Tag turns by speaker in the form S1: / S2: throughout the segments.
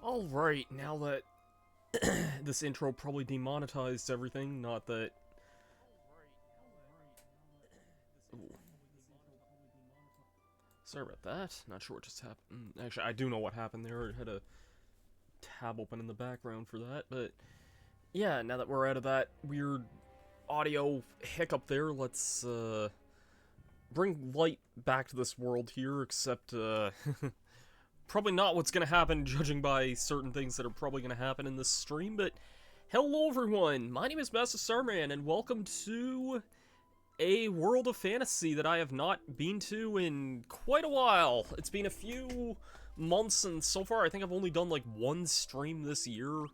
S1: Alright, now that this intro probably demonetized everything, not that... Ooh. Sorry about that, not sure what just happened. Actually, I do know what happened there. I had a tab open in the background for that, but... Yeah, now that we're out of that weird audio hiccup there, let's, bring light back to this world here, except, probably not what's gonna happen, judging by certain things that are probably gonna happen in this stream, but hello everyone, my name is Master Starman, and welcome to a world of fantasy that I have not been to in quite a while. It's been a few months, and so far I think I've only done like one stream this year.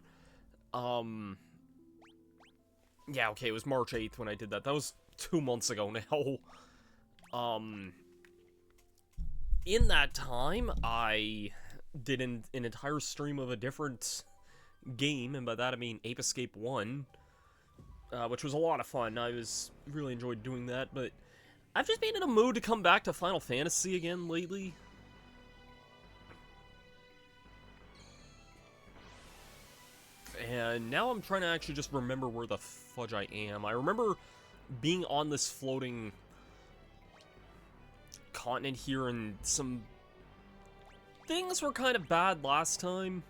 S1: Yeah, okay, it was March 8th when I did that. That was 2 months ago now. In that time, I did an entire stream of a different game, and by that I mean Ape Escape 1, which was a lot of fun. I really enjoyed doing that, but I've just been in a mood to come back to Final Fantasy again lately. And now I'm trying to actually just remember where the fudge I am. I remember being on this floating continent here, and some things were kind of bad last time.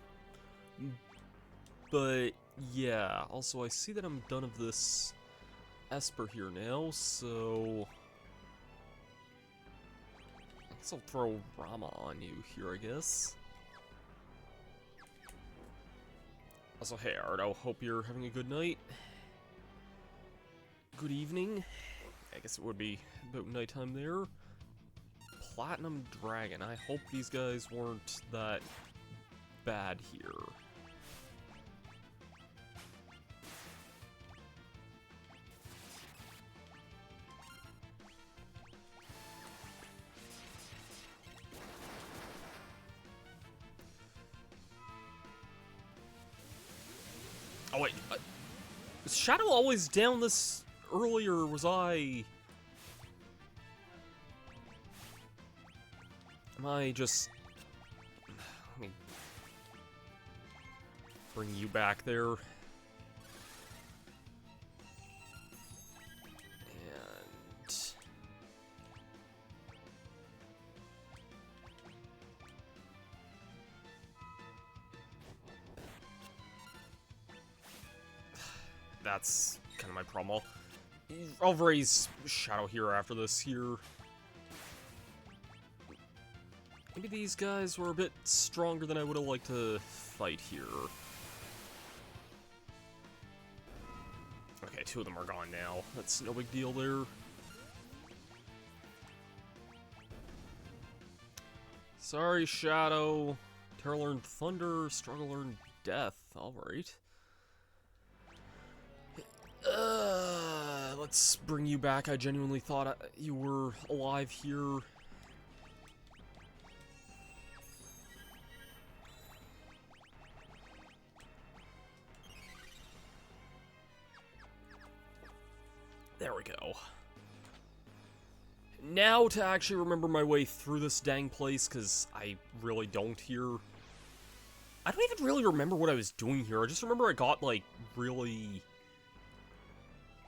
S1: But yeah, also I see that I'm done of this Esper here now, so I guess I'll throw Rama on you here, I guess. Also, hey Ardo, hope you're having a good night. Good evening. I guess it would be about nighttime there. Platinum Dragon. I hope these guys weren't that bad here. Oh wait, was Shadow always down this early, or was I... Am I just... Let me bring you back there. And... That's kind of my problem. I'll raise Shadow here after this here. Maybe these guys were a bit stronger than I would have liked to fight here. Okay, 2 of them are gone now. That's no big deal there. Sorry, Shadow. Terra learned Thunder, Struggle learned Death. Alright. Let's bring you back. I genuinely thought you were alive here. There we go. Now to actually remember my way through this dang place, because I really don't here. I don't even really remember what I was doing here. I just remember I got, like, really...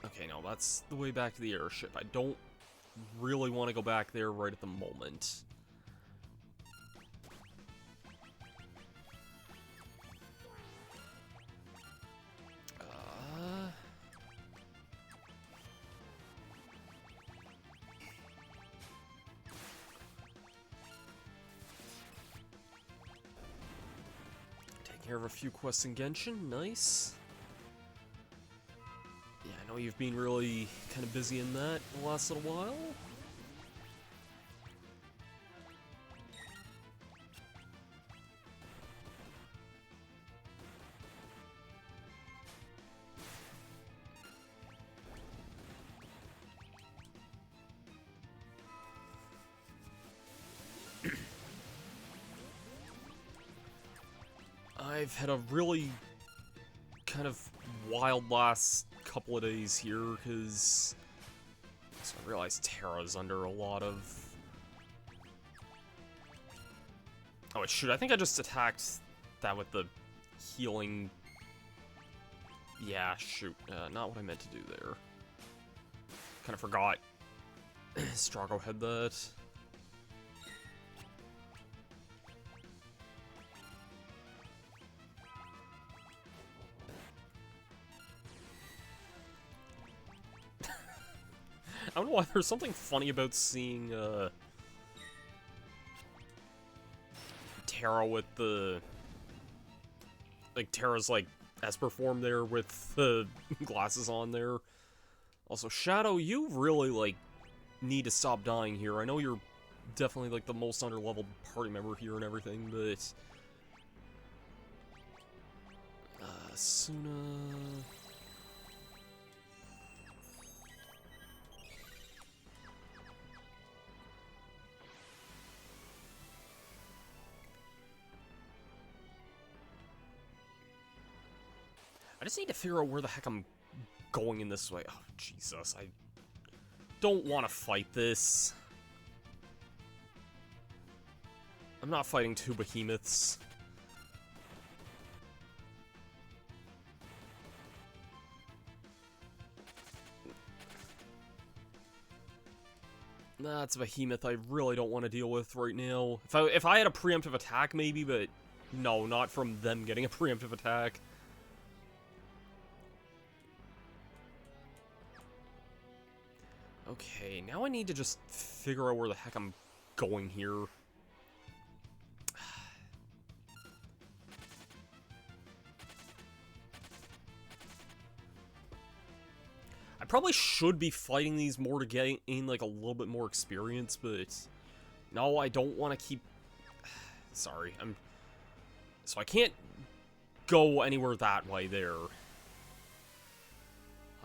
S1: Okay, no, that's the way back to the airship. I don't really want to go back there right at the moment. Taking care of a few quests in Genshin, nice. Yeah, I know you've been really kind of busy in that the last little while. I've had a really kind of wild last couple of days here, because I realized Terra's under a lot of... Oh, wait, shoot, I think I just attacked that with the healing... Yeah, shoot. Not what I meant to do there. Kind of forgot. Strago had that. I don't know why there's something funny about seeing, Terra with the... Like, Terra's, like, Esper form there with the glasses on there. Also, Shadow, you really, like, need to stop dying here. I know you're definitely, like, the most under-leveled party member here and everything, but... Suna... I just need to figure out where the heck I'm going in this way. Oh, Jesus, I don't want to fight this. I'm not fighting two behemoths. That's a behemoth I really don't want to deal with right now. If I had a preemptive attack, maybe, but no, not from them getting a preemptive attack. Okay, now I need to just figure out where the heck I'm going here. I probably should be fighting these more to gain like a little bit more experience, but no, I don't want to keep... Sorry, so I can't go anywhere that way there. I'll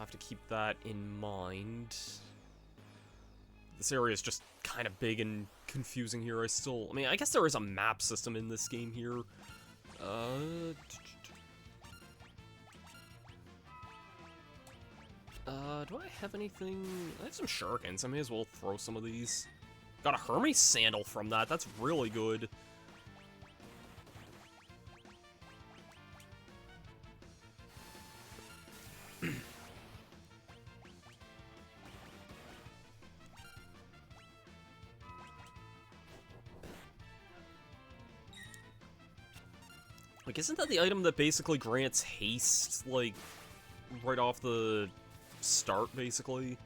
S1: have to keep that in mind. This area is just kind of big and confusing here. I mean, I guess there is a map system in this game here. Do I have anything? I have some shurikens. I may as well throw some of these. Got a Hermes sandal from that. That's really good. Like, isn't that the item that basically grants haste, like, right off the start, basically?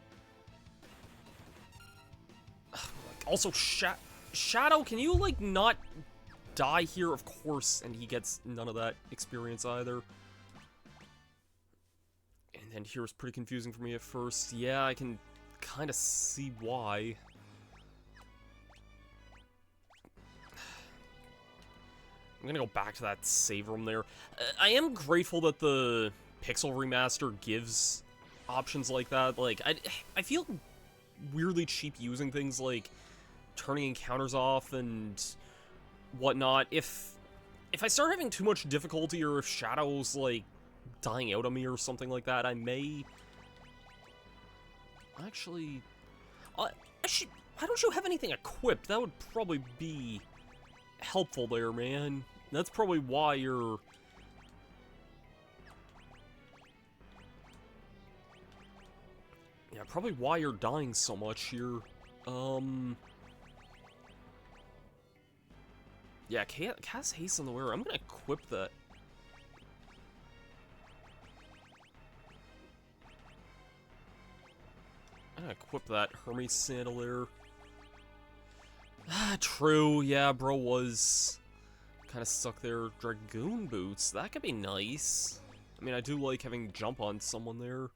S1: Also, Shadow, can you, like, not die here? Of course, and he gets none of that experience either. And then here's pretty confusing for me at first. Yeah, I can kind of see why. I'm gonna go back to that save room there. I am grateful that the Pixel Remaster gives options like that. Like, I feel weirdly cheap using things like turning encounters off and whatnot. If I start having too much difficulty, or if Shadow's, like, dying out on me or something like that, I may... Actually... why don't you have anything equipped? That would probably be helpful there, man. That's probably why you're... Yeah, probably why you're dying so much here. Yeah, cast haste on the wearer. I'm gonna equip that. I'm gonna equip that Hermes sandal there. Ah, true. Yeah, bro was kind of stuck there. Dragoon boots. That could be nice. I mean, I do like having jump on someone there.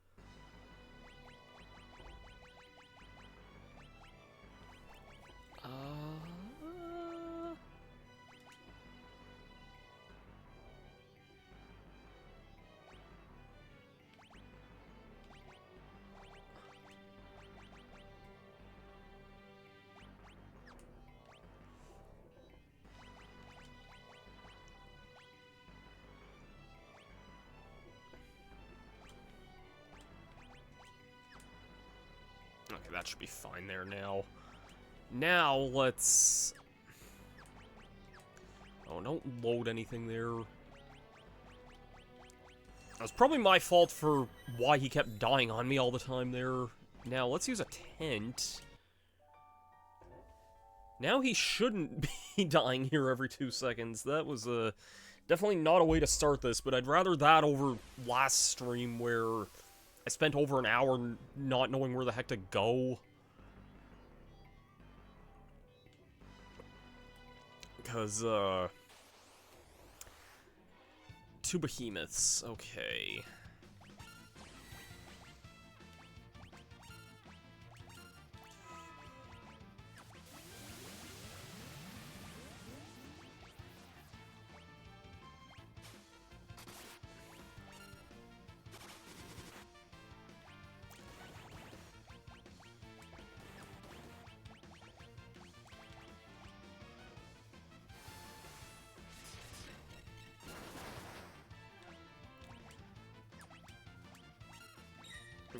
S1: Okay, that should be fine there now. Now, let's... Oh, don't load anything there. That was probably my fault for why he kept dying on me all the time there. Now, let's use a tent. Now he shouldn't be dying here every 2 seconds. That was definitely not a way to start this, but I'd rather that over last stream where I spent over an hour not knowing where the heck to go. Because, 2 behemoths, okay.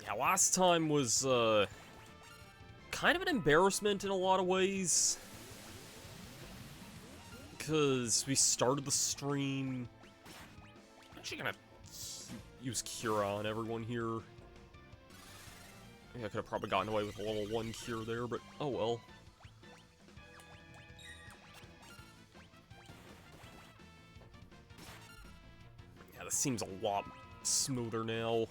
S1: Yeah, last time was, kind of an embarrassment in a lot of ways. Because we started the stream... I'm actually gonna use Cure on everyone here. I think I could have probably gotten away with a level 1 Cure there, but oh well. Yeah, this seems a lot smoother now.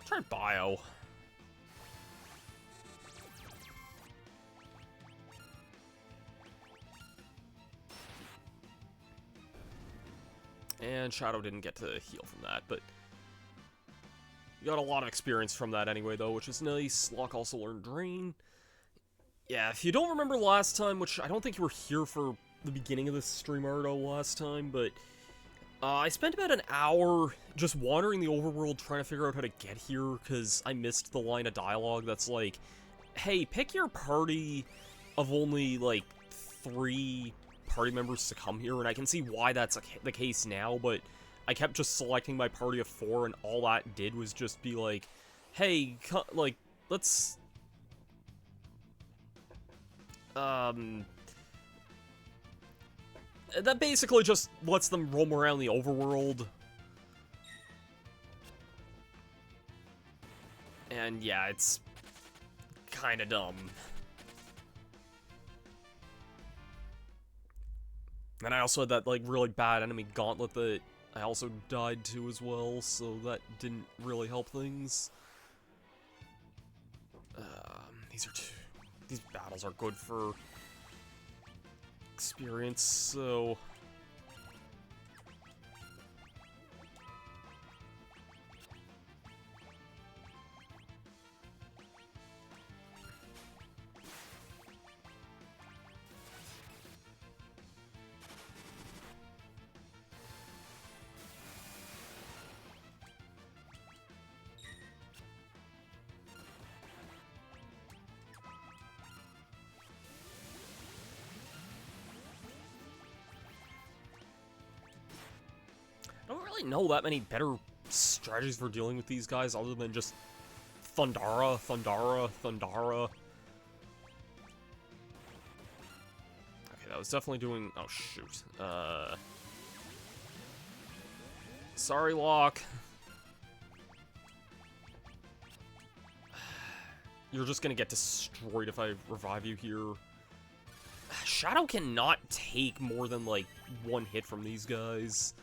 S1: Try bio. And Shadow didn't get to heal from that, but you got a lot of experience from that anyway, though, which is nice. Locke also learned Drain. Yeah, if you don't remember last time, which I don't think you were here for the beginning of this stream, Ardo, last time, but I spent about an hour just wandering the overworld trying to figure out how to get here, because I missed the line of dialogue that's like, hey, pick your party of only, like, 3 party members to come here, and I can see why that's the case now, but I kept just selecting my party of 4, and all that did was just be like, hey, like, let's... That basically just lets them roam around the overworld. And yeah, it's kinda dumb. And I also had that, like, really bad enemy gauntlet that I also died to as well, so that didn't really help things. These battles are good for experience, so... I don't really know that many better strategies for dealing with these guys other than just Thundara, Thundara, Thundara. Okay, that was definitely doing... Oh, shoot. Sorry, Locke. You're just gonna get destroyed if I revive you here. Shadow cannot take more than, like, 1 hit from these guys.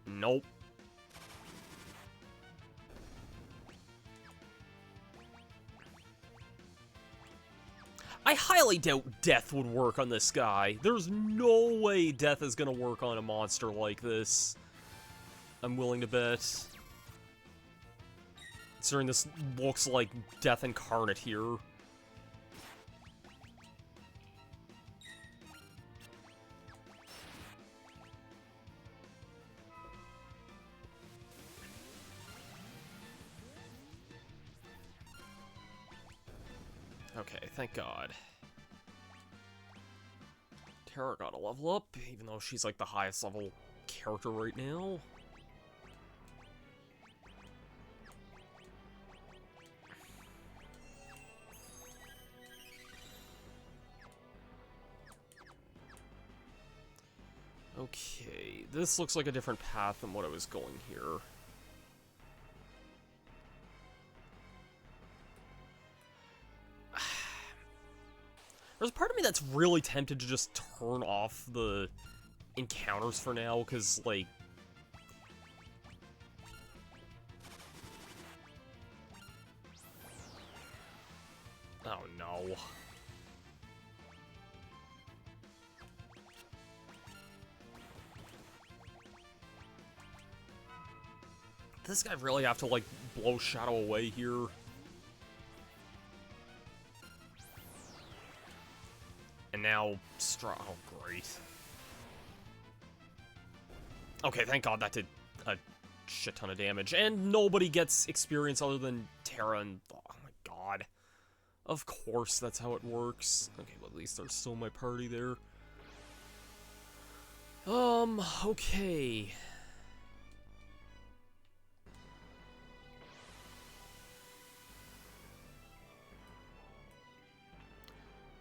S1: Nope. I highly doubt Death would work on this guy. There's no way Death is gonna work on a monster like this. I'm willing to bet. Considering this looks like Death incarnate here. Okay, thank God. Terra got a level up, even though she's like the highest level character right now. Okay, this looks like a different path than what I was going here. There's a part of me that's really tempted to just turn off the encounters for now, because, like... Oh, no. Does this guy really have to, like, blow Shadow away here? And now, oh, great. Okay, thank God that did a shit ton of damage. And nobody gets experience other than Terra and... Oh my God. Of course, that's how it works. Okay, well, at least there's still my party there. Okay.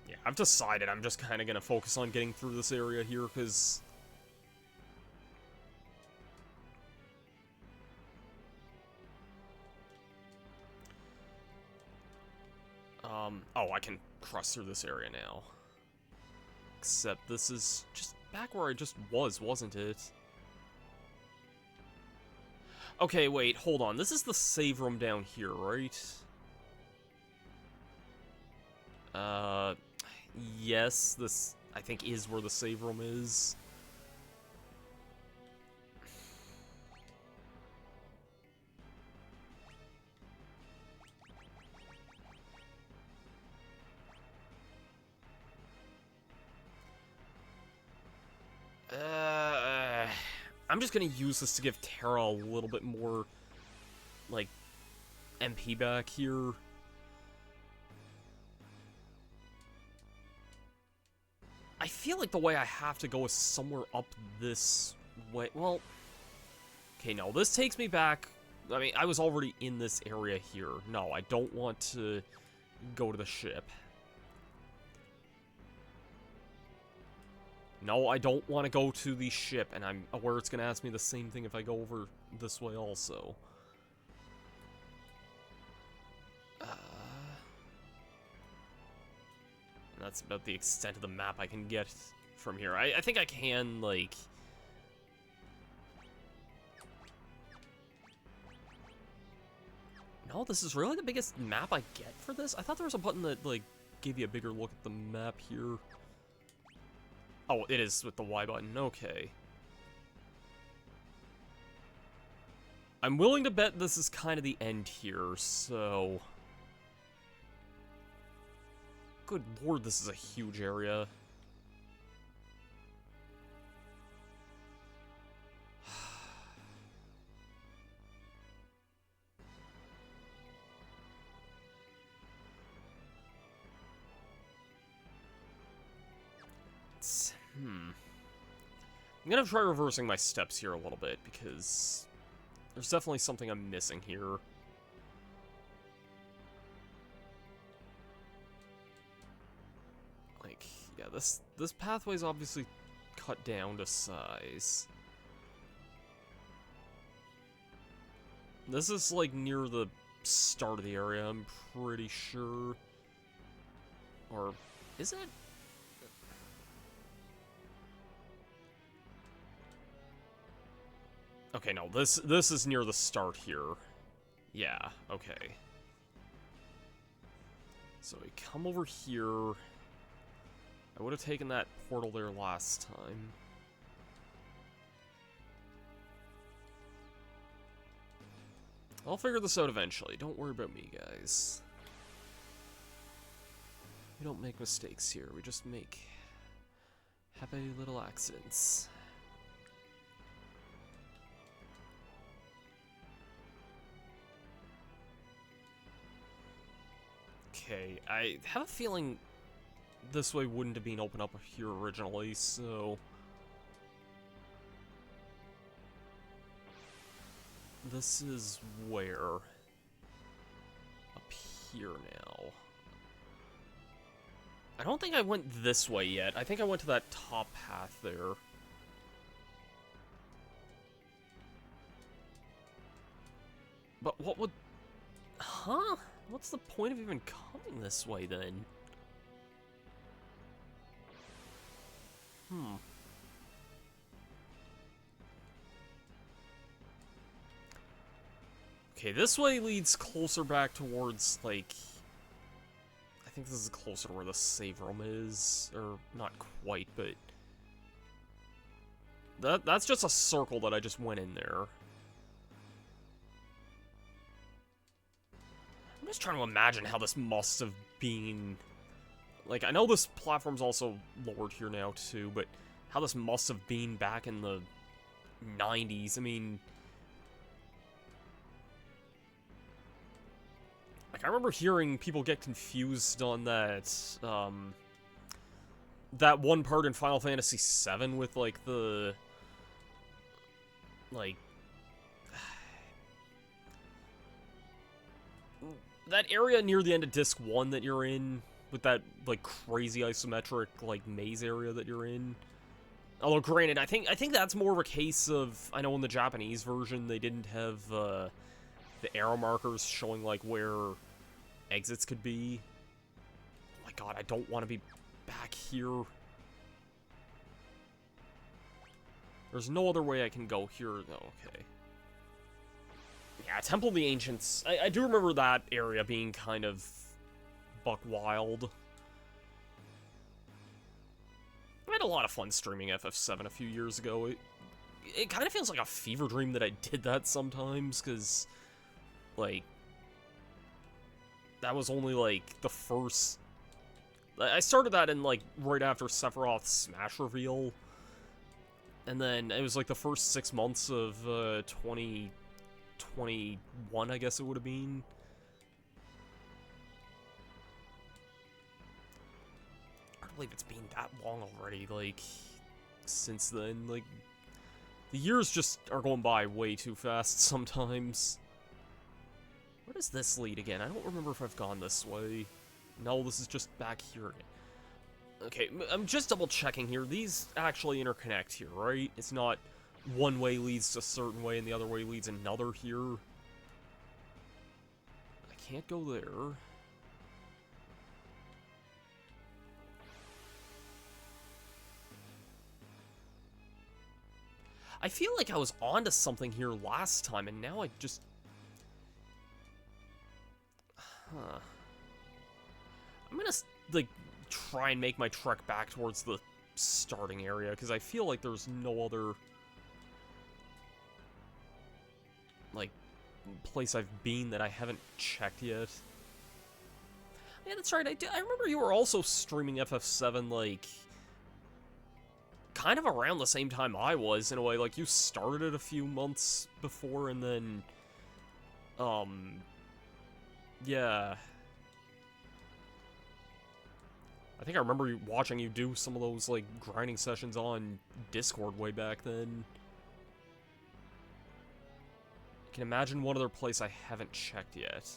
S1: Yeah, I've decided I'm just kind of going to focus on getting through this area here, because... oh, I can cross through this area now. Except this is just back where I just was, wasn't it? Okay, wait, hold on. This is the save room down here, right? Yes, this, I think, is where the save room is. I'm just gonna use this to give Terra a little bit more, like, MP back here. I feel like the way I have to go is somewhere up this way. Well, okay, no, this takes me back. I mean, I was already in this area here. No, I don't want to go to the ship. No, I don't want to go to the ship, and I'm aware it's going to ask me the same thing if I go over this way also. That's about the extent of the map I can get from here. I think I can, like... No, this is really the biggest map I get for this? I thought there was a button that, like, gave you a bigger look at the map here. Oh, it is with the Y button. Okay. I'm willing to bet this is kind of the end here, so... Good lord, this is a huge area. I'm gonna try reversing my steps here a little bit, because there's definitely something I'm missing here. Like, yeah, this pathway's obviously cut down to size. This is, like, near the start of the area, I'm pretty sure. Or, is it? Okay, no, this is near the start here. Yeah, okay. So we come over here. I would have taken that portal there last time. I'll figure this out eventually. Don't worry about me, guys. We don't make mistakes here. We just make happy little accidents. Okay, I have a feeling this way wouldn't have been opened up here originally, so... This is where? Up here now. I don't think I went this way yet. I think I went to that top path there. But what would... Huh? What's the point of even coming this way, then? Okay, this way leads closer back towards, like... I think this is closer to where the save room is. Or, not quite, but... That's just a circle that I just went in there. I'm just trying to imagine how this must have been... Like, I know this platform's also lowered here now, too, but how this must have been back in the 90s. I mean... Like, I remember hearing people get confused on that, that one part in Final Fantasy VII with, like, the... Like... That area near the end of Disc 1 that you're in, with that, like, crazy isometric, like, maze area that you're in. Although, granted, I think that's more of a case of... I know in the Japanese version, they didn't have, the arrow markers showing, like, where exits could be. Oh my god, I don't want to be back here. There's no other way I can go here, though. Okay. Yeah, Temple of the Ancients. I do remember that area being kind of buck wild. I had a lot of fun streaming FF7 a few years ago. It kind of feels like a fever dream that I did that sometimes, because, like, that was only, like, the first... I started that in, like, right after Sephiroth's Smash reveal, and then it was, like, the first 6 months of, 2021, I guess it would have been. I don't believe it's been that long already, like, since then. Like, the years just are going by way too fast sometimes. Where does this lead again? I don't remember if I've gone this way. No, this is just back here again. Okay, I'm just double checking here. These actually interconnect here, right? It's not one way leads a certain way and the other way leads another here. I can't go there. I feel like I was onto something here last time, and now I just... Huh. I'm gonna, like, try and make my trek back towards the starting area, because I feel like there's no other, like, place I've been that I haven't checked yet. Yeah, that's right, I remember you were also streaming FF7, like, kind of around the same time I was, in a way. Like, you started it a few months before, and then, yeah. I think I remember watching you do some of those, like, grinding sessions on Discord way back then. I can imagine one other place I haven't checked yet.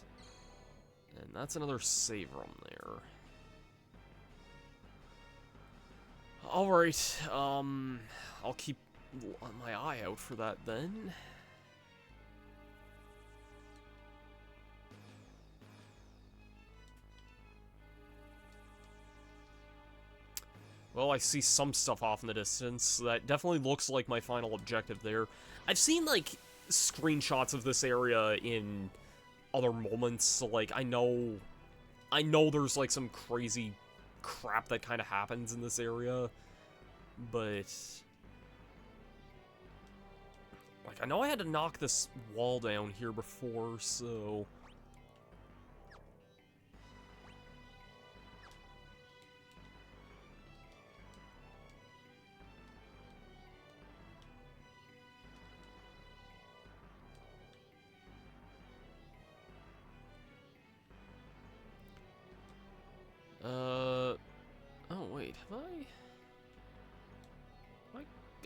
S1: And that's another save room there. Alright, I'll keep my eye out for that then. Well, I see some stuff off in the distance. That definitely looks like my final objective there. I've seen, like, screenshots of this area in other moments, so, like, I know there's, like, some crazy crap that kind of happens in this area, but... Like, I know I had to knock this wall down here before, so...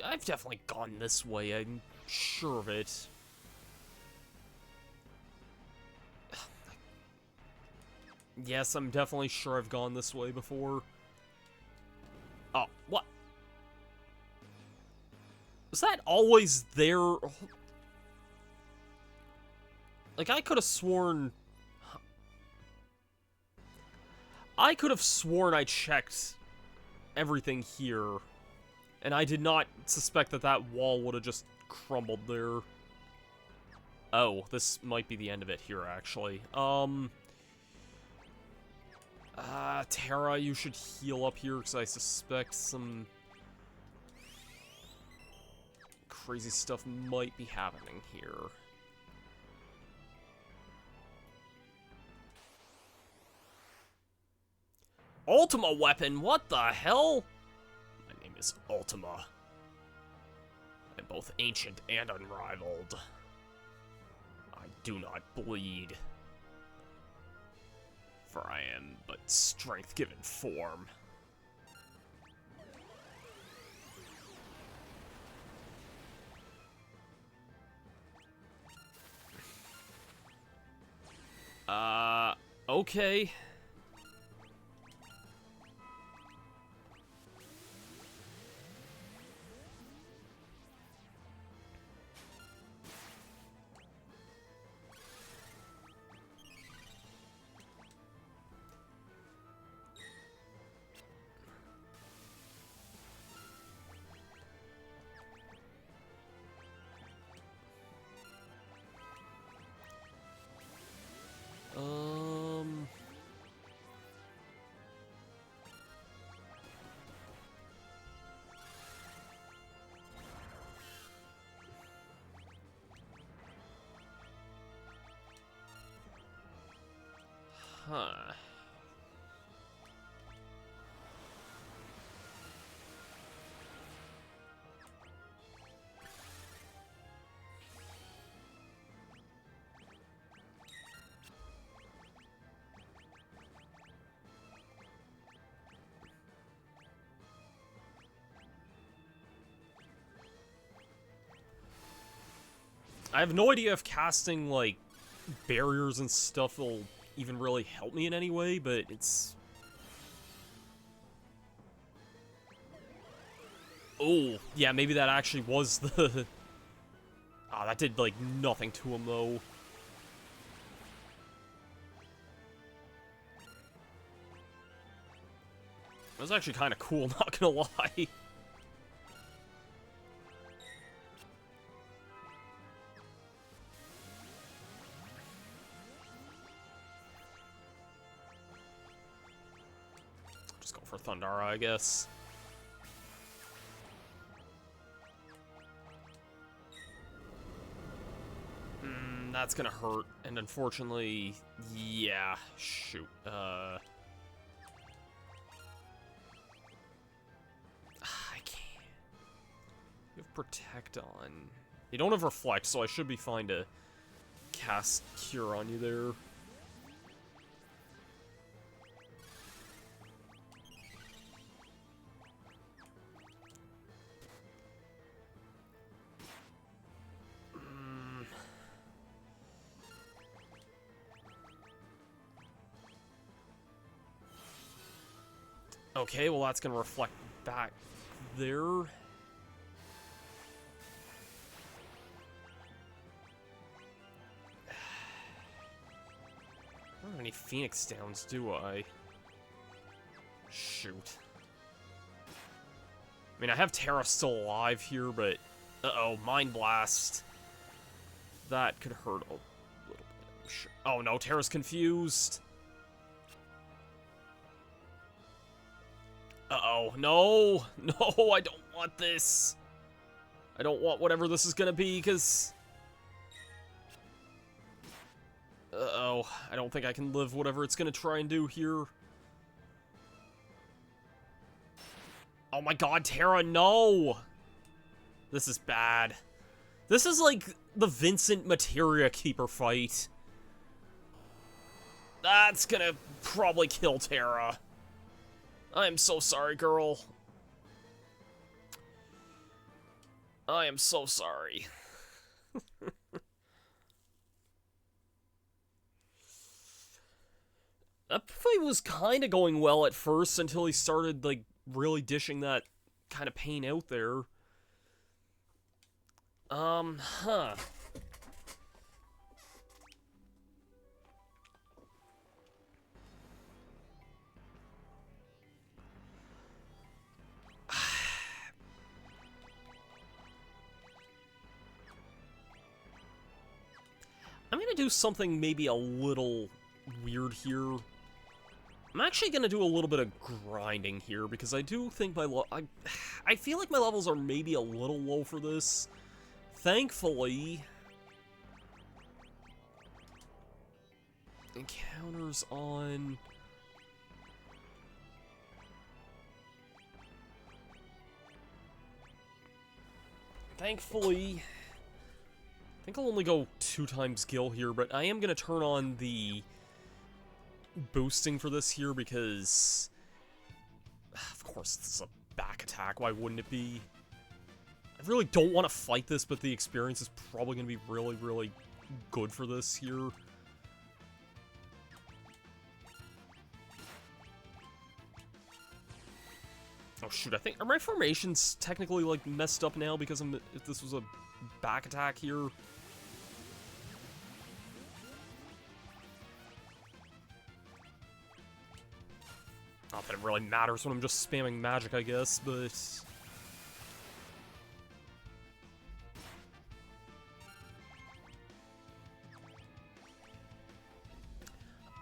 S1: I've definitely gone this way, I'm sure of it. Yes, I'm definitely sure I've gone this way before. Oh, what? Was that always there? Like, I could have sworn... I could have sworn I checked everything here, and I did not suspect that that wall would have just crumbled there. Oh, this might be the end of it here, actually. Terra, you should heal up here, because I suspect some crazy stuff might be happening here. Ultima weapon, what the hell? My name is Ultima. I'm both ancient and unrivaled. I do not bleed. For I am but strength given form. Okay. Huh. I have no idea if casting, like, barriers and stuff will even really help me in any way, but it's... Oh, yeah, maybe that actually was the... Ah, that did, like, nothing to him, though. That was actually kind of cool, not gonna lie. Just go for Thundara, I guess. That's gonna hurt, and unfortunately, yeah, shoot, I can't. You have Protect on. You don't have Reflect, so I should be fine to cast Cure on you there. Okay, well that's gonna reflect back there. I don't have any Phoenix Downs, do I? Shoot. I mean, I have Terra still alive here, but... Uh-oh, Mind Blast. That could hurt a little bit. Sure. Oh no, Terra's confused. Uh-oh, no! No, I don't want this! I don't want whatever this is gonna be, because... Uh-oh, I don't think I can live whatever it's gonna try and do here. Oh my god, Terra, no! This is bad. This is like the Vincent Materia Keeper fight. That's gonna probably kill Terra. I'm so sorry, girl. I am so sorry. That fight was kind of going well at first until he started, like, really dishing that kind of pain out there. Huh. I'm gonna do something maybe a little weird here. I'm actually gonna do a little bit of grinding here, because I do think I feel like my levels are maybe a little low for this. Thankfully, encounters on... Thankfully, I think I'll only go 2 times Gil here, but I am going to turn on the boosting for this here because, of course, this is a back attack. Why wouldn't it be? I really don't want to fight this, but the experience is probably going to be really, really good for this here. Oh shoot, I think, are my formations technically, like, messed up now because if this was a back attack here? Not that it really matters when I'm just spamming magic, I guess, but...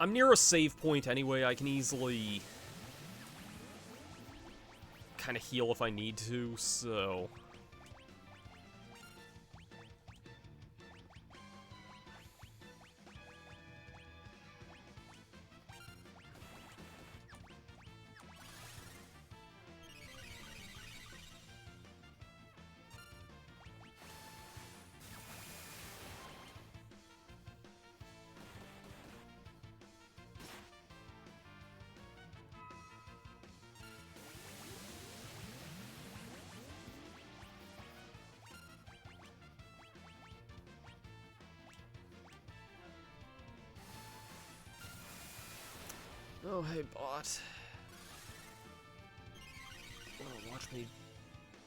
S1: I'm near a save point anyway, I can easily... kind of heal if I need to, so... Oh, hey, bot. Oh, watch me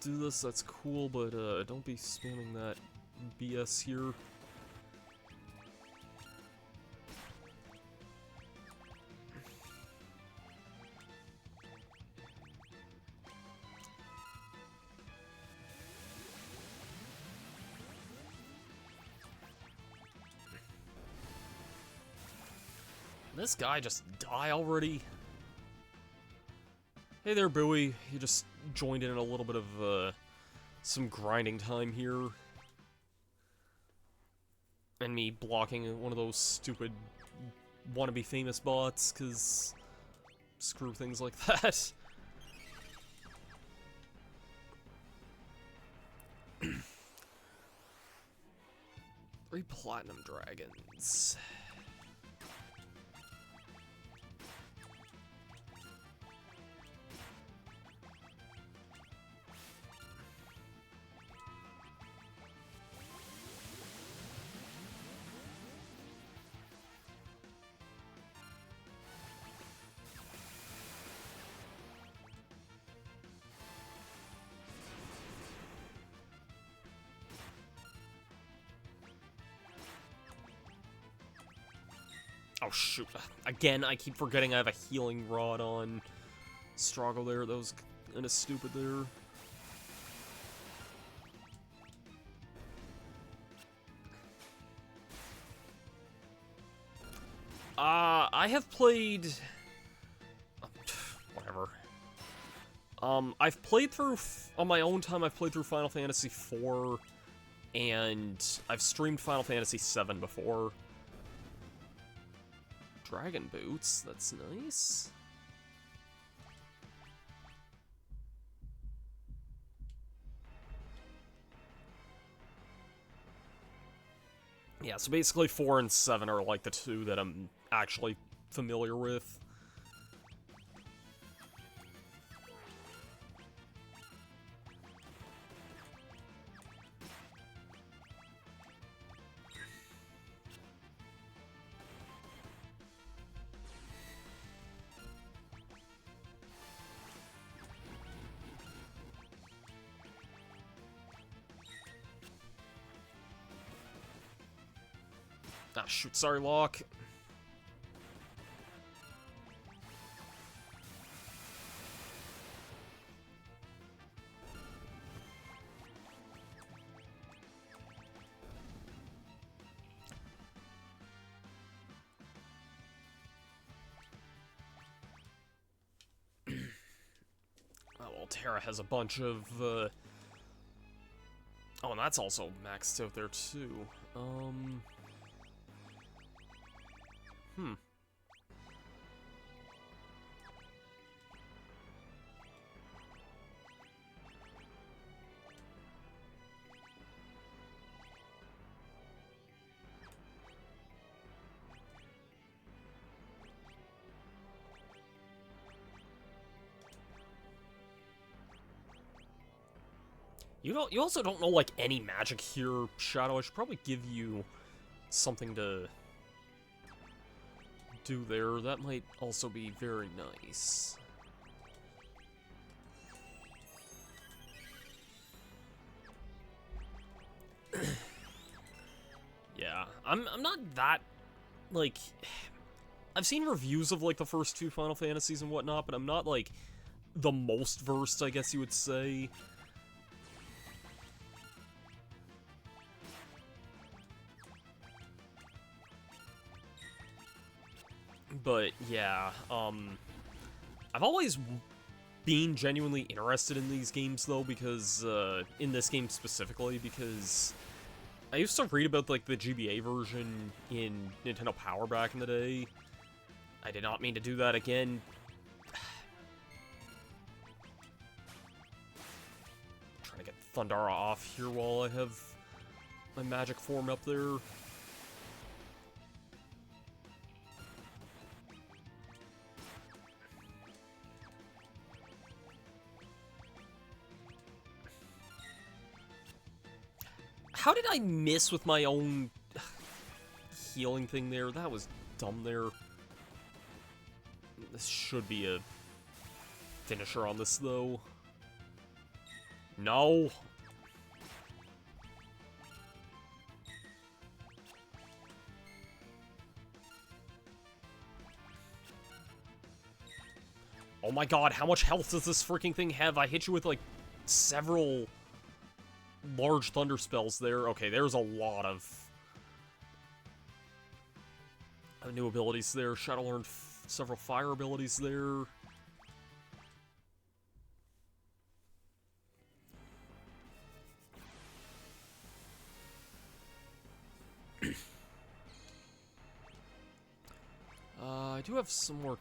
S1: do this, that's cool, but don't be spamming that BS here. This guy just die already? Hey there, Bowie. You just joined in a little bit of, some grinding time here. And me blocking one of those stupid wannabe famous bots, because screw things like that. 3 platinum dragons. Oh shoot, again, I keep forgetting I have a healing rod on Stroggle there. That was kinda stupid there. I have played... whatever. I've played through, on my own time, I've played through Final Fantasy IV, and I've streamed Final Fantasy VII before. Dragon boots, that's nice. Yeah, so basically 4 and 7 are like the 2 that I'm actually familiar with. Ah, shoot, sorry, Locke. Oh, well, Terra has a bunch of, Oh, and that's also maxed out there, too. Hmm. You also don't know, like, any magic here, Shadow. I should probably give you something to do there. That might also be very nice. Yeah, I'm not that, like... I've seen reviews of, like, the first two Final Fantasies and whatnot, but I'm not, like, the most versed, I guess you would say. But, yeah, I've always been genuinely interested in these games, though, because, in this game specifically, because I used to read about, like, the GBA version in Nintendo Power back in the day. I did not mean to do that again. Trying to get Thundara off here while I have my magic form up there. How did I miss with my own healing thing there? That was dumb there. This should be a finisher on this, though. No! Oh my god, how much health does this freaking thing have? I hit you with, like, several large thunder spells there. Okay, there's a lot of new abilities there. Shadow learned several fire abilities there. I do have some more...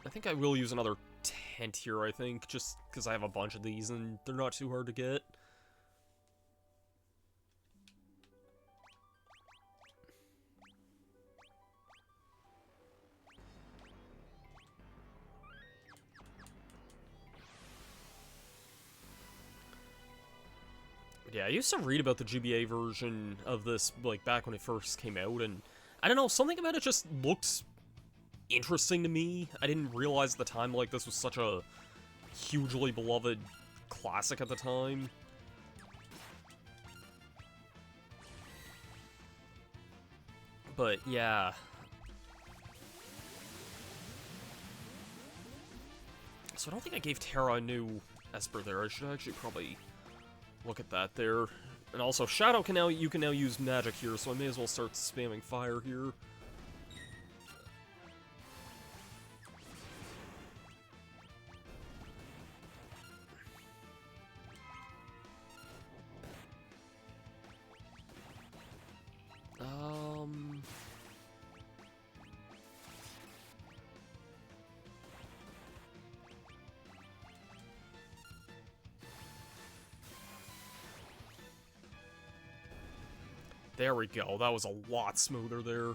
S1: I think I will use another tent here, I think, just because I have a bunch of these and they're not too hard to get. Yeah, I used to read about the GBA version of this, like, back when it first came out, and I don't know, something about it just looked interesting to me. I didn't realize at the time, like, this was such a hugely beloved classic at the time. But, yeah. So I don't think I gave Terra a new Esper there. I should actually probably look at that there. And also, Shadow you can now use magic here, so I may as well start spamming fire here. There we go. That was a lot smoother there.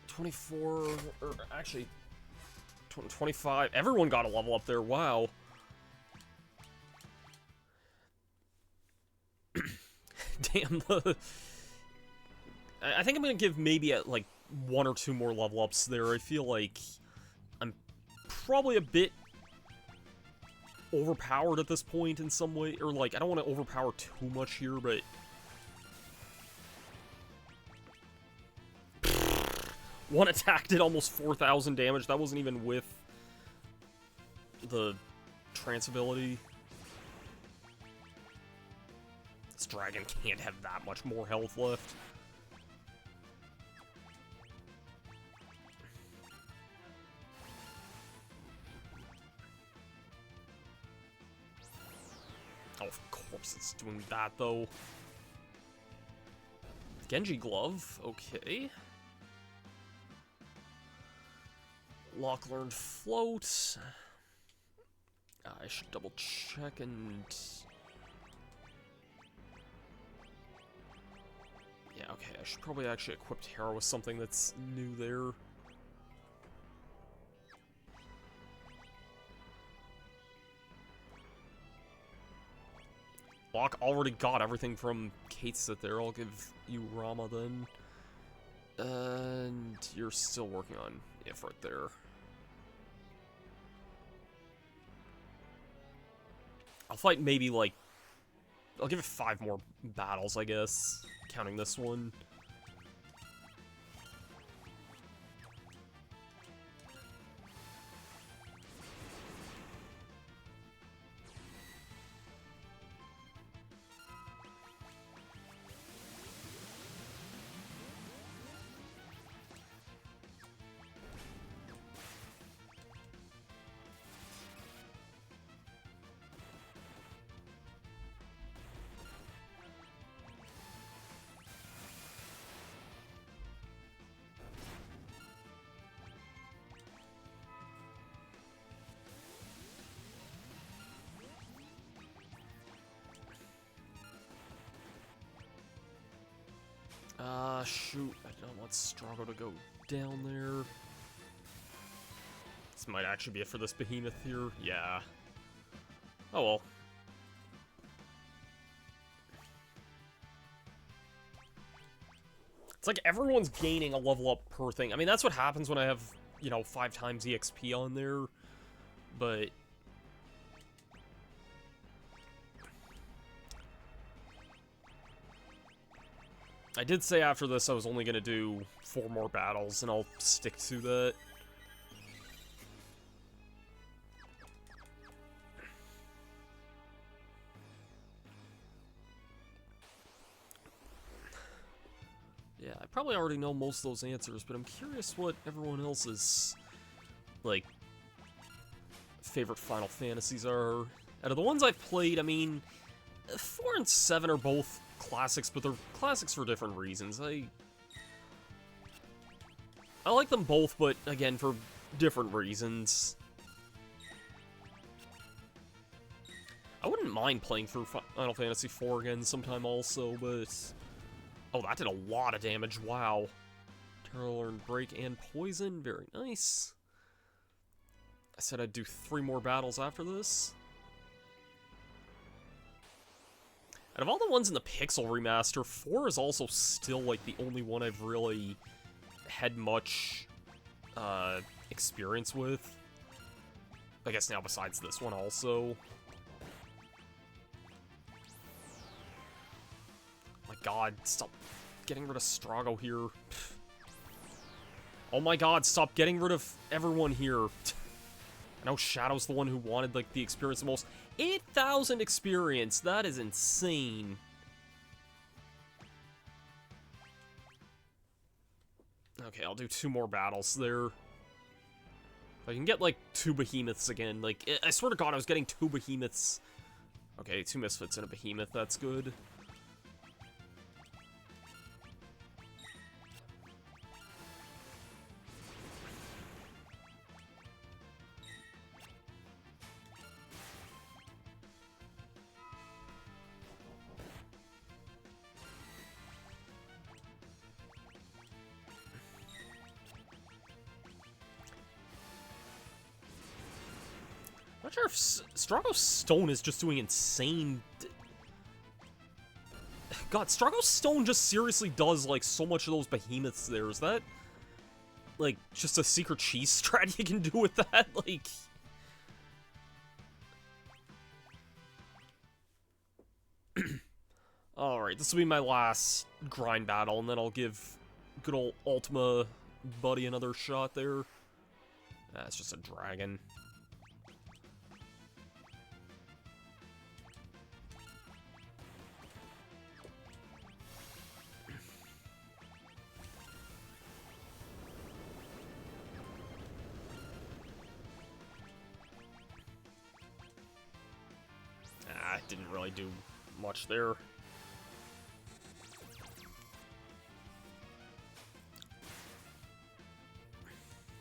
S1: 24, or actually, 25. Everyone got a level up there. Wow. Damn. I think I'm gonna give maybe like 1 or 2 more level ups there. I feel like I'm probably a bit overpowered at this point in some way, or like I don't want to overpower too much here, but One attack did almost 4,000 damage. That wasn't even with the trance ability. This dragon can't have that much more health left. Oh, of course it's doing that, though. Genji Glove, okay. Lock learned float. I should double check and... Yeah, okay, I should probably actually equip Terra with something that's new there. Locke already got everything from Kate sit there. I'll give you Rama then. And you're still working on Ifrit there. I'll fight maybe like... I'll give it 5 more battles, I guess. Counting this one. Shoot, I don't want Strago to go down there. This might actually be it for this behemoth here. Yeah. Oh well. It's like everyone's gaining a level up per thing. I mean, that's what happens when I have, you know, 5 times EXP on there. But... I did say after this I was only going to do 4 more battles, and I'll stick to that. Yeah, I probably already know most of those answers, but I'm curious what everyone else's, like, favorite Final Fantasies are. Out of the ones I've played, I mean, 4 and 7 are both classics, but they're classics for different reasons. I like them both, but again, for different reasons. I wouldn't mind playing through Final Fantasy IV again sometime also, but... Oh, that did a lot of damage, wow. Terra learned Break and Poison, very nice. I said I'd do 3 more battles after this. Out of all the ones in the Pixel remaster, 4 is also still, like, the only one I've really had much, experience with. I guess now besides this one also. My god, stop getting rid of Strago here. Oh my god, stop getting rid of everyone here. I know Shadow's the one who wanted, like, the experience the most. 8,000 experience, that is insane. Okay, I'll do 2 more battles there. If I can get, like, 2 behemoths again, like, I swear to god I was getting 2 behemoths. Okay, 2 misfits and a behemoth, that's good. I'm not sure if Strago's Stone is just doing insane... God, Strago's Stone just seriously does, like, so much of those behemoths there. Is that, like, just a secret cheese strat you can do with that? Like... Alright, this will be my last grind battle, and then I'll give good old Ultima buddy another shot there. That's just a dragon. Didn't really do much there.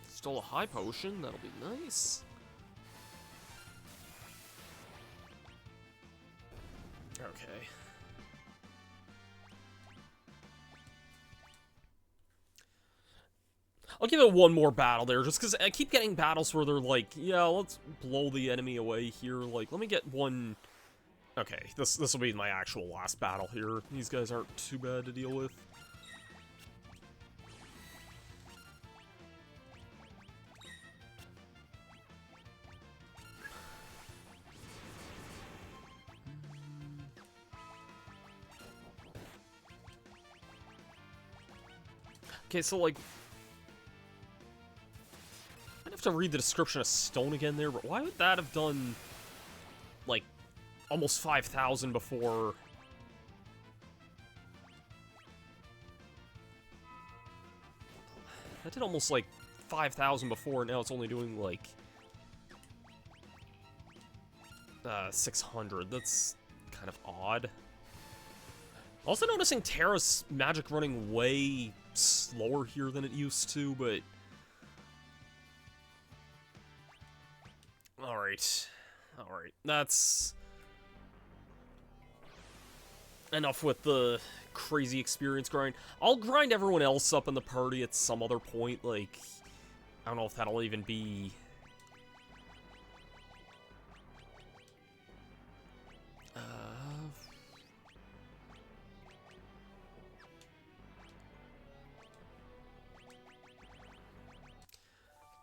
S1: Stole a high potion, that'll be nice. Okay. I'll give it one more battle there, just because I keep getting battles where they're like, yeah, let's blow the enemy away here. Like, let me get one... Okay, this will be my actual last battle here. These guys aren't too bad to deal with. Okay, so like... I'd have to read the description of stone again there, but why would that have done, like, almost 5,000 before? That did almost, like, 5,000 before, and now it's only doing, like, 600. That's kind of odd. Also noticing Terra's magic running way slower here than it used to, but... Alright. Alright. That's... enough with the crazy experience grind. I'll grind everyone else up in the party at some other point, like... I don't know if that'll even be...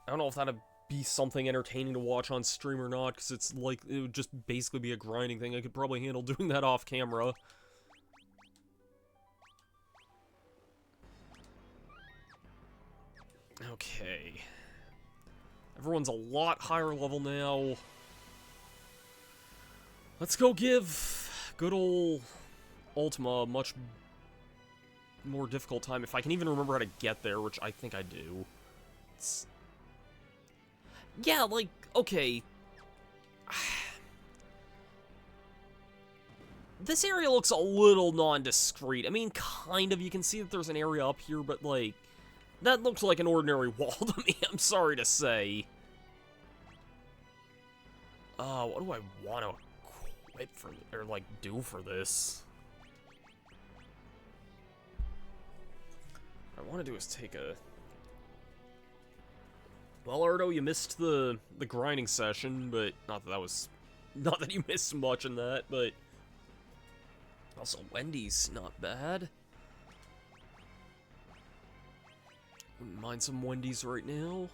S1: I don't know if that'd be something entertaining to watch on stream or not, because it's like, it would just basically be a grinding thing. I could probably handle doing that off camera. Okay. Everyone's a lot higher level now. Let's go give good old Ultima a much more difficult time, if I can even remember how to get there, which I think I do. It's... Yeah, like, okay. This area looks a little nondescript. I mean, kind of. You can see that there's an area up here, but, like, that looks like an ordinary wall to me, I'm sorry to say. What do I want to equip for, or, like, do for this? What I want to do is take a... Well, Ardo, you missed the grinding session, but not that that was... Not that you missed much in that, but... Also, Wendy's not bad. Wouldn't mind some Wendy's right now.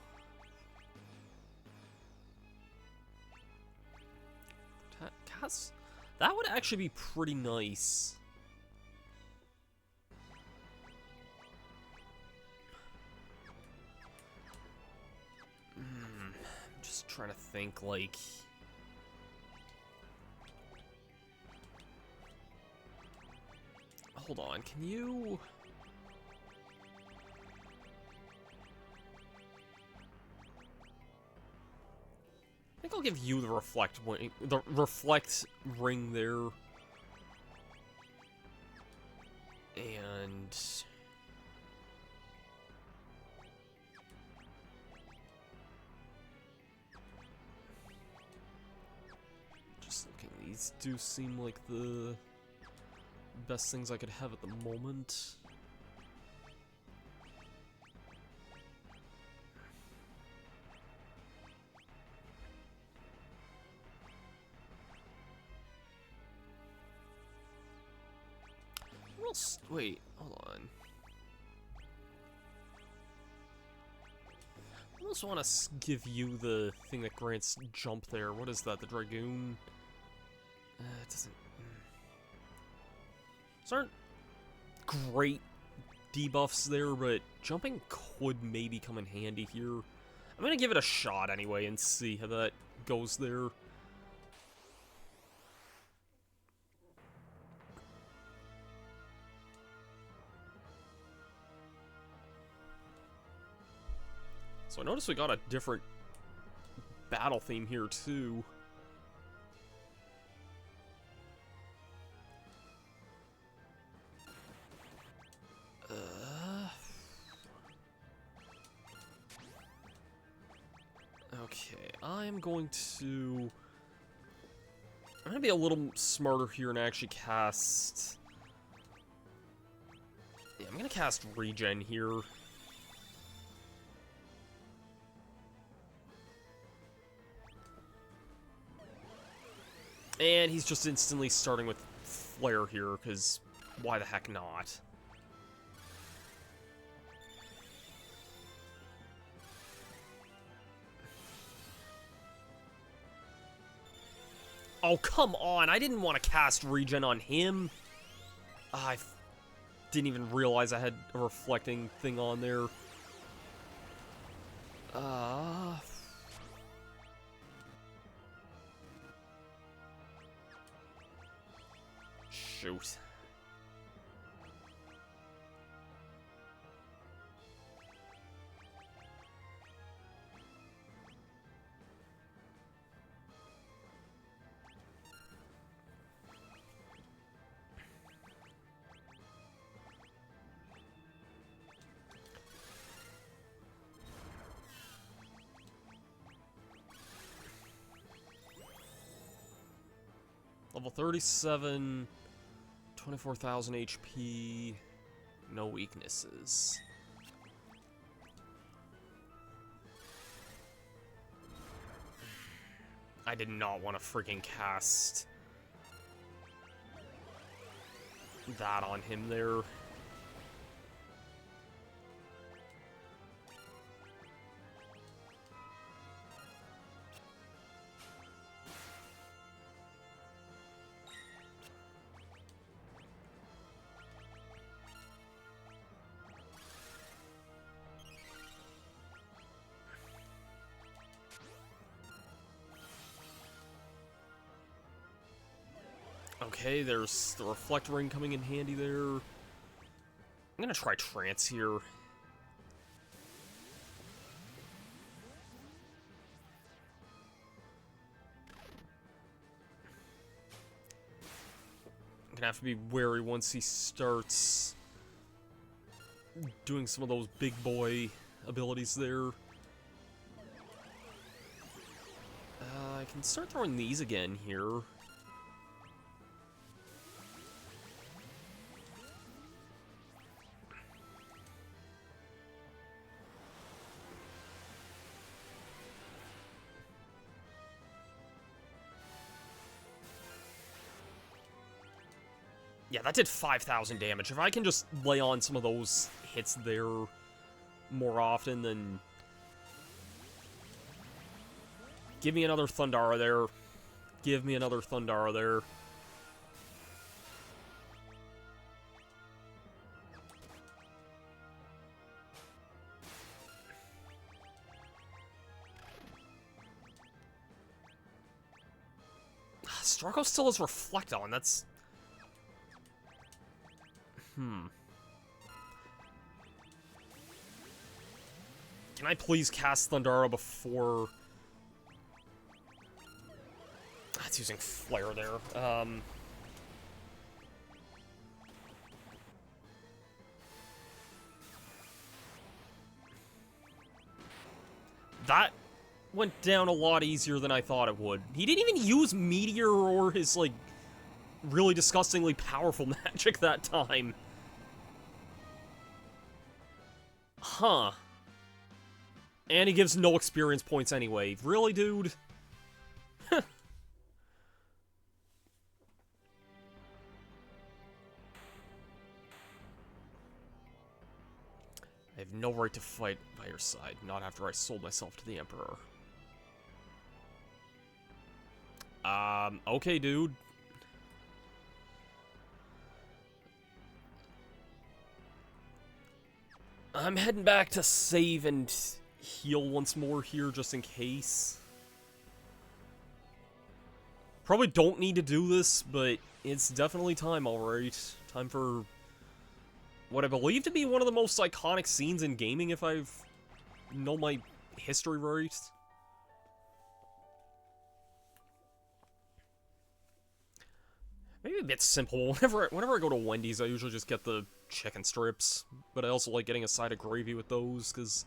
S1: That would actually be pretty nice. I'm just trying to think, like... Hold on, can you... I think I'll give you the reflect ring there. And... Just looking, these do seem like the best things I could have at the moment. Wait, hold on. I almost want to give you the thing that grants jump there. What is that? The Dragoon? It doesn't... These aren't great debuffs there, but jumping could maybe come in handy here. I'm gonna give it a shot anyway and see how that goes there. So I noticed we got a different battle theme here too. Okay, I'm going to be a little smarter here and actually cast... Yeah, I'm gonna cast Regen here. And he's just instantly starting with Flare here, because why the heck not? Oh, come on! I didn't want to cast Regen on him! I didn't even realize I had a reflecting thing on there. Shoot. Level 37, 24,000 HP, no weaknesses. I did not want to freaking cast that on him there. Okay, there's the Reflect Ring coming in handy there. I'm gonna try Trance here. I'm gonna have to be wary once he starts doing some of those big boy abilities there. I can start throwing these again here. Yeah, that did 5,000 damage. If I can just lay on some of those hits there more often, then... Give me another Thundara there. Give me another Thundara there. Strako still has Reflect on, that's... Can I please cast Thundara before... That's using Flare there. That went down a lot easier than I thought it would. He didn't even use Meteor or his, like, really disgustingly powerful magic that time. Huh. And he gives no experience points anyway. Really, dude? I have no right to fight by your side, not after I sold myself to the Emperor. Okay, dude. I'm heading back to save and heal once more here, just in case. Probably don't need to do this, but it's definitely time, alright. Time for what I believe to be one of the most iconic scenes in gaming, if I've know my history right. Maybe a bit simple. Whenever I go to Wendy's, I usually just get the chicken strips, but I also like getting a side of gravy with those, because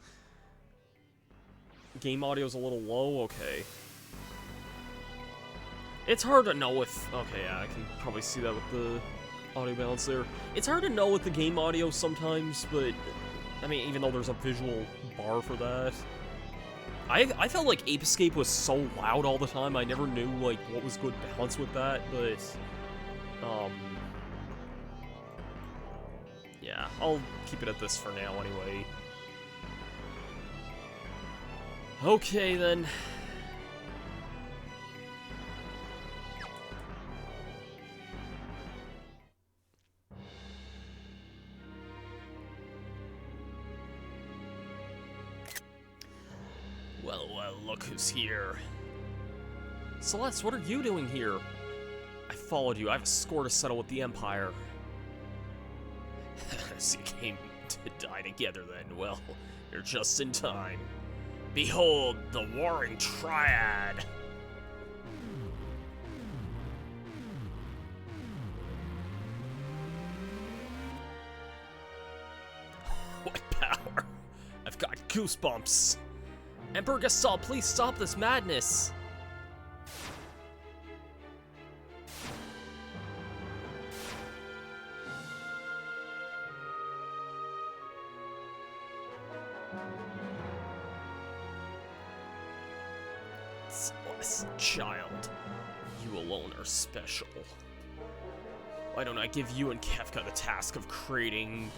S1: game audio's a little low. Okay. It's hard to know with... Okay, yeah, I can probably see that with the audio balance there. It's hard to know with the game audio sometimes, but... I mean, even though there's a visual bar for that. I felt like Ape Escape was so loud all the time, I never knew, like, what was good balance with that, but... Yeah, I'll keep it at this for now anyway. Okay, then. Well, look who's here. Celeste, what are you doing here? I followed you. I have a score to settle with the Empire. So you came to die together then. Well, you're just in time. Behold, the Warring Triad! What power? I've got goosebumps. Emperor Gasol, please stop this madness! Child, you alone are special. Why don't I give you and Kefka the task of creating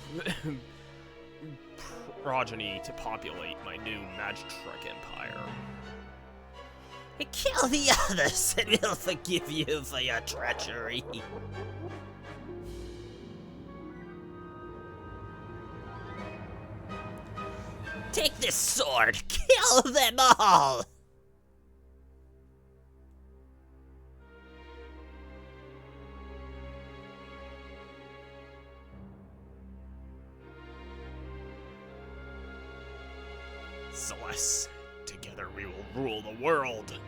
S1: progeny to populate my new Magitrek Empire?
S2: Kill the others and we'll forgive you for your treachery. Take this sword, kill them all!
S1: Celeste, together we will rule the world.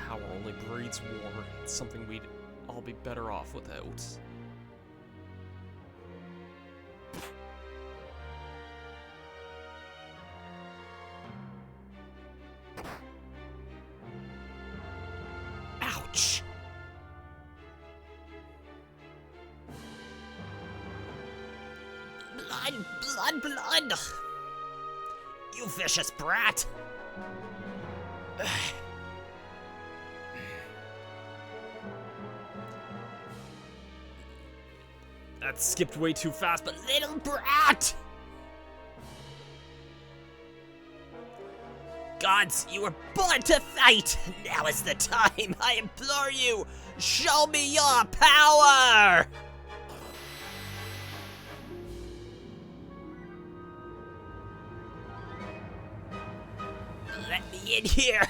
S1: Power only breeds war. It's something we'd all be better off without. Ouch!
S2: Blood! You vicious brat!
S1: That skipped way too fast, but
S2: Little brat! Gods, you were born to fight! Now is the time! I implore you! Show me your power! Let me in here!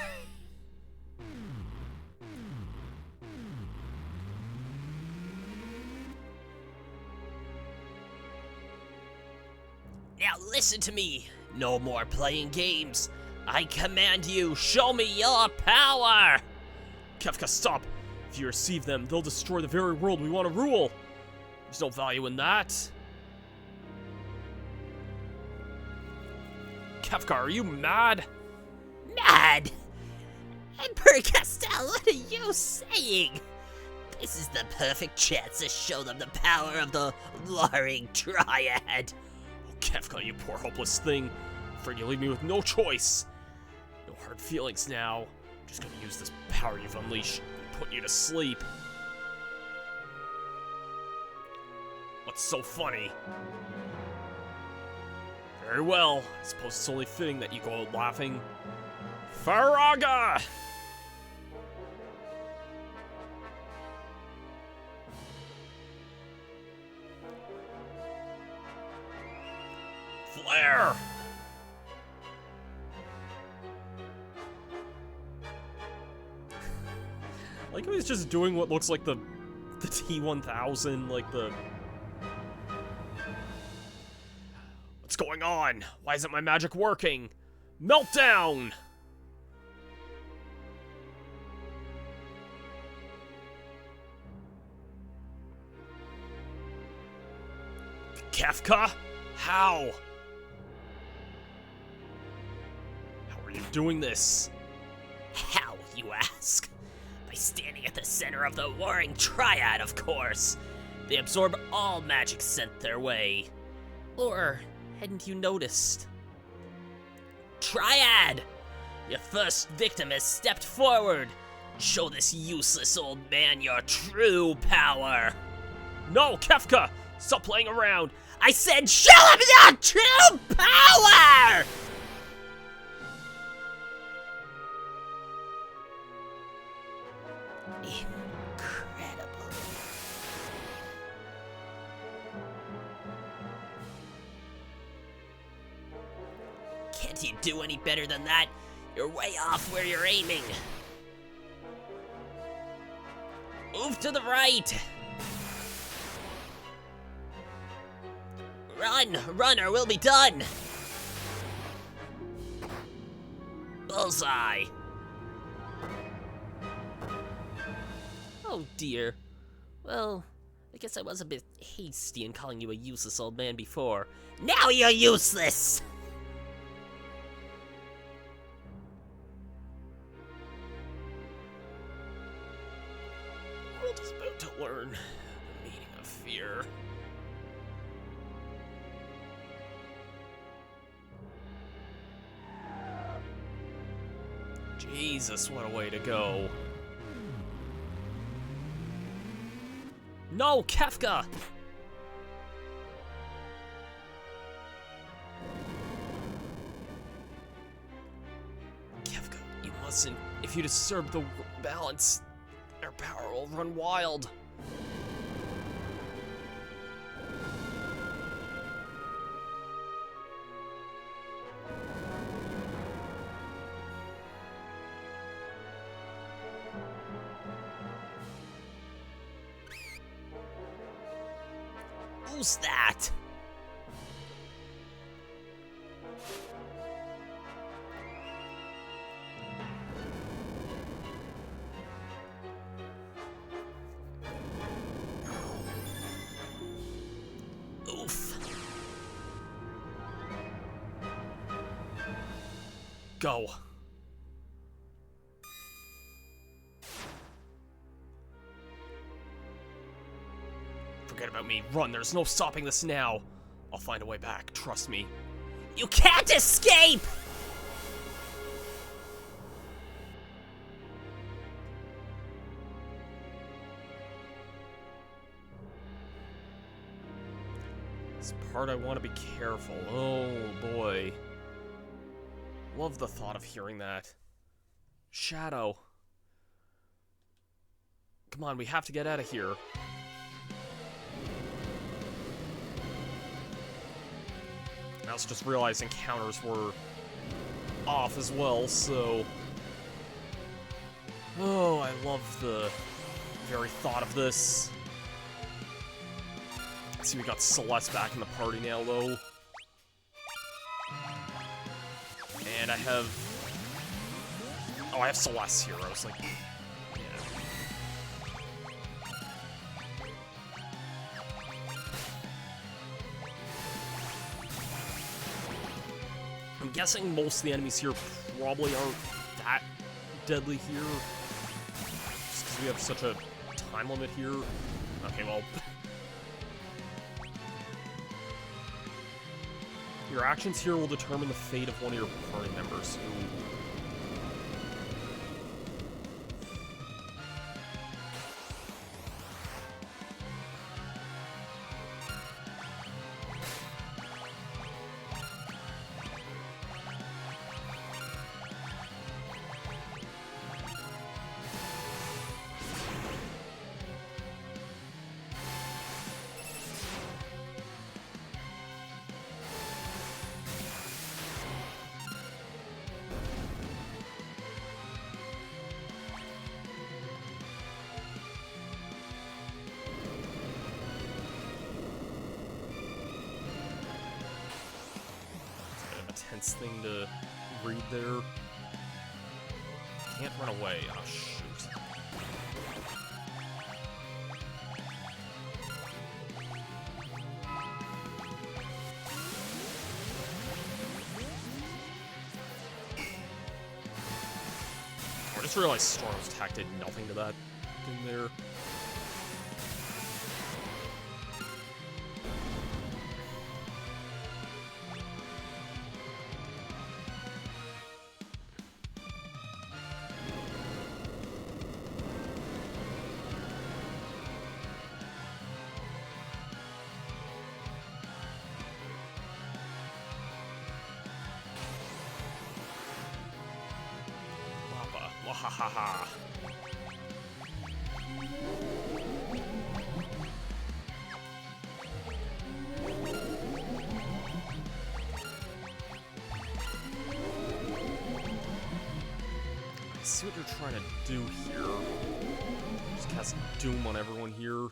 S2: Now listen to me. No more playing games. I command you, show me your power!
S1: Kefka, stop! If you receive them, they'll destroy the very world we want to rule. There's no value in that. Kefka, are you mad?
S2: Mad? Emperor Castel, what are you saying? This is the perfect chance to show them the power of the Warring Triad.
S1: Oh, Kefka, you poor hopeless thing. I'm afraid you leave me with no choice. No hard feelings now. I'm just gonna use this power you've unleashed and put you to sleep. What's so funny? Very well. I suppose it's only fitting that you go out laughing. Faraga! Flare! Like, he's just doing what looks like the T-1000, like the... What's going on? Why isn't my magic working? Meltdown! Kefka? How? How are you doing this?
S2: How, you ask? By standing at the center of the warring triad, of course. They absorb all magic sent their way. Or hadn't you noticed? Triad! Your first victim has stepped forward. Show this useless old man your true power.
S1: No, Kefka! Stop playing around!
S2: I said show him your true power! Incredible. Can't you do any better than that? You're way off where you're aiming. Move to the right. Run, or we'll be done. Bullseye. Oh dear. Well, I guess I was a bit hasty in calling you a useless old man before. Now you're useless!
S1: The world is about to learn the meaning of fear. Jesus, what a way to go. No, Kefka! Kefka, you mustn't. If you disturb the balance, their power will run wild.
S2: Who's that? Oof.
S1: Go. Forget about me. Run. There's no stopping this now. I'll find a way back. Trust me.
S2: You can't escape!
S1: This part I want to be careful. Oh boy. Love the thought of hearing that. Shadow. Come on, we have to get out of here. I also just realized encounters were off as well, so... Oh, I love the very thought of this. I see we got Celeste back in the party now, though. And I have... Oh, I have Celeste here. I was like... Yeah. I'm guessing most of the enemies here probably aren't that deadly here. Just because we have such a time limit here. Okay, well... Your actions here will determine the fate of one of your party members. Ooh. tense thing to read there. Can't run away. Oh, shoot. I just realized Storm's attack did nothing to that thing there. Wahahaha. I see what you're trying to do here. Just cast Doom on everyone here.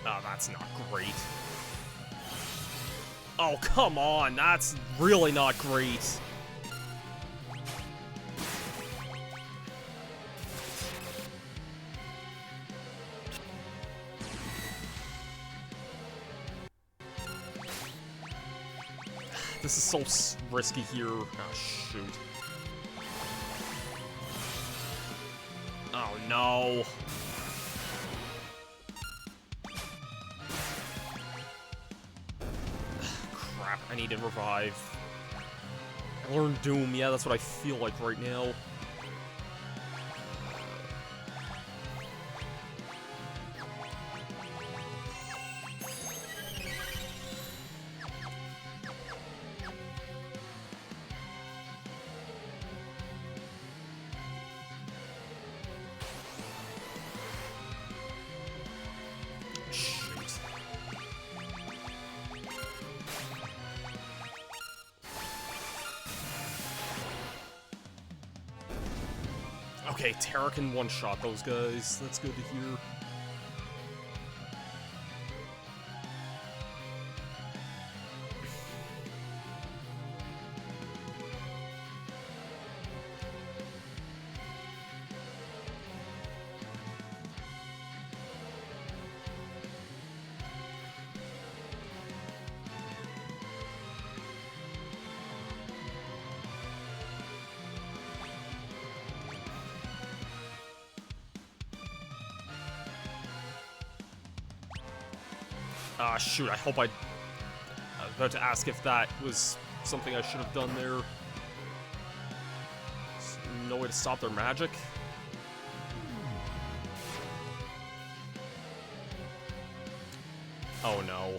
S1: Oh, that's not great. Oh, come on, that's really not great. This is so risky here. Oh, shoot. Oh, no. Crap, I need to revive. I learned Doom, yeah, that's what I feel like right now. Okay, Terra can one-shot those guys. That's good to hear. Ah, shoot, I hope I was about to ask if that was something I should have done there. No way to stop their magic? Oh no.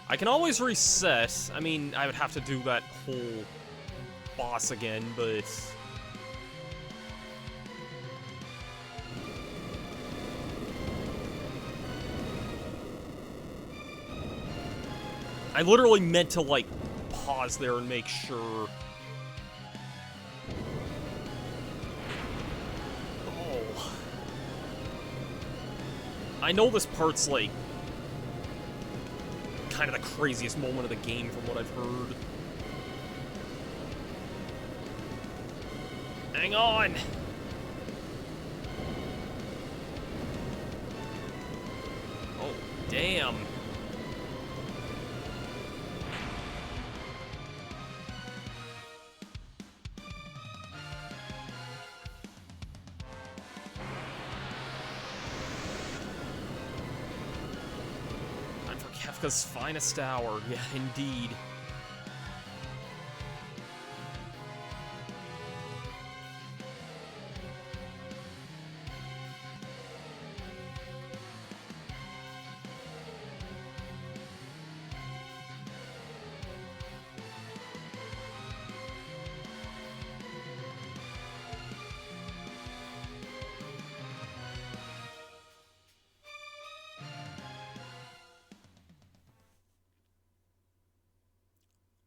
S1: I can always reset. I mean, I would have to do that whole boss again, but... I literally meant to, like, pause there and make sure. Oh. I know this part's, like, kind of the craziest moment of the game from what I've heard. Hang on! Oh, damn. Kefka's finest hour, yeah, indeed.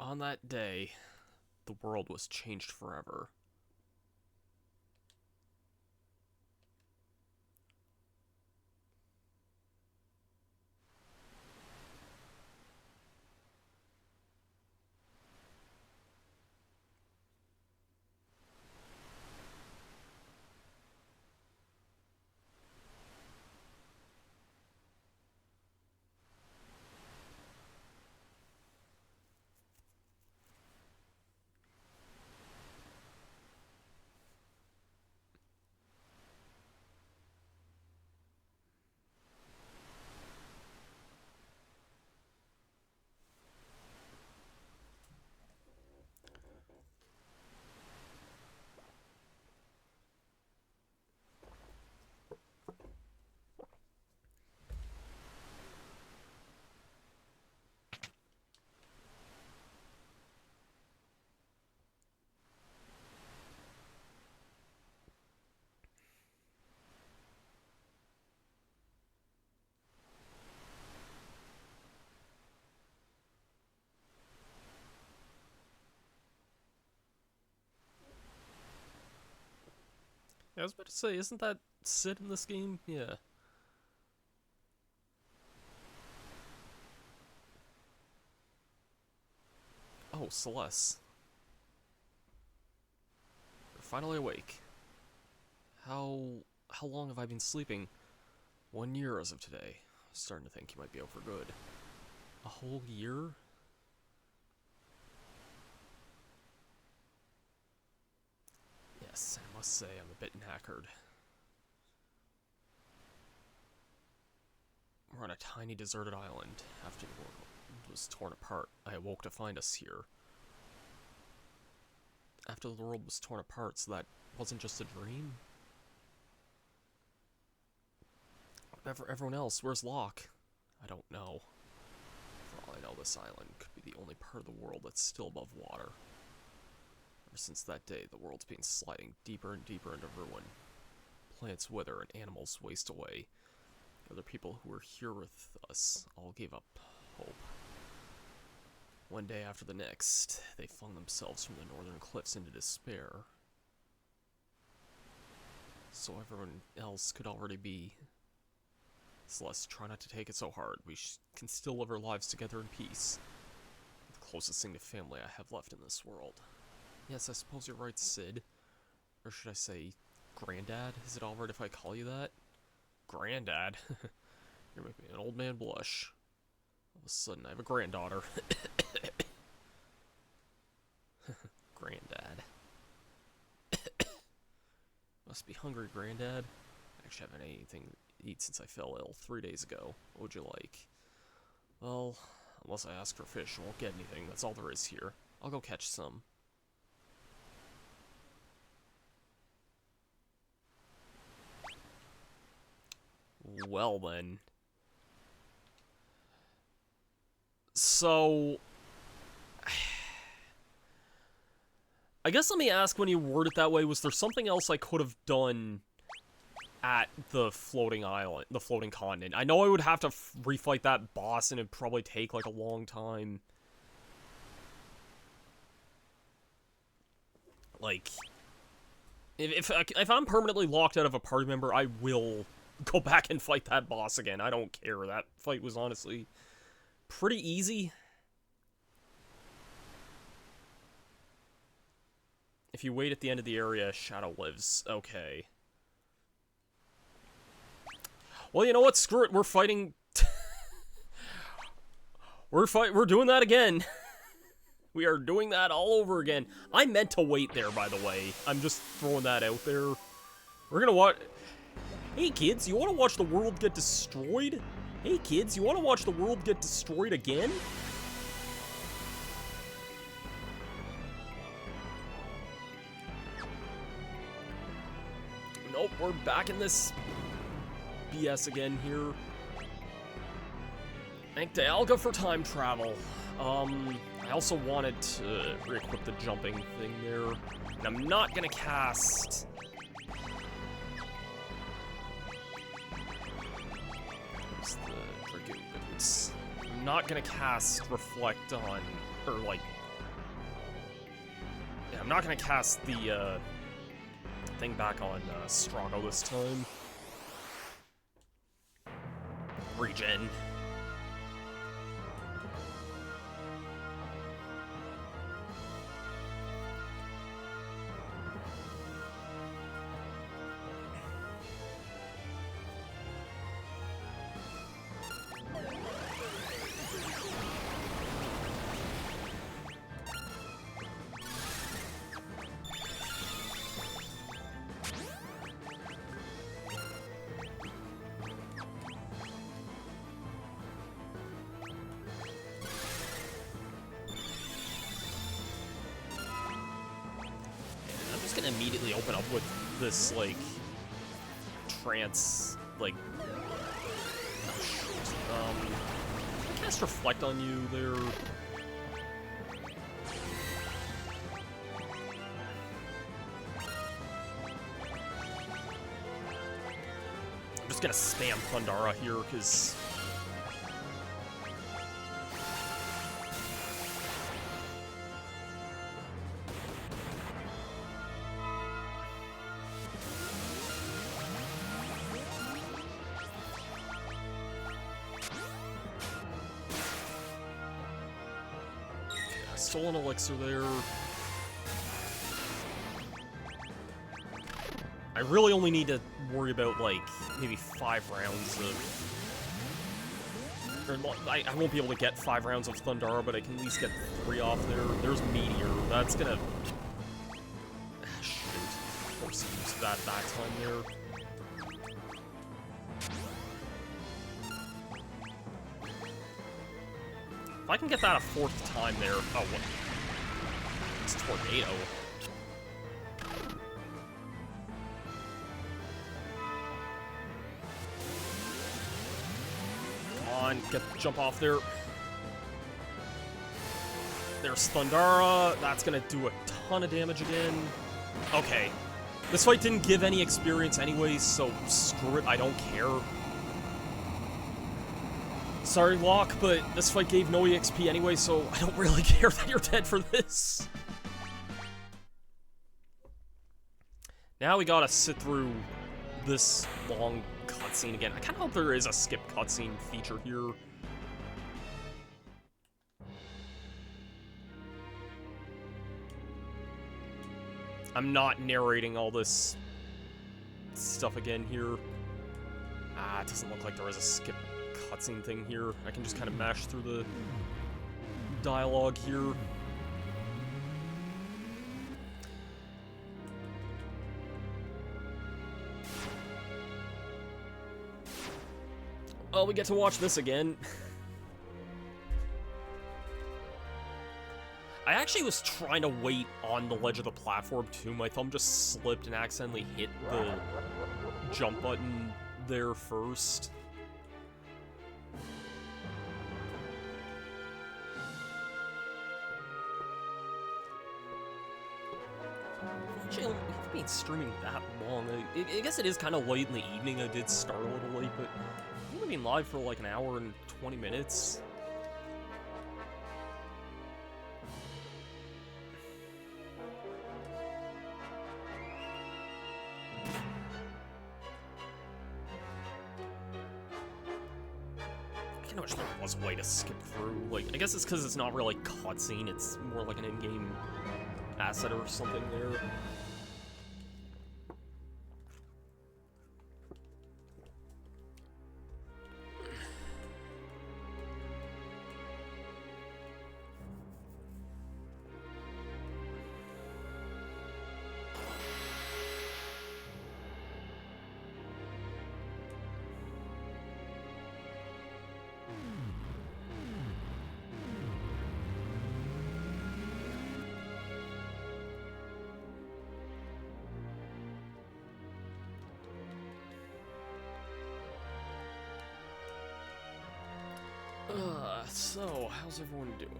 S1: On that day, the world was changed forever. I was about to say, isn't that Sid in this game? Yeah. Oh, Celeste. You're finally awake. How long have I been sleeping? 1 year as of today. I was starting to think you might be out for good. A whole year? Yes, I must say I'm a bit knackered. We're on a tiny deserted island. After the world was torn apart, I awoke to find us here. After the world was torn apart, so that wasn't just a dream? Everyone else, where's Locke? I don't know. For all I know, this island could be the only part of the world that's still above water. Ever since that day, the world's been sliding deeper and deeper into ruin. Plants wither and animals waste away. Other people who were here with us all gave up hope. One day after the next, they flung themselves from the northern cliffs into despair. So everyone else could already be. Celeste, try not to take it so hard. We can still live our lives together in peace. The closest thing to family I have left in this world. Yes, I suppose you're right, Sid. Or should I say, Granddad? Is it alright if I call you that? Granddad? You're making an old man blush. All of a sudden, I have a granddaughter. Granddad. Must be hungry, Granddad. I actually haven't had anything to eat since I fell ill 3 days ago. What would you like? Well, unless I ask for fish, I won't get anything. That's all there is here. I'll go catch some. Well then. So... I guess let me ask, when you word it that way, was there something else I could have done at the floating island, the floating continent? I know I would have to refight that boss and it'd probably take like a long time. Like, if I'm permanently locked out of a party member, I will go back and fight that boss again. I don't care. That fight was honestly pretty easy. If you wait at the end of the area, Shadow lives. Okay. Well, you know what? Screw it. We're fighting. We're doing that again. We are doing that all over again. I meant to wait there, by the way. I'm just throwing that out there. We're gonna watch. Hey kids, you want to watch the world get destroyed? Hey kids, you want to watch the world get destroyed again? Nope, we're back in this BS again here. Thank Dialga for time travel. I also wanted to re-equip the jumping thing there. And I'm not gonna cast... Where's the Dragoon boots? I'm not gonna cast Reflect on... Or, like... Yeah, I'm not gonna cast the, thing back on Strago this time. Regen. Immediately open up with this, like, trance, like, oh shoot, can I cast Reflect on you there? I'm just gonna spam Thundara here, because... stolen elixir there. I really only need to worry about, like, maybe 5 rounds of... Or, I won't be able to get 5 rounds of Thundara, but I can at least get 3 off there. There's Meteor. That's gonna... Shoot. Of course he used that time there. If I can get that a 4th time there... Oh, what? It's Tornado. Get the jump off there. There's Thundara. That's gonna do a ton of damage again. Okay. This fight didn't give any experience anyways, so screw it, I don't care. Sorry, Locke, but this fight gave no EXP anyway, so I don't really care that you're dead for this. Now we gotta sit through this long cutscene again. I kind of hope there is a skip cutscene feature here. I'm not narrating all this stuff again here. Ah, it doesn't look like there is a skip cutscene thing here. I can just kind of mash through the dialogue here. Oh, we get to watch this again. I actually was trying to wait on the ledge of the platform too. My thumb just slipped and accidentally hit the jump button there first. Actually, I've been streaming that long. I guess it is kind of late in the evening. I did start a little late, but I've only been live for like an hour and 20 minutes. I wish there was a way to skip through. Like, I guess it's because it's not really cutscene, it's more like an in-game asset or something there. So, how's everyone doing?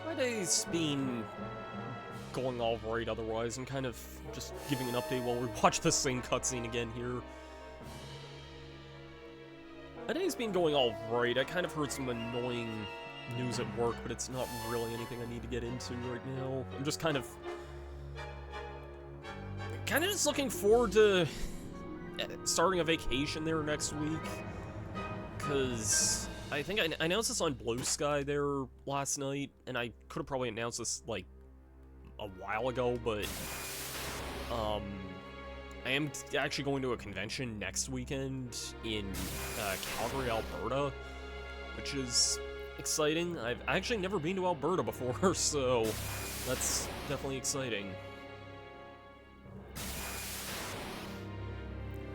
S1: My day's been going all right otherwise. I'm kind of just giving an update while we watch the same cutscene again here. My day's been going all right. I kind of heard some annoying news at work, but it's not really anything I need to get into right now. I'm just kind of just looking forward to starting a vacation there next week. Because I think I announced this on Blue Sky there last night, and I could have probably announced this, like, a while ago, but, I am actually going to a convention next weekend in Calgary, Alberta, which is exciting. I've actually never been to Alberta before, so that's definitely exciting.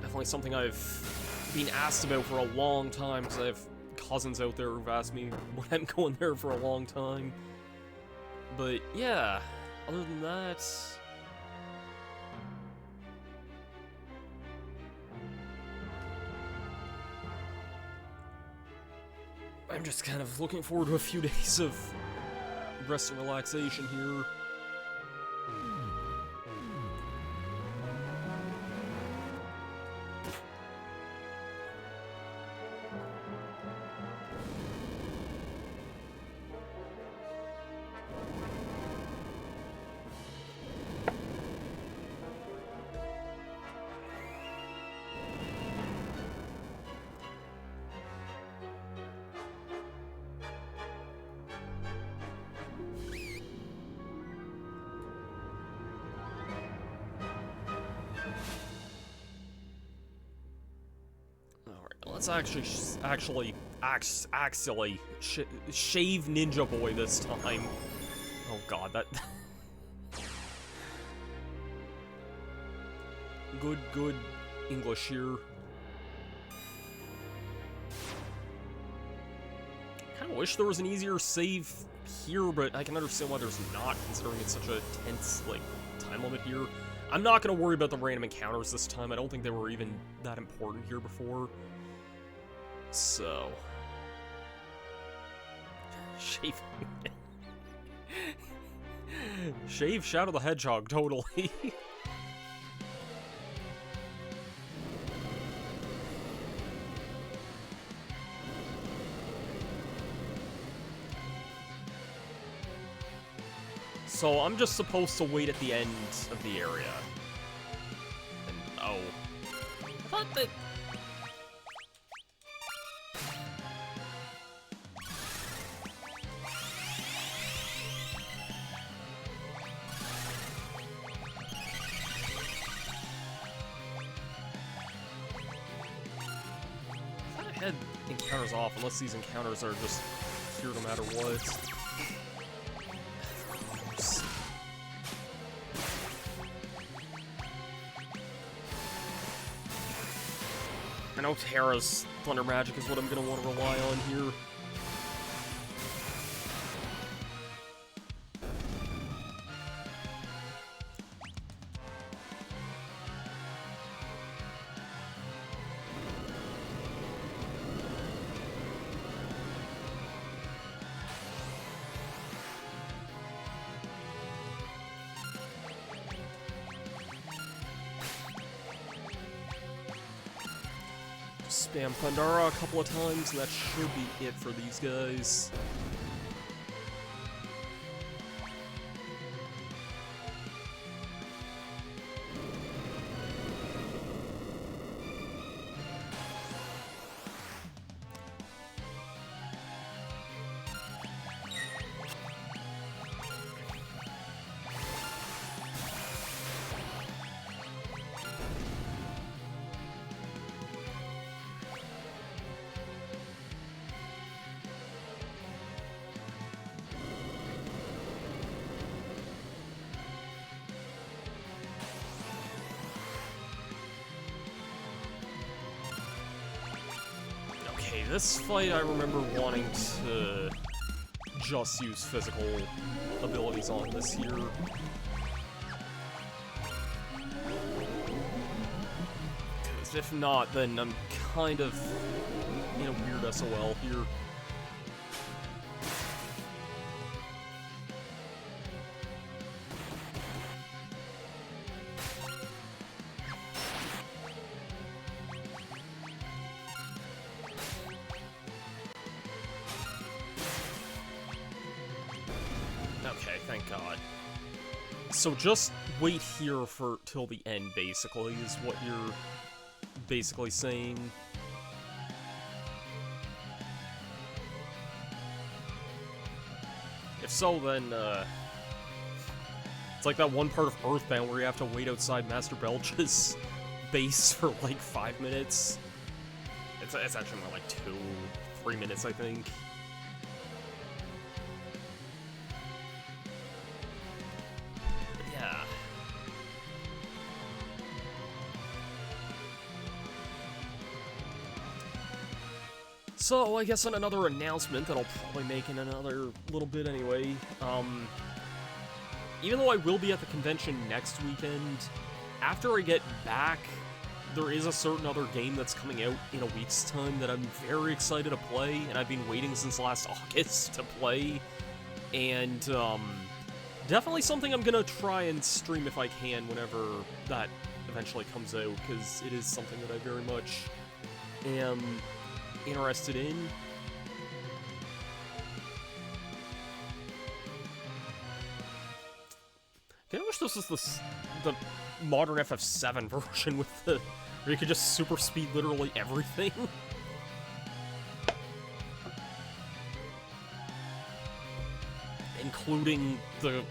S1: Definitely something I've been asked about for a long time, because I have cousins out there who've asked me when I'm going there for a long time. But yeah, other than that... I'm just kind of looking forward to a few days of rest and relaxation here. let's actually shave Ninja Boy this time. Oh god, that... Good English here. Kinda wish there was an easier save here, but I can understand why there's not, considering it's such a tense, like, time limit here. I'm not gonna worry about the random encounters this time. I don't think they were even that important here before. So... Shave... Shave Shadow the Hedgehog, totally. So I'm just supposed to wait at the end of the area. And, oh. I thought that... I had encounters off, unless these encounters are just here no matter what. I know Terra's Thunder Magic is what I'm gonna want to rely on here. Spam Thundara a couple of times, and that should be it for these guys. Okay, this fight I remember wanting to just use physical abilities on this here. Because if not, then I'm kind of in a weird SOL here. Okay, thank God. So just wait here for till the end, basically, is what you're basically saying. If so, then, it's like that one part of Earthbound where you have to wait outside Master Belch's base for, like, 5 minutes. It's actually more like 2-3 minutes, I think. Yeah. So, I guess on another announcement that I'll probably make in another little bit anyway, even though I will be at the convention next weekend, after I get back, there is a certain other game that's coming out in a week's time that I'm very excited to play, and I've been waiting since last August to play, and, definitely something I'm gonna try and stream if I can whenever that eventually comes out, because it is something that I very much am interested in. I wish this was the modern FF7 version with the where you could just super speed literally everything. Including the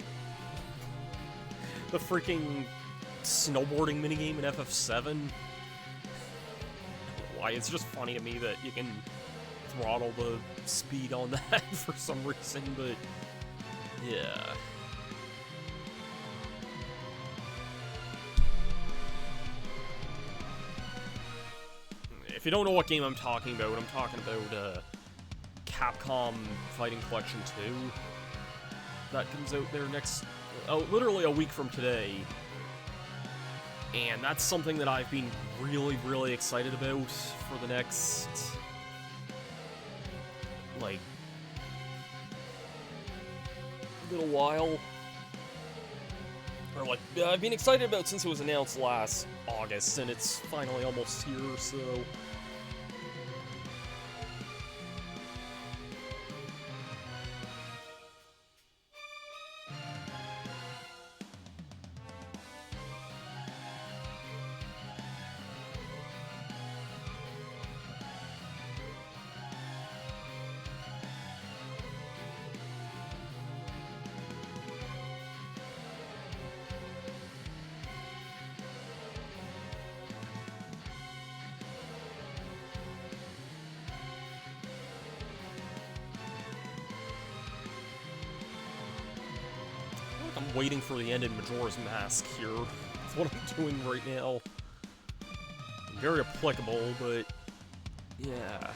S1: freaking snowboarding minigame in FF7. why. It's just funny to me that you can throttle the speed on that for some reason, but yeah. If you don't know what game I'm talking about Capcom Fighting Collection 2. That comes out there next, literally a week from today. And that's something that I've been really, really excited about for the next, like, little while. Or, like, I've been excited about since it was announced last August, and it's finally almost here, so... I'm waiting for the end in Majora's Mask here. That's what I'm doing right now. Very applicable, but yeah.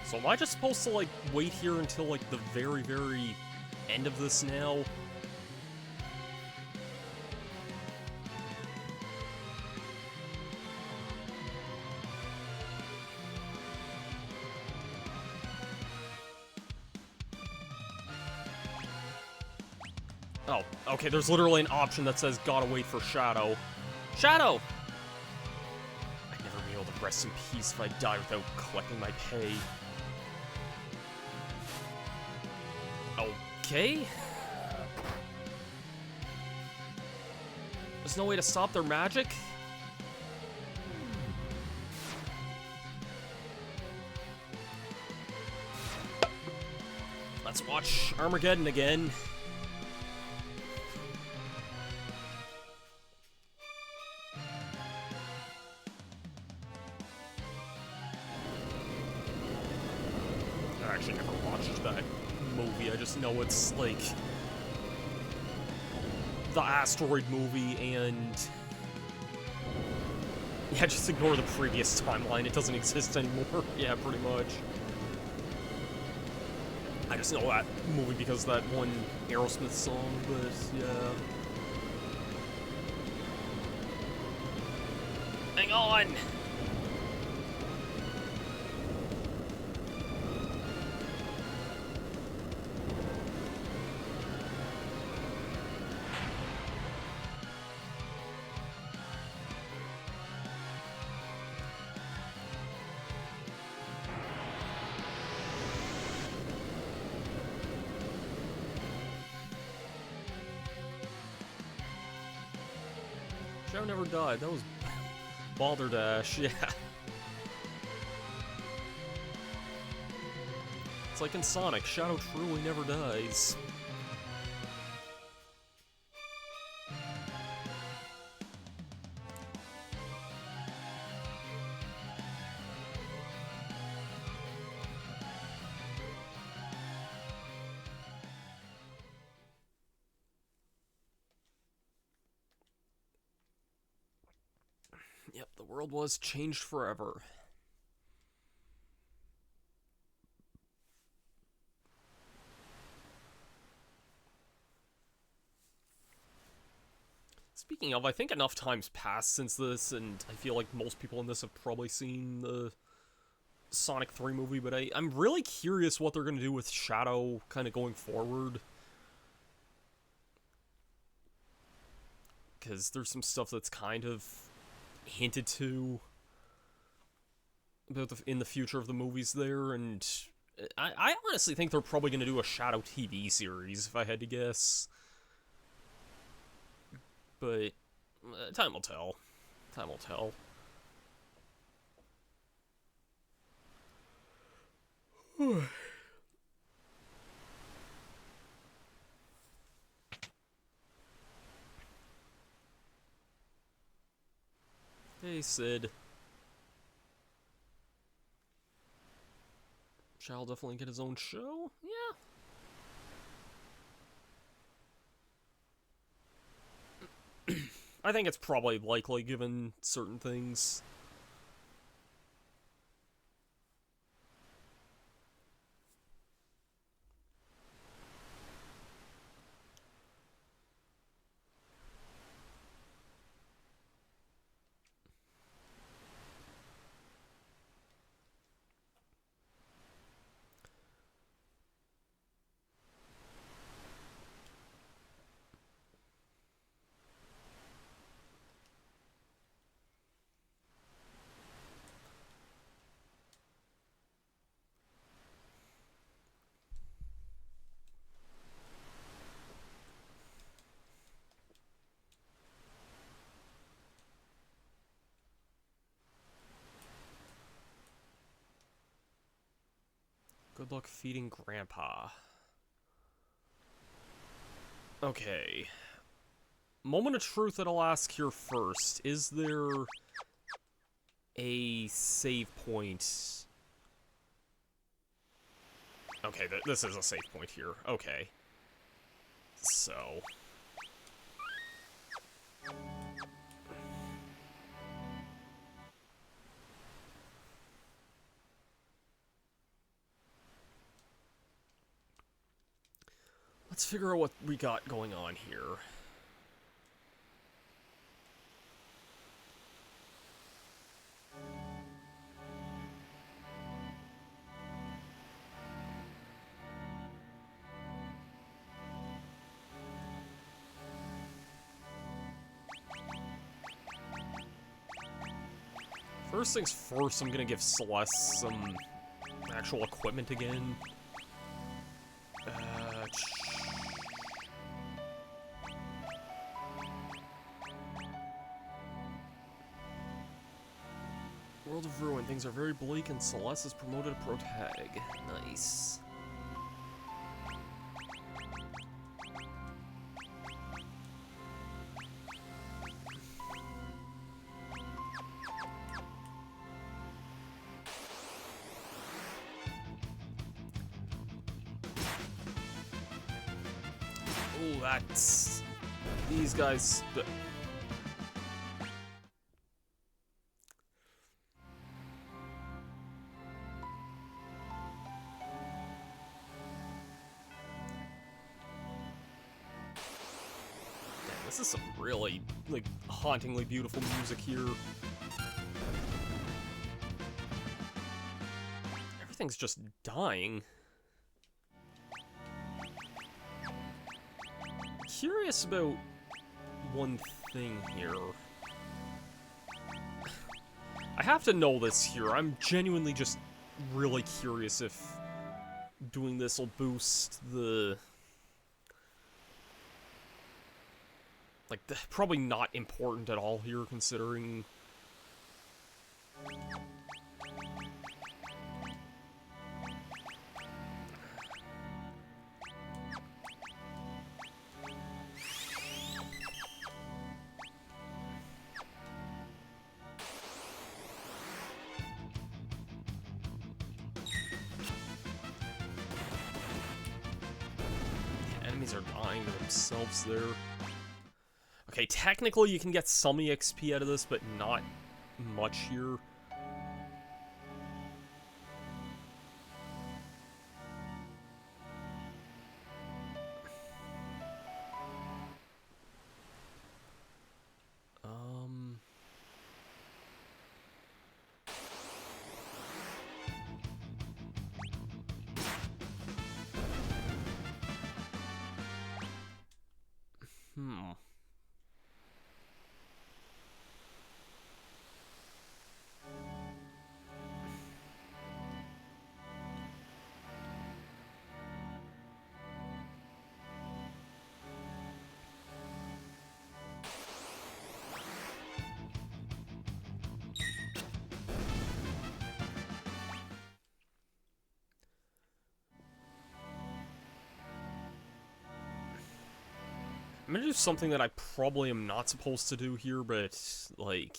S1: So am I just supposed to, like, wait here until, like, the very, very end of this now? Oh, okay, there's literally an option that says gotta wait for Shadow. Shadow! I'd never be able to rest in peace if I die without collecting my pay. Okay. There's no way to stop their magic? Let's watch Armageddon again. I actually never watched that movie. I just know it's like the asteroid movie, and yeah, just ignore the previous timeline. It doesn't exist anymore. Yeah, pretty much. I just know that movie because of that one Aerosmith song, but yeah. Hang on! Shadow never died. That was Balderdash, yeah. It's like in Sonic, Shadow truly never dies. Yep, the world was changed forever. Speaking of, I think enough time's passed since this, and I feel like most people in this have probably seen the Sonic 3 movie, but I'm really curious what they're going to do with Shadow kind of going forward. Because there's some stuff that's kind of hinted to about in the future of the movies there, and I honestly think they're probably going to do a Shadow TV series, if I had to guess. But time will tell. Time will tell. Hey, Sid. Shall definitely get his own show? Yeah. I think it's probably likely given certain things. Good luck feeding Grandpa. Okay. Moment of truth that I'll ask here first. Is there a save point? Okay, this is a save point here. Okay. So... let's figure out what we got going on here. First things first, I'm gonna give Celeste some actual equipment again. World of Ruin, things are very bleak and Celeste is promoted to protag. Nice. Oh, that's... these guys... this is some really, like, hauntingly beautiful music here. Everything's just dying. Curious about one thing here. I have to know this here. I'm genuinely just really curious if doing this will boost the... like, probably not important at all here, considering... enemies are dying to themselves there. Okay, technically you can get some EXP out of this, but not much here. I'm gonna do something that I probably am not supposed to do here, but, like...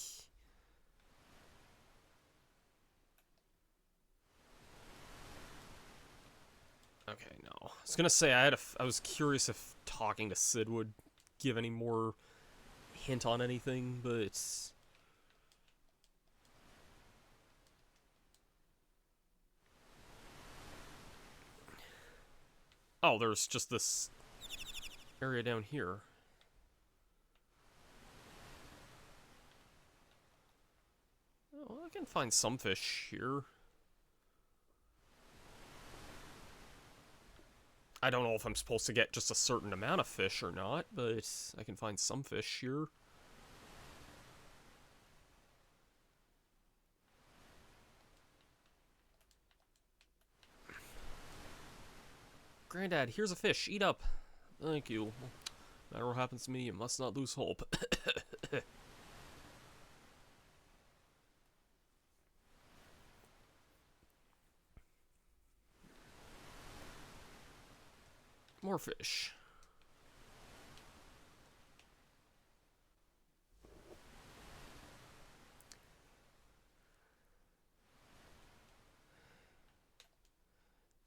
S1: Okay, no. I was gonna say, I was curious if talking to Sid would give any more hint on anything, but... Oh, there's just this area down here. Oh, well, I can find some fish here. I don't know if I'm supposed to get just a certain amount of fish or not, but I can find some fish here. Granddad, here's a fish. Eat up. Thank you. No matter what happens to me, you must not lose hope. More fish.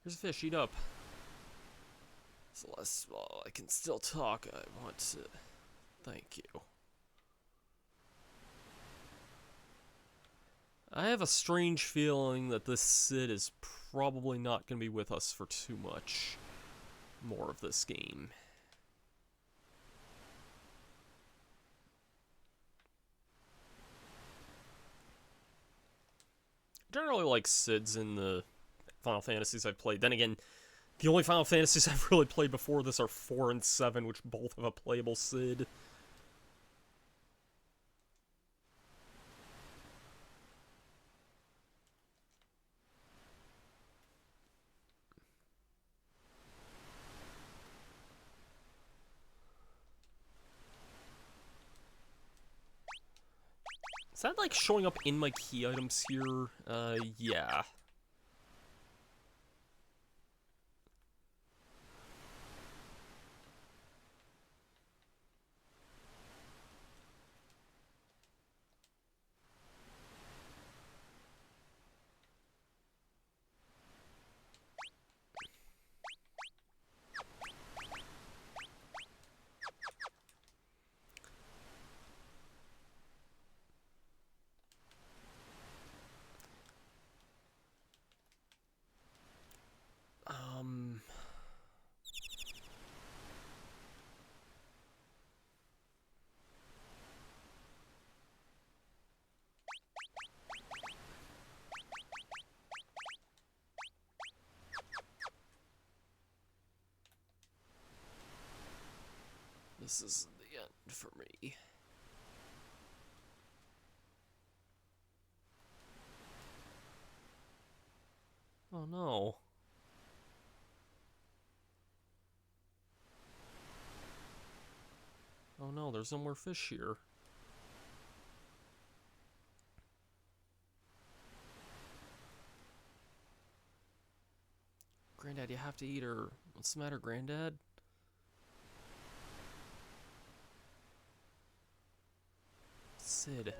S1: Here's a fish. Eat up. Celeste, while I can still talk, I want to thank you. I have a strange feeling that this Sid is probably not going to be with us for too much more of this game. I generally like Sids in the Final Fantasies I've played. Then again, the only Final Fantasies I've really played before this are 4 and 7, which both have a playable Sid. Is that, like, showing up in my key items here? Yeah. This is the end for me. Oh no. Oh no, there's no more fish here. Granddad, you have to eat her. What's the matter, Granddad? Sid.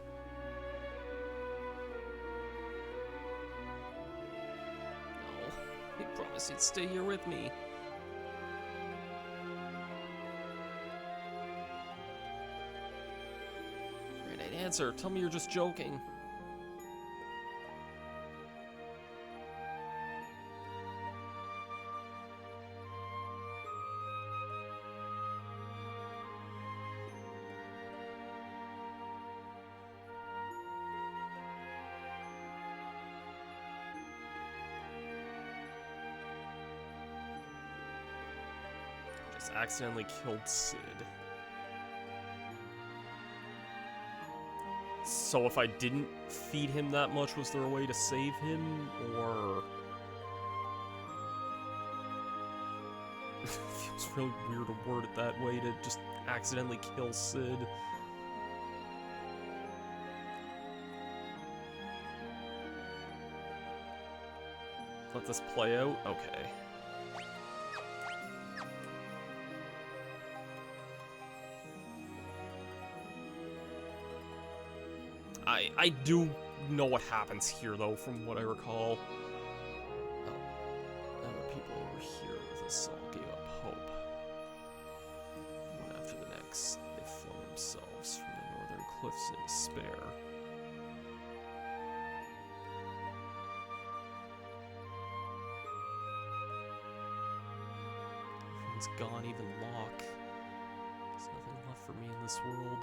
S1: No, he promised he'd stay here with me. Granddad, answer. Tell me you're just joking. Accidentally killed Sid. So if I didn't feed him that much, was there a way to save him, or... It feels really weird to word it that way, to just accidentally kill Sid. Let this play out? Okay. I do know what happens here, though, from what I recall. Oh, now the people over here with us all gave up hope. One after the next, they flung themselves from the northern cliffs in despair. Everyone's gone, even Locke. There's nothing left for me in this world.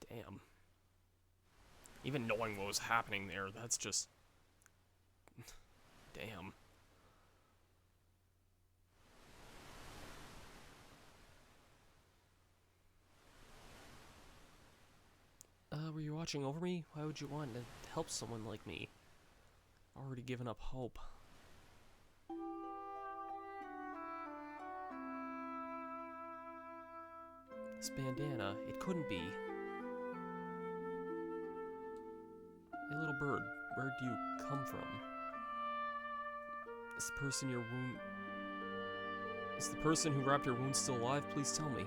S1: Damn. Even knowing what was happening there, that's just... Damn. Were you watching over me? Why would you want to help someone like me? Already given up hope. This bandana, it couldn't be. Hey, little bird, where do you come from? Is the person your wound... Is the person who wrapped your wound still alive? Please tell me.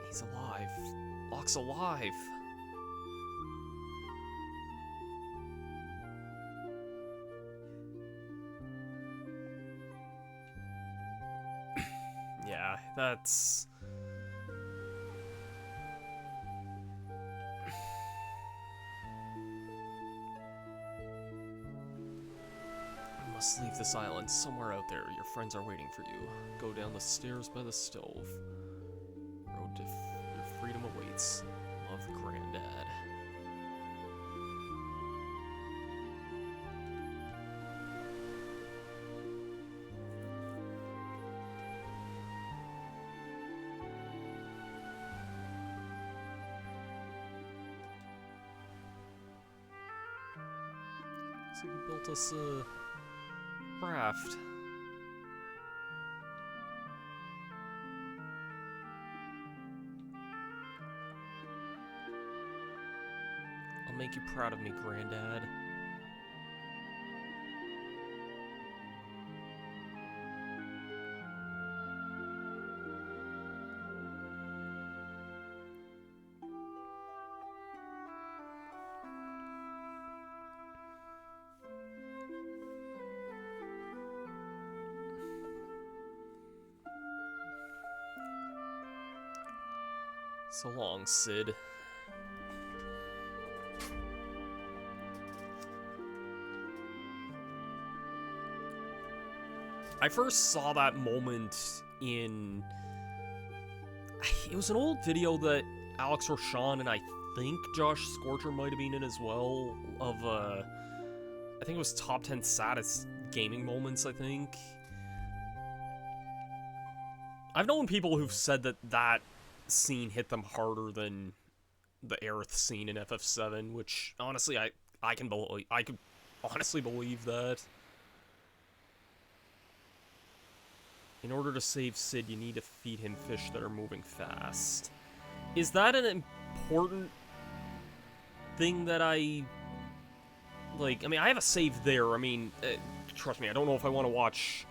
S1: He's alive. Locke's alive. Yeah, that's... You must leave this island somewhere out there. Your friends are waiting for you. Go down the stairs by the stove. Road to your freedom awaits. Love, Granddad. So you built us a raft. I'll make you proud of me, Granddad. So long, Sid. I first saw that moment in... It was an old video that Alex Roshan and I think Josh Scorcher might have been in as well, of, I think it was top 10 saddest gaming moments, I think. I've known people who've said that that scene hit them harder than the Aerith scene in FF7, which, honestly, I could honestly believe that. In order to save Sid, you need to feed him fish that are moving fast. Is that an important thing that I... Like, I mean, I have a save there. I mean, trust me, I don't know if I want to watch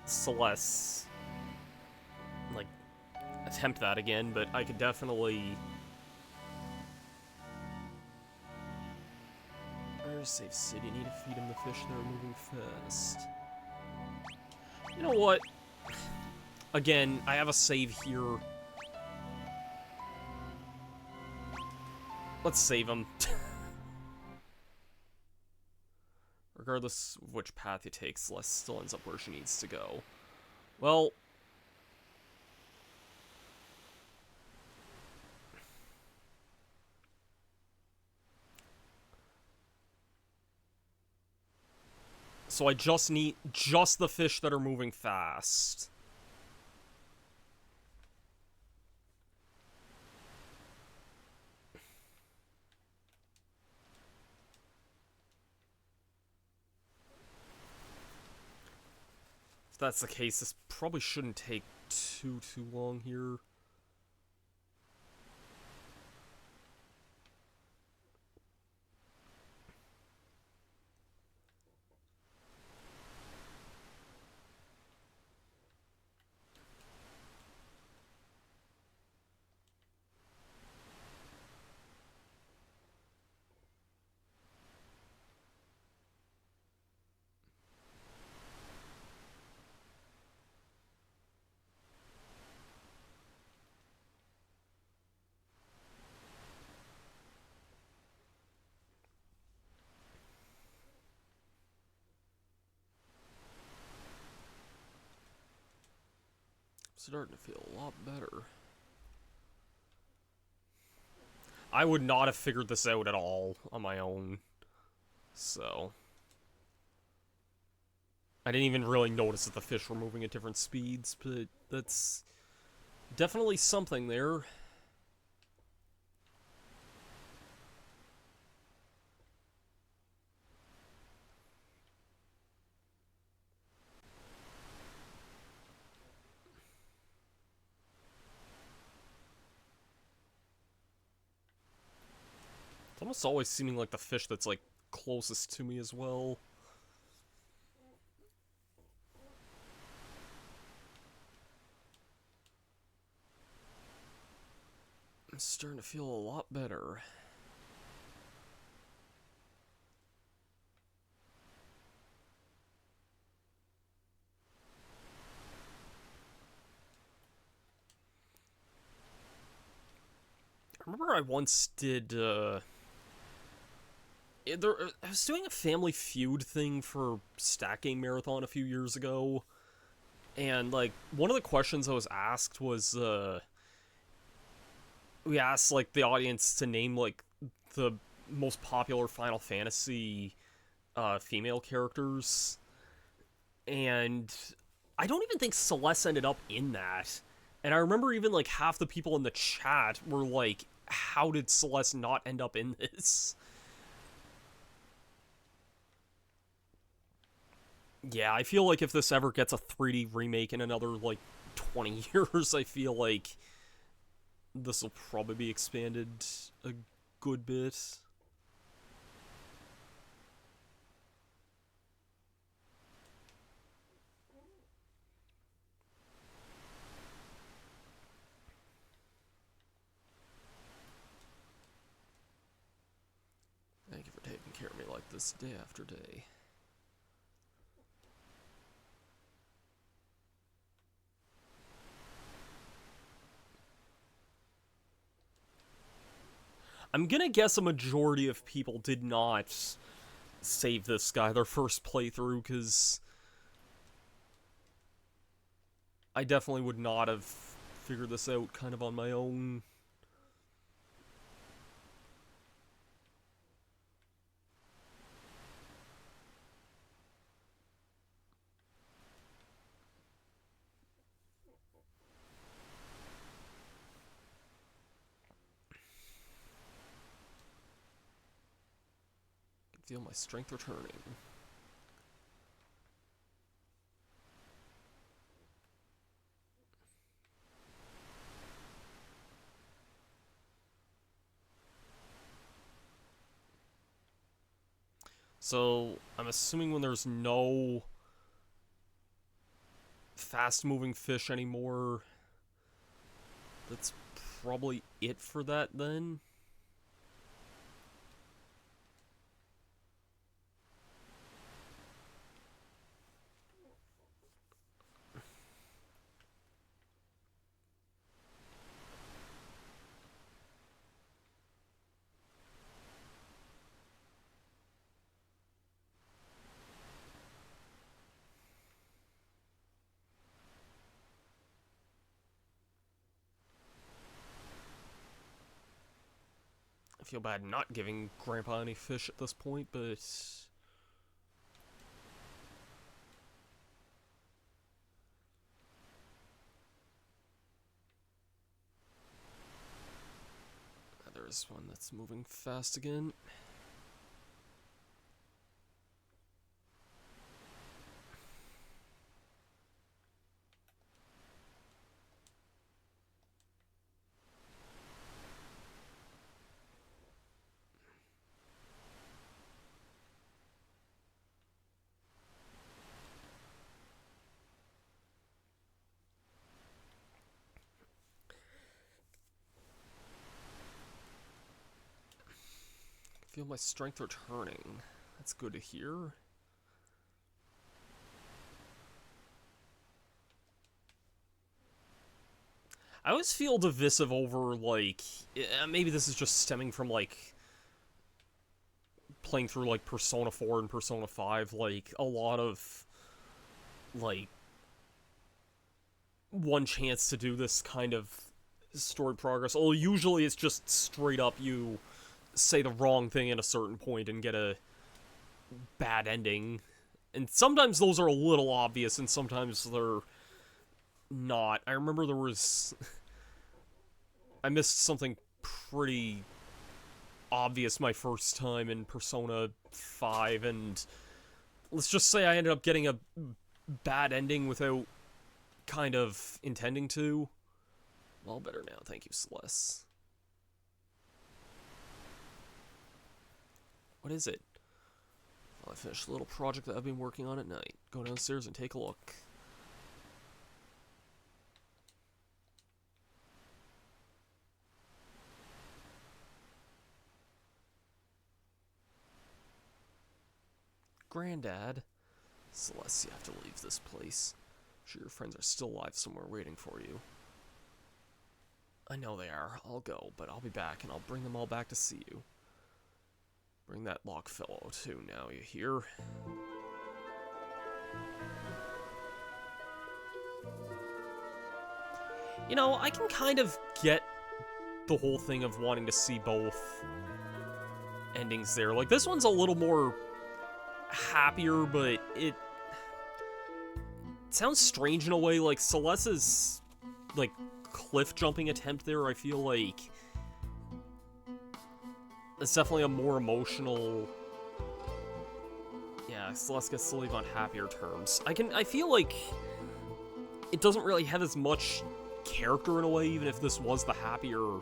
S1: Celeste, like, attempt that again, but I could definitely... Where's save Sid? You need to feed him the fish that are moving fast. You know what? Again, I have a save here. Let's save him. Regardless of which path you take, Celeste still ends up where she needs to go. Well... So I just need just the fish that are moving fast. If that's the case, this probably shouldn't take too long here. Starting to feel a lot better. I would not have figured this out at all on my own. So... I didn't even really notice that the fish were moving at different speeds, but that's definitely something there. It's almost always seeming like the fish that's, like, closest to me as well. I'm starting to feel a lot better. I remember I once did, I was doing a Family Feud thing for Stack Game Marathon a few years ago, and, like, one of the questions I was asked was, we asked, like, the audience to name, like, the most popular Final Fantasy, female characters, and I don't even think Celeste ended up in that, and I remember even, like, half the people in the chat were like, how did Celeste not end up in this? Yeah, I feel like if this ever gets a 3D remake in another, like, 20 years, I feel like this will probably be expanded a good bit. Thank you for taking care of me like this day after day. I'm gonna guess a majority of people did not save this guy their first playthrough, because I definitely would not have figured this out kind of on my own. I can feel my strength returning. So, I'm assuming when there's no fast-moving fish anymore, that's probably it for that, then? I feel bad not giving Grandpa any fish at this point, but... There's one that's moving fast again. I feel my strength returning. That's good to hear. I always feel divisive over, like, maybe this is just stemming from, like, playing through, like, Persona 4 and Persona 5, like, a lot of, like, one chance to do this kind of story progress. Although usually it's just straight up you say the wrong thing at a certain point and get a bad ending. And sometimes those are a little obvious, and sometimes they're not. I remember there was... I missed something pretty obvious my first time in Persona 5, and let's just say I ended up getting a bad ending without kind of intending to. All better now, thank you, Celeste. What is it? Well, I finished a little project that I've been working on at night. Go downstairs and take a look. Granddad? Celeste, you have to leave this place. I'm sure your friends are still alive somewhere waiting for you. I know they are. I'll go, but I'll be back and I'll bring them all back to see you. Bring that lock fellow too now, you hear? You know, I can kind of get the whole thing of wanting to see both endings there. Like, this one's a little more happier, but it sounds strange in a way. Like, Celeste's, like, cliff jumping attempt there, I feel like it's definitely a more emotional... Yeah, Celeste gets to leave on happier terms. I feel like it doesn't really have as much character in a way, even if this was the happier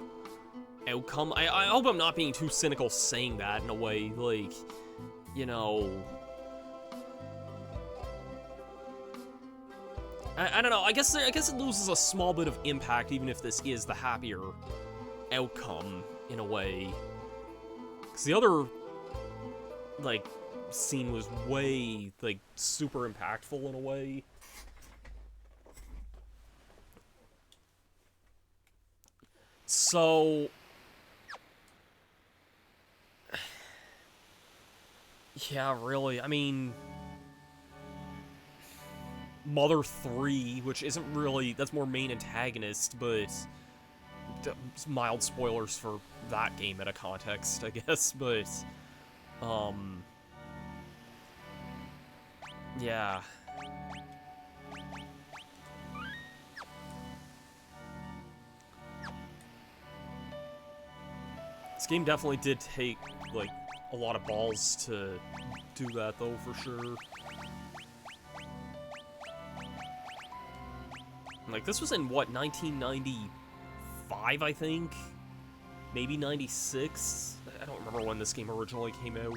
S1: outcome. I hope I'm not being too cynical saying that in a way, like, you know... I don't know, I guess it loses a small bit of impact even if this is the happier outcome, in a way. Because the other, like, scene was way, like, super impactful in a way. So... yeah, really, I mean... Mother 3, which isn't really... that's more main antagonist, but... mild spoilers for that game in a context, I guess, but... yeah. This game definitely did take, like, a lot of balls to do that, though, for sure. Like, this was in, what, 1995, I think? Maybe 96? I don't remember when this game originally came out.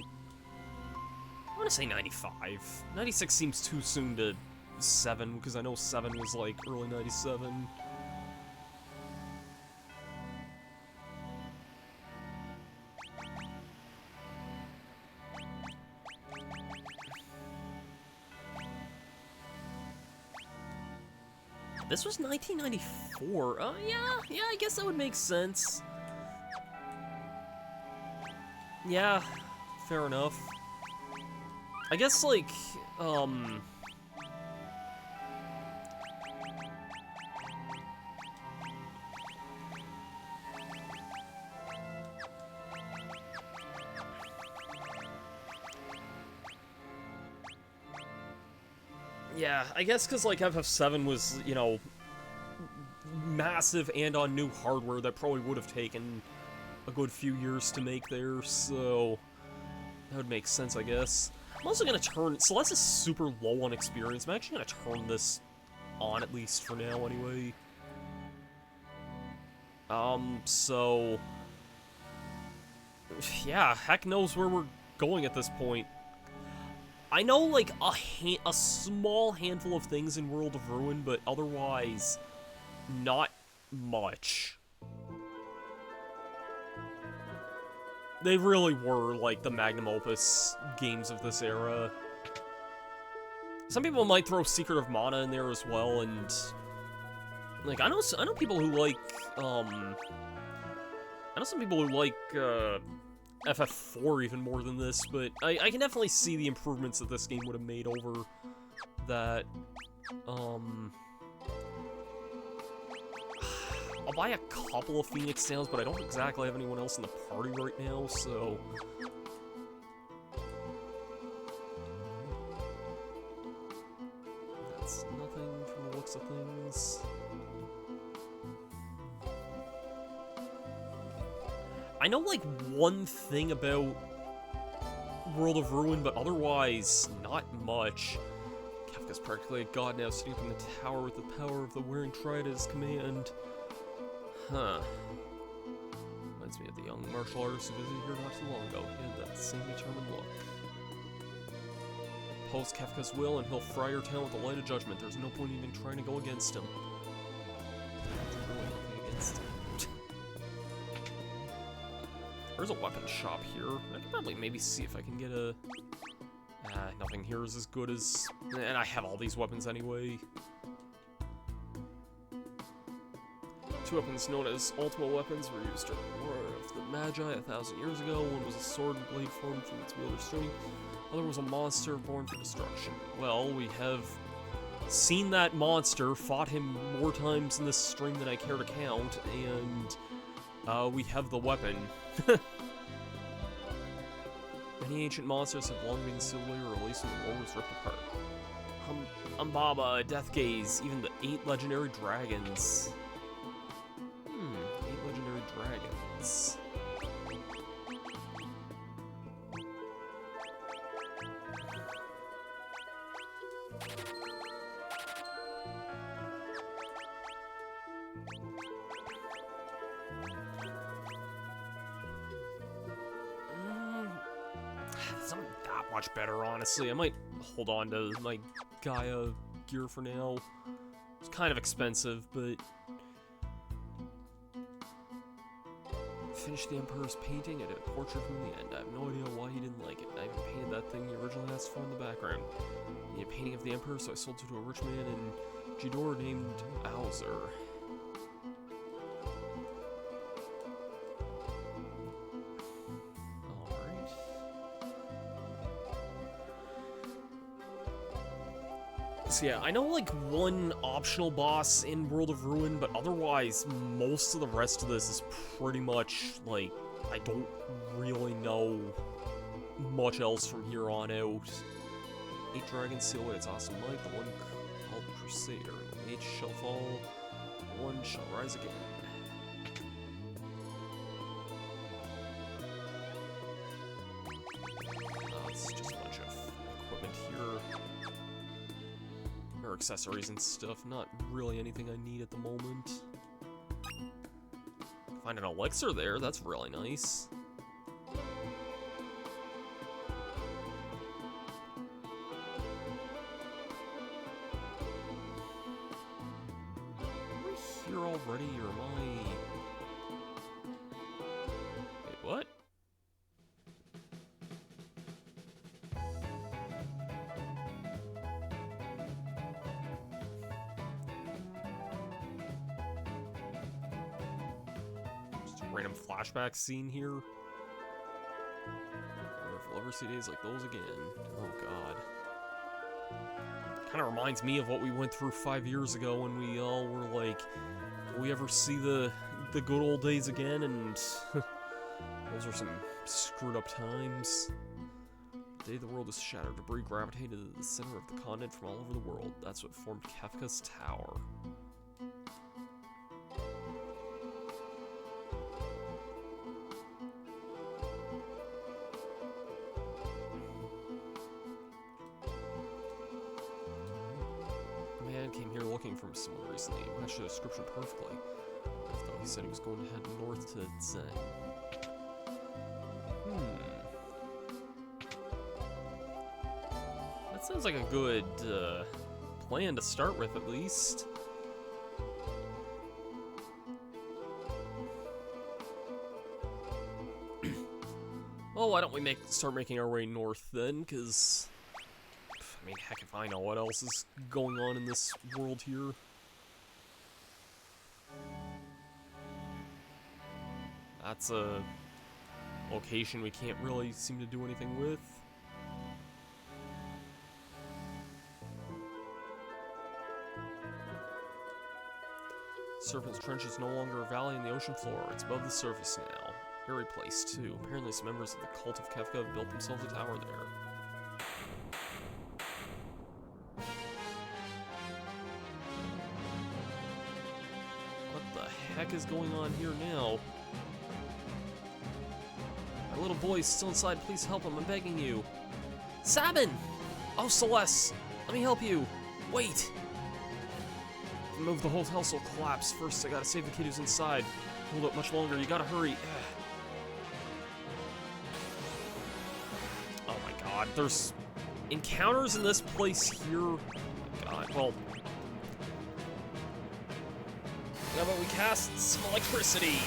S1: I want to say 95. 96 seems too soon to 7, because I know 7 was, like, early 97. This was 1994. Yeah, I guess that would make sense. Yeah, fair enough. I guess, like, Yeah, I guess because, like, FF7 was, you know, massive and on new hardware that probably would have taken a good few years to make there, so that would make sense, I guess. I'm also gonna turn... Celeste is super low on experience. I'm actually gonna turn this on, at least for now, anyway. So... yeah, heck knows where we're going at this point. I know, like, a small handful of things in World of Ruin, but otherwise, not much. They really were, like, the magnum opus games of this era. Some people might throw Secret of Mana in there as well, and... like, I know people who like, I know some people who like, FF4 even more than this, but I can definitely see the improvements that this game would have made over that. I'll buy a couple of Phoenix Downs, but I don't exactly have anyone else in the party right now, so... that's nothing from the looks of things. I know, like, one thing about World of Ruin, but otherwise, not much. Kefka's practically a god now, sitting up in the tower with the power of the Wearing Triad at his command. Huh. Reminds me of the young martial artist who visited here not too long ago. He had that same determined look. Oppose Kefka's will, and he'll fry your town with the light of judgment. There's no point even trying to go against him. There's a weapon shop here. I could probably maybe see if I can get a... nothing here is as good as... and I have all these weapons anyway. Two weapons known as Ultima weapons were used during the War of the Magi 1,000 years ago. One was a sword and blade formed from its wielder's strength. The other was a monster born for destruction. Well, we have seen that monster, fought him more times in this stream than I care to count, and we have the weapon. Many ancient monsters have long been sealed away or released when the war was ripped apart. Umbaba, Death Gaze, even the 8 legendary dragons. 8 legendary dragons. It's not that much better, honestly. I might hold on to my Gaia gear for now. It's kind of expensive, but... Finished the Emperor's painting. I did a portrait from the end. I have no idea why he didn't like it. I even painted that thing he originally asked for in the background. I need a painting of the Emperor, so I sold it to a rich man in Jidor named Alzer. So yeah, I know, like, one optional boss in World of Ruin, but otherwise, most of the rest of this is pretty much, like, I don't really know much else from here on out. 8 dragons seal away its awesome light, the one called Crusader. 8 shall fall, the one shall rise again. It's just a bunch of equipment here. Or accessories and stuff, not really anything I need at the moment. Find an elixir there, that's really nice. Am I here already, or am I... wait, what? Random flashback scene here. Wonder if we'll ever see days like those again. Oh god. Kind of reminds me of what we went through 5 years ago when we all were like, will we ever see the good old days again? And those are some screwed up times. The day the world is shattered, debris gravitated to the center of the continent from all over the world. That's what formed Kefka's Tower. A man came here looking for someone recently. He matched the description perfectly. I thought he said he was going to head north to Zen. That sounds like a good plan to start with, at least. Well, why don't we start making our way north then? Because, I mean, heck if I know what else is going on in this world here. That's a location we can't really seem to do anything with. Serpent's Trench is no longer a valley in the ocean floor. It's above the surface now. Eerie place, too. Apparently some members of the cult of Kefka have built themselves a tower there. What the heck is going on here now? My little boy is still inside. Please help him. I'm begging you. Sabin! Oh, Celeste! Let me help you. Wait! If I move, the whole house will collapse. First, I gotta save the kid who's inside. Hold up much longer. You gotta hurry. Oh my god. There's encounters in this place here. Oh my god. Well. How about we cast some electricity?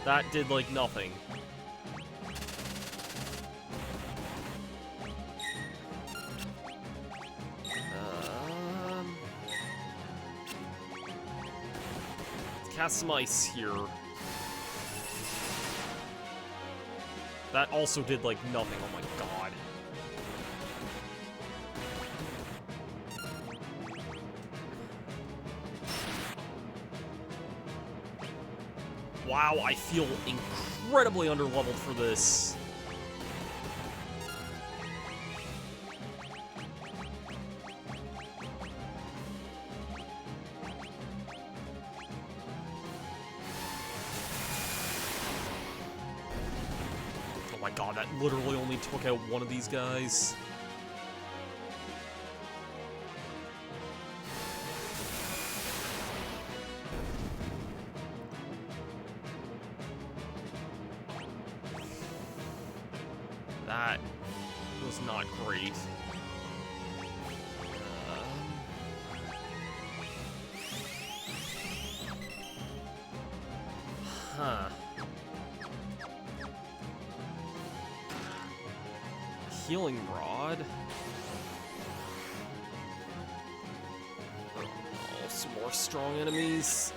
S1: That did, like, nothing. Cast some ice here. That also did, like, nothing. Oh my god. Wow, I feel incredibly underleveled for this. Oh my god, that literally only took out one of these guys. That was not great. Huh. Healing Rod? Oh no, some more strong enemies.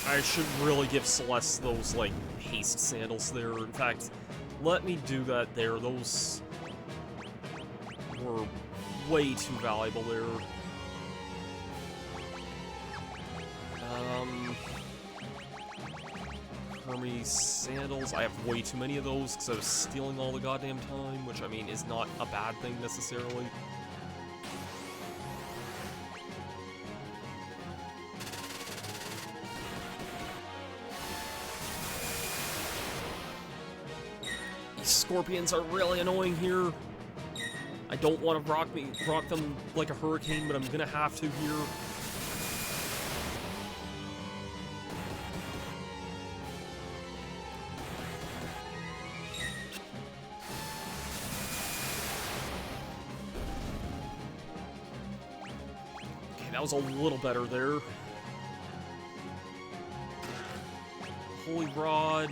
S1: I should really give Celeste those, like, haste sandals there. In fact, let me do that there. Those were way too valuable there. Hermes sandals. I have way too many of those because I was stealing all the goddamn time, which, I mean, is not a bad thing necessarily. These scorpions are really annoying here. I don't want to rock them like a hurricane, but I'm gonna have to here. That was a little better there. Holy Rod.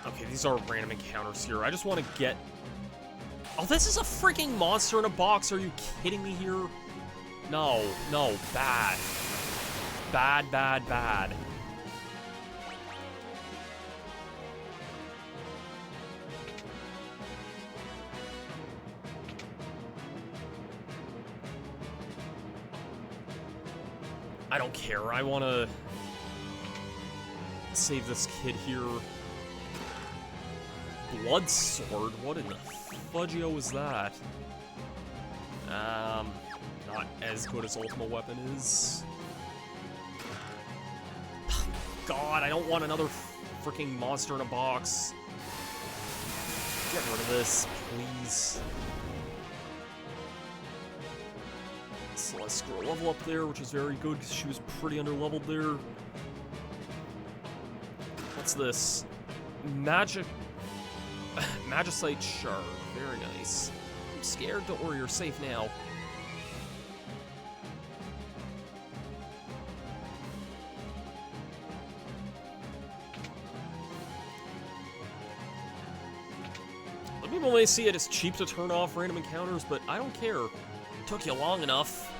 S1: Okay, these are random encounters here. I just want to get a Oh, this is a freaking monster in a box. Are you kidding me here? No, no, bad. Bad, bad, bad. I don't care. I want to save this kid here. Blood sword? What in the fudgio is that? Not as good as Ultimate Weapon is. God, I don't want another freaking monster in a box. Get rid of this, please. Celeste got a level up there, which is very good because she was pretty underleveled there. What's this? Magicite shard. Very nice. I'm scared. Don't worry, you're safe now. Some people may see it as cheap to turn off random encounters, but I don't care. It took you long enough.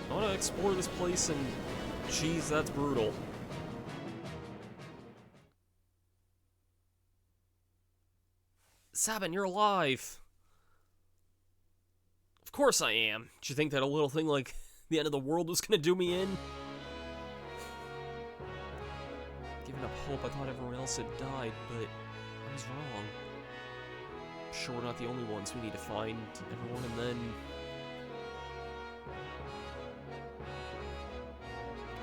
S1: I want to explore this place, and jeez, that's brutal. Sabin, you're alive. Of course I am. Did you think that a little thing like the end of the world was gonna do me in? Giving up hope, I thought everyone else had died, but I was wrong. I'm sure we're not the only ones. We need to find everyone and then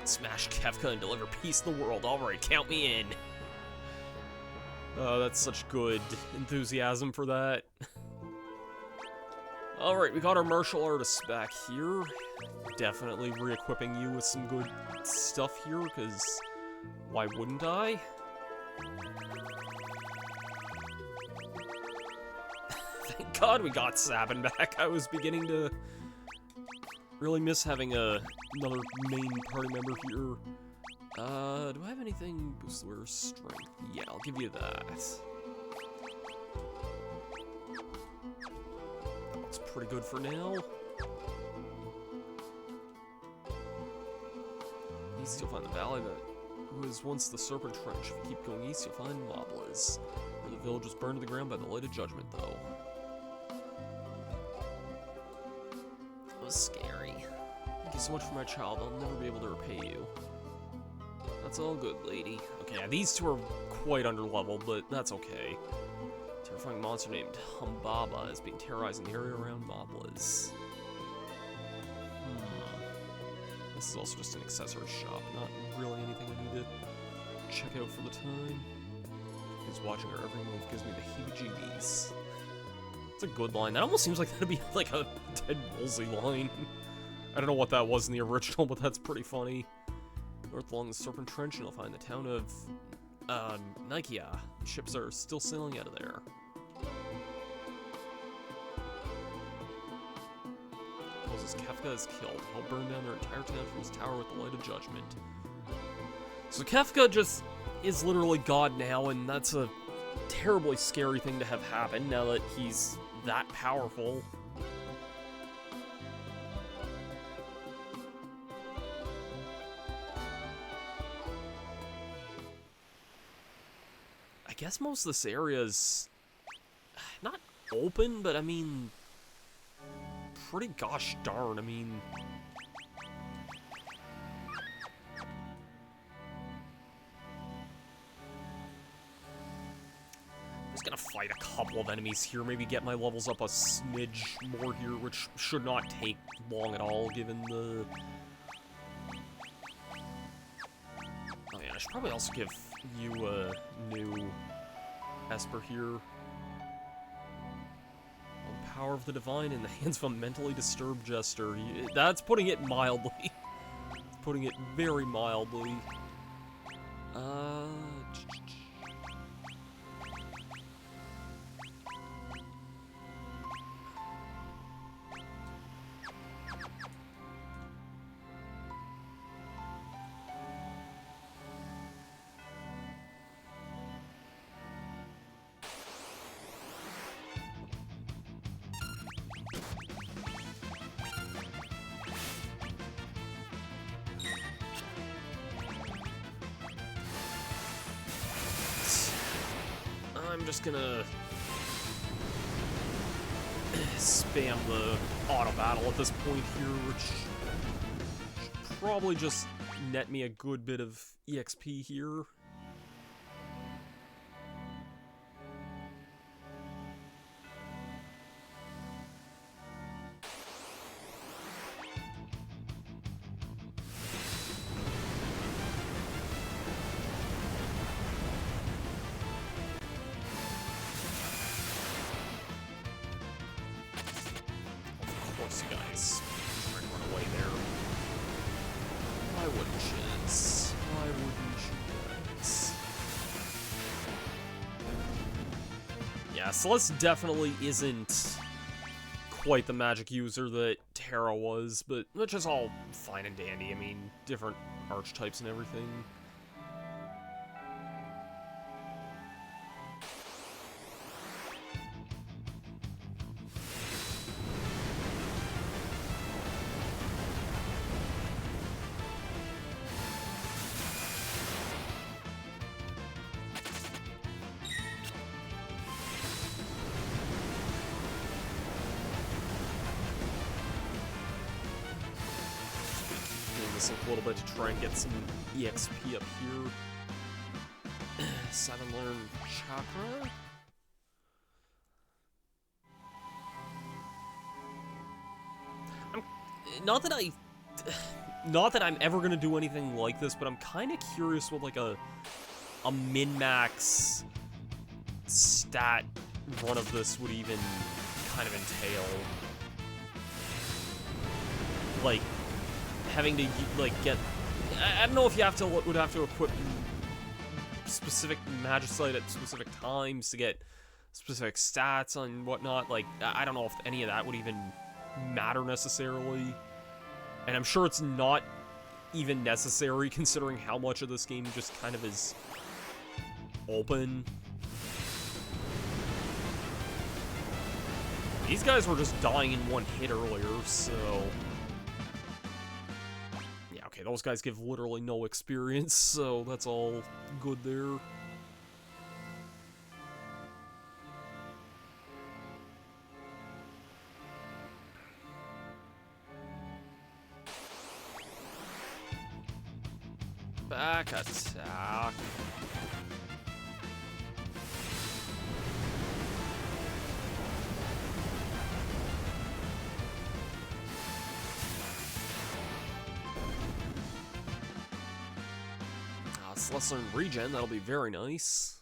S1: smash Kefka and deliver peace in the world. Alright, count me in. Oh, that's such good enthusiasm for that. Alright, we got our martial artists back here. Definitely re-equipping you with some good stuff here, because why wouldn't I? Thank God we got Sabin back. I was beginning to really miss having another main party member here. Do I have anything boost their strength? Yeah, I'll give you that. That's pretty good for now. East, you'll find the valley that was once the Serpent Trench. If you keep going east, you'll find Moblas, where the village was burned to the ground by the Light of Judgment, though. That was scary. Thank you so much for my child. I'll never be able to repay you. That's all good, lady. Okay, yeah, these two are quite underleveled, but that's okay. Terrifying monster named Humbaba is being terrorizing the area around Moblas. This is also just an accessory shop, not really anything I need to check out for the time. Because watching her every move gives me the heebie-jeebies. It's a good line. That almost seems like that'd be like a Ted Woolsey line. I don't know what that was in the original, but that's pretty funny. North along the Serpent Trench, and you'll find the town of Nikia. Ships are still sailing out of there. Supposes Kefka is killed. He'll burn down their entire town from his tower with the Light of Judgment. So Kefka just is literally God now, and that's a terribly scary thing to have happen now that he's that powerful. I guess most of this area is not open, but I mean, pretty gosh darn, I mean, I'm just gonna fight a couple of enemies here, maybe get my levels up a smidge more here, which should not take long at all, given the... Oh yeah, I should probably also give you a new Esper here. The power of the divine in the hands of a mentally disturbed jester. That's putting it mildly. It's putting it very mildly. just gonna spam the auto battle at this point here, which should probably just net me a good bit of EXP here. You guys trying to run away there. Why wouldn't you? Why wouldn't you guys? Yeah, Celeste definitely isn't quite the magic user that Terra was, but which is all fine and dandy. I mean, different archetypes and everything. A little bit to try and get some EXP up here. 7 learn chakra. Not that I'm ever gonna do anything like this, but I'm kind of curious what like a min-max stat run of this would even kind of entail. Like, having to, like, get... I don't know if you would have to equip specific Magicite at specific times to get specific stats and whatnot. Like, I don't know if any of that would even matter necessarily. And I'm sure it's not even necessary, considering how much of this game just kind of is open. These guys were just dying in one hit earlier, so... Yeah, okay, those guys give literally no experience, so that's all good there. Back attack. So let's learn regen, that'll be very nice.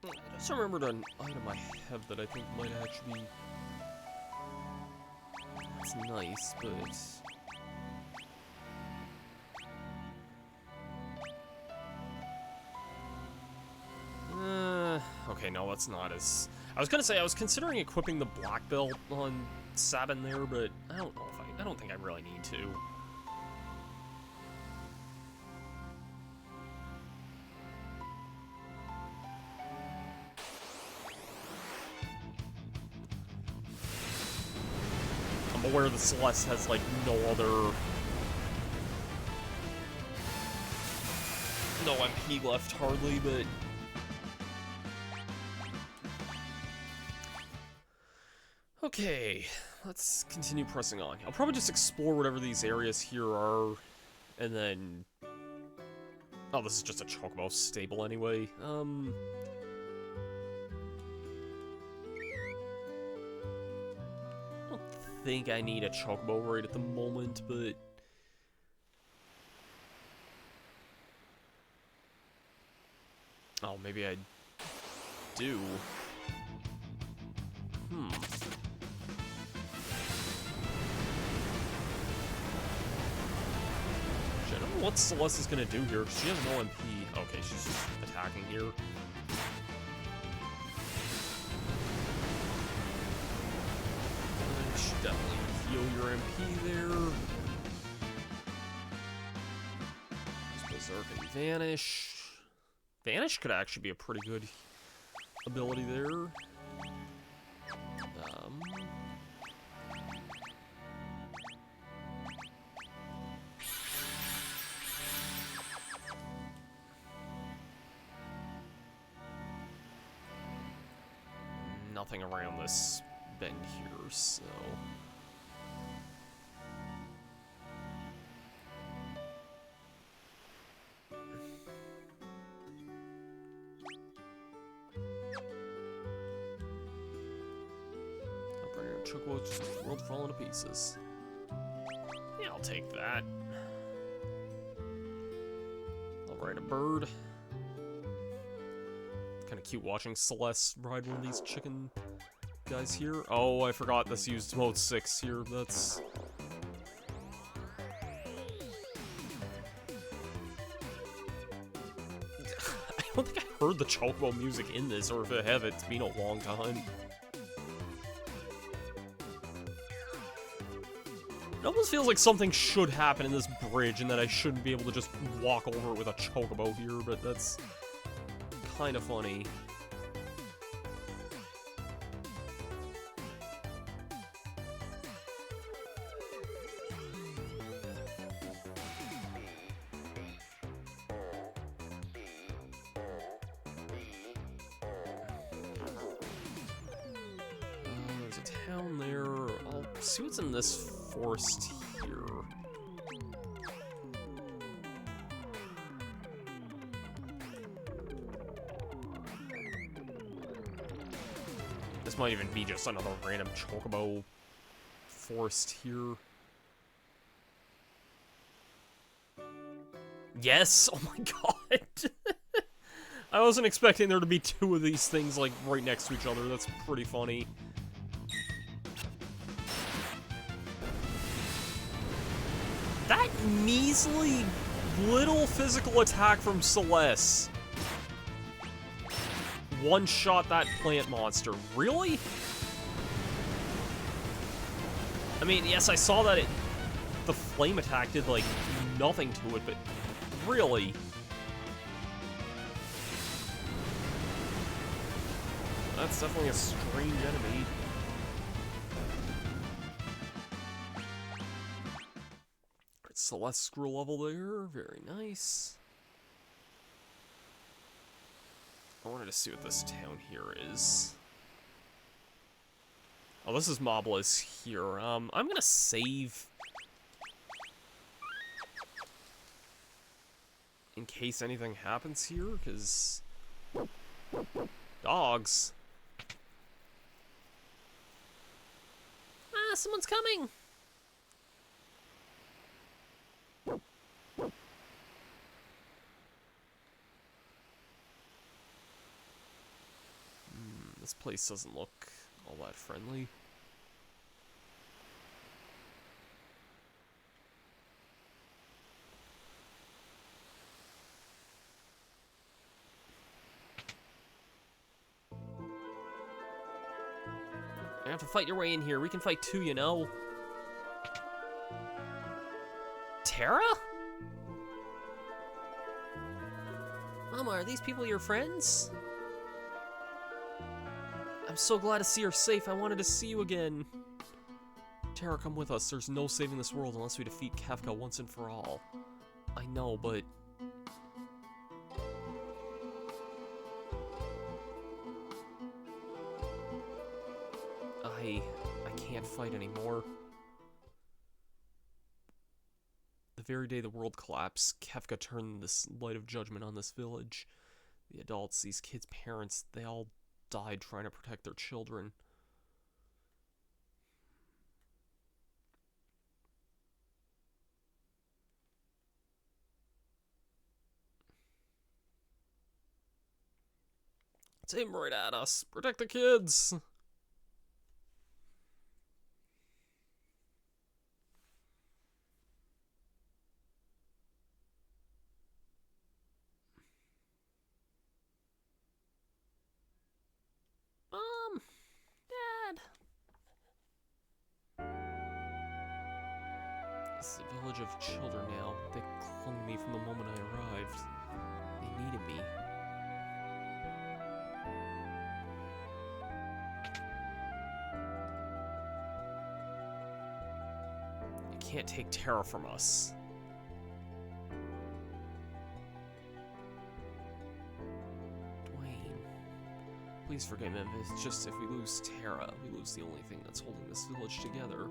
S1: I just remembered an item I have that I think might actually be... It's nice, but... Okay, no, that's not as... I was gonna say, I was considering equipping the black belt on Sabin there, but I don't know if I don't think I really need to. I'm aware that Celeste has, like, no MP left, hardly, but... Okay, let's continue pressing on. I'll probably just explore whatever these areas here are, and then... Oh, this is just a chocobo stable anyway. I don't think I need a chocobo right at the moment, but... maybe I do. I don't know what Celeste is gonna do here. She has no MP. Okay, she's just attacking here. Should definitely heal your MP there. Just Berserk and Vanish. Vanish could actually be a pretty good ability there. Nothing around this bend here, so... Chocobo, just the world falling to pieces. Yeah, I'll take that. I'll ride a bird. Kind of cute watching Celeste ride one of these chicken guys here. Oh, I forgot this used mode 6 here. That's... I don't think I heard the Chocobo music in this, or if I have, it's been a long time. It almost feels like something should happen in this bridge and that I shouldn't be able to just walk over it with a Chocobo here, but that's kind of funny. There's a town there. I'll see what's in this forest here. This might even be just another random Chocobo forest here. Yes! Oh my god! I wasn't expecting there to be two of these things, like, right next to each other. That's pretty funny. That measly little physical attack from Celeste one-shot that plant monster. Really? I mean, yes, I saw that the flame attack did, like, nothing to it, but really? That's definitely a strange enemy. Celeste screw level there, very nice. I wanted to see what this town here is. Oh, this is Mobla's here. I'm gonna save in case anything happens here, because dogs. Ah, someone's coming. This place doesn't look all that friendly. You have to fight your way in here. We can fight too, you know. Terra? Mama, are these people your friends? I'm so glad to see her safe. I wanted to see you again. Terra, come with us. There's no saving this world unless we defeat Kefka once and for all. I know, but... I can't fight anymore. The very day the world collapsed, Kefka turned this light of judgment on this village. The adults, these kids' parents, they all died trying to protect their children. It's aimed right at us. Protect the kids.
S2: Mom, Dad.
S1: This is a village of children now. They clung to me from the moment I arrived. They needed me. You can't take Terra from us. Dwayne. Please forgive him. It's just if we lose Terra, we lose the only thing that's holding this village together.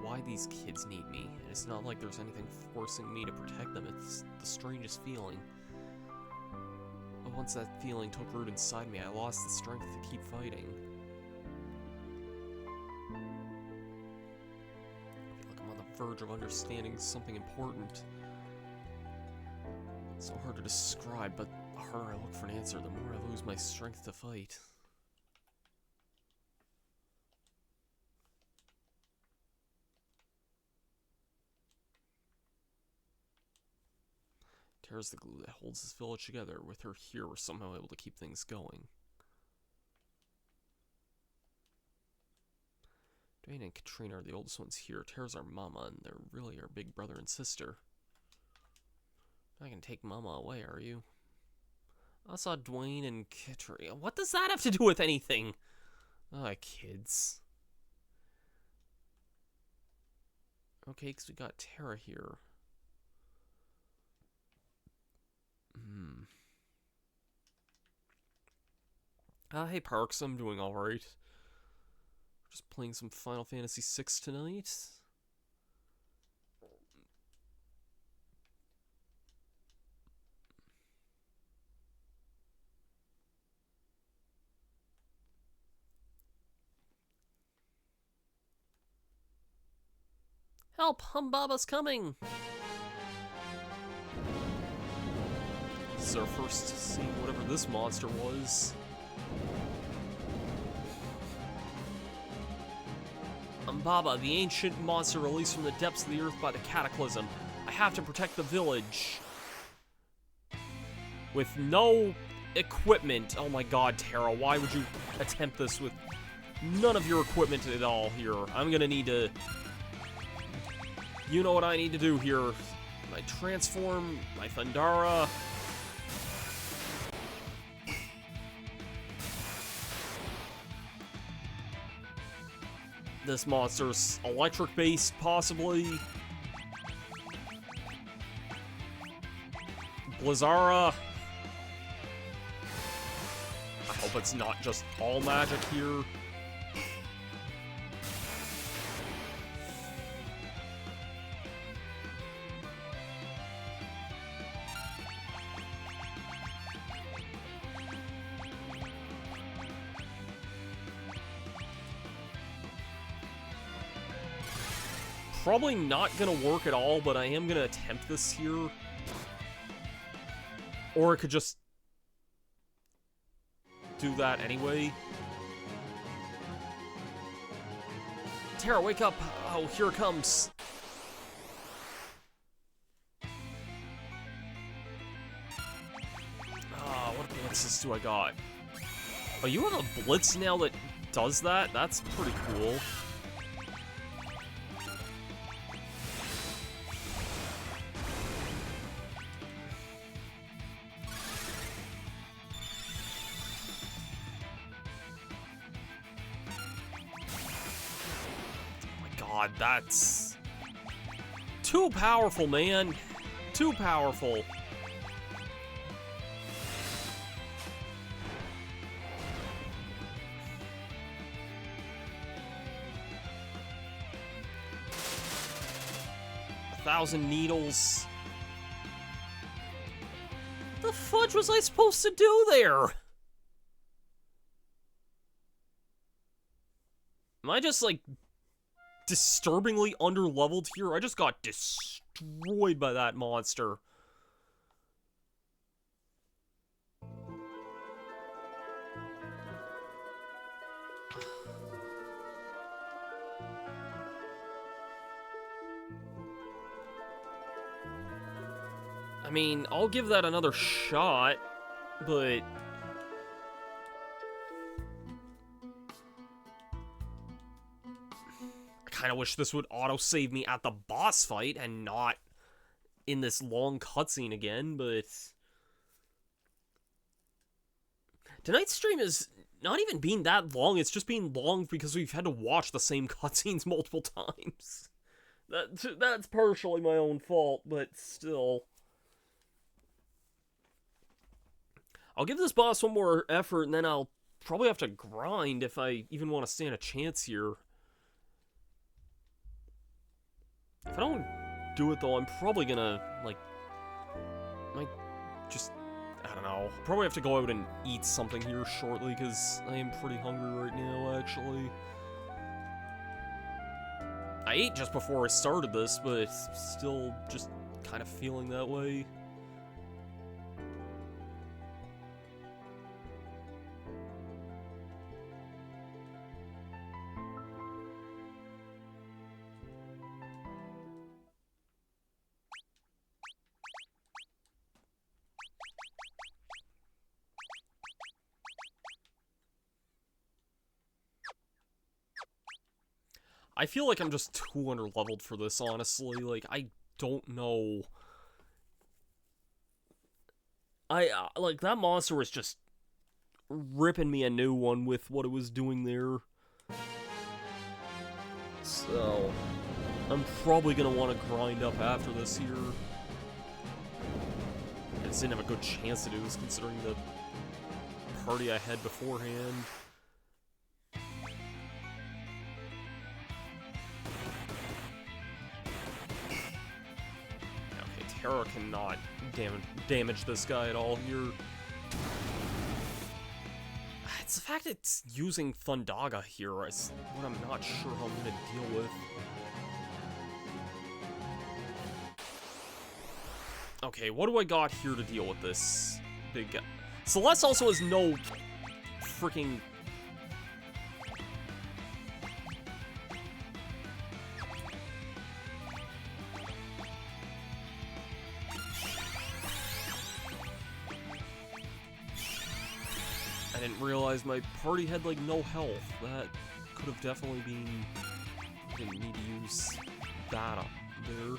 S1: Why these kids need me. It's not like there's anything forcing me to protect them. It's the strangest feeling. But once that feeling took root inside me, I lost the strength to keep fighting. I feel like I'm on the verge of understanding something important. It's so hard to describe, but the harder I look for an answer, the more I lose my strength to fight. Terra's the glue that holds this village together. With her here, we're somehow able to keep things going. Dwayne and Katrina are the oldest ones here. Terra's our mama, and they're really our big brother and sister. Not gonna take mama away, are you? I saw Dwayne and Katrina. What does that have to do with anything? Ah, kids. Okay, because we got Terra here. Hey Parks, I'm doing alright. Just playing some Final Fantasy VI tonight.
S2: Help! Humbaba's coming!
S1: This is our first seeing whatever this monster was. Humbaba, the ancient monster released from the depths of the earth by the cataclysm. I have to protect the village. With no equipment. Oh my god, Terra, why would you attempt this with none of your equipment at all here? I'm gonna need to... You know what I need to do here. My transform, my Thundara... This monster's electric-based, possibly. Blizzara. I hope it's not just all magic here. Probably not gonna work at all, but I am gonna attempt this here. Or it could just do that anyway. Terra, wake up! Oh, here it comes. What blitzes do I got? Oh, you have a blitz now that does that? That's pretty cool. God, that's too powerful, man. Too powerful. A 1,000 needles. What the fudge was I supposed to do there? Am I just like disturbingly underleveled here? I just got destroyed. destroyed by that monster. I mean, I'll give that another shot, but... I kind of wish this would auto-save me at the boss fight and not in this long cutscene again, but... Tonight's stream is not even being that long, it's just being long because we've had to watch the same cutscenes multiple times. That's partially my own fault, but still... I'll give this boss one more effort, and then I'll probably have to grind if I even want to stand a chance here. If I don't do it, though, I'm probably gonna, like, might just, I don't know, probably have to go out and eat something here shortly, because I am pretty hungry right now, actually. I ate just before I started this, but still just kind of feeling that way. I feel like I'm just too underleveled for this, honestly. Like, I don't know. Like, that monster was just ripping me a new one with what it was doing there. So, I'm probably gonna want to grind up after this here. I just didn't have a good chance to do this, considering the party I had beforehand. Terra cannot damage this guy at all here. It's the fact it's using Thundaga here is what I'm not sure how I'm gonna deal with. Okay, what do I got here to deal with this big guy? Celeste also has no freaking... I didn't realize my party had, like, no health. That could have definitely been... I didn't need to use that up there.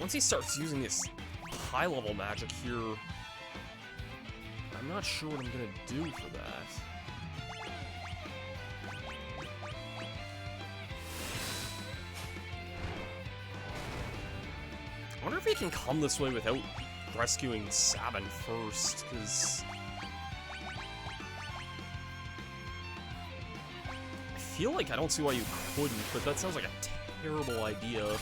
S1: Once he starts using his high-level magic here, I'm not sure what I'm gonna do for that. I wonder if he can come this way without rescuing Sabin first, because... I feel like I don't see why you couldn't, but that sounds like a terrible idea.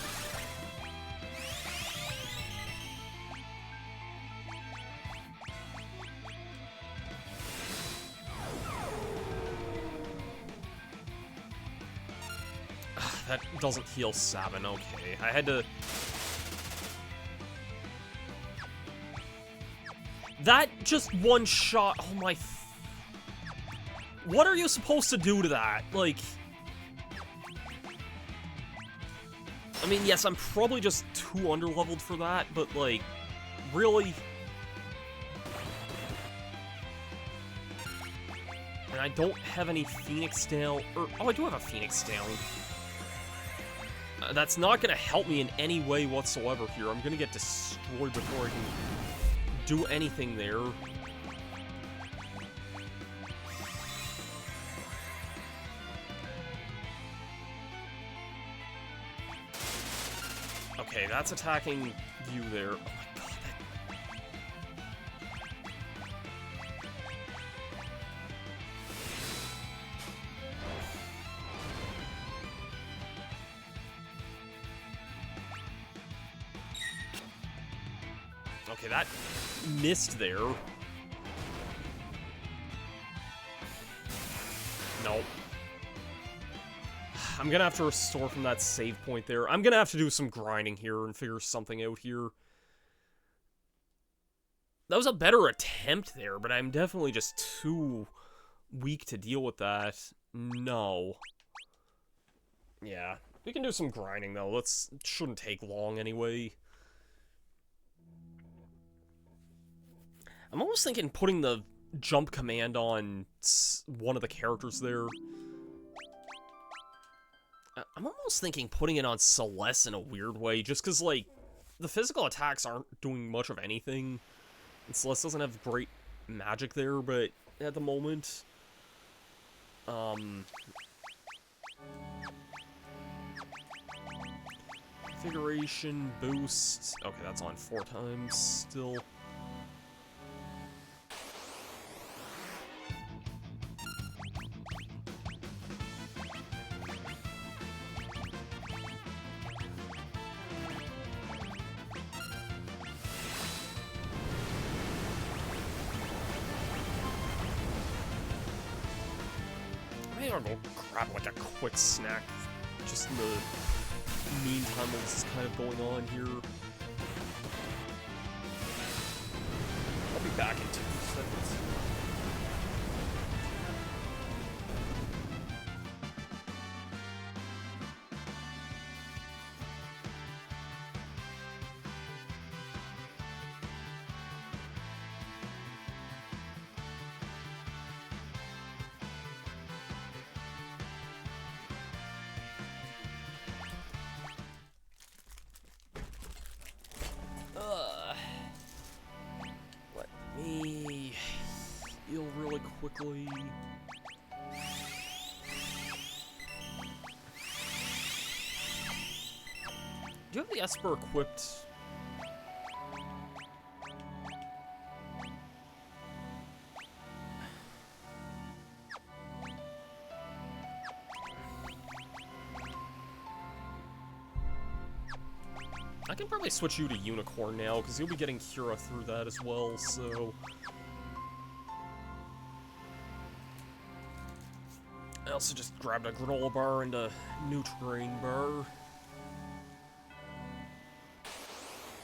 S1: That doesn't heal Sabin, okay. I had to... That just one shot, oh my... What are you supposed to do to that? Like... I mean, yes, I'm probably just too underleveled for that, but, like, really? And I don't have any Phoenix Down, or, oh, I do have a Phoenix Down. That's not gonna help me in any way whatsoever here. I'm gonna get destroyed before I can do anything there. Okay, that's attacking you there. Oh my god, okay, that missed there. Nope. I'm gonna have to restore from that save point there. I'm gonna have to do some grinding here and figure something out here. That was a better attempt there, but I'm definitely just too weak to deal with that. No. Yeah, we can do some grinding though. It shouldn't take long anyway. I'm almost thinking putting the jump command on one of the characters there. I'm almost thinking putting it on Celeste in a weird way, just because, like, the physical attacks aren't doing much of anything. And Celeste doesn't have great magic there, but at the moment... Configuration, boost... Okay, that's on 4 times still. Maybe I'll go grab like a quick snack just in the meantime while this is kind of going on here. I'll be back in 2 seconds. Let me heal really quickly. Do you have the Esper equipped? I can probably switch you to Unicorn now, because you'll be getting Cura through that as well, so... I also just grabbed a granola bar and a Nutrigrain bar.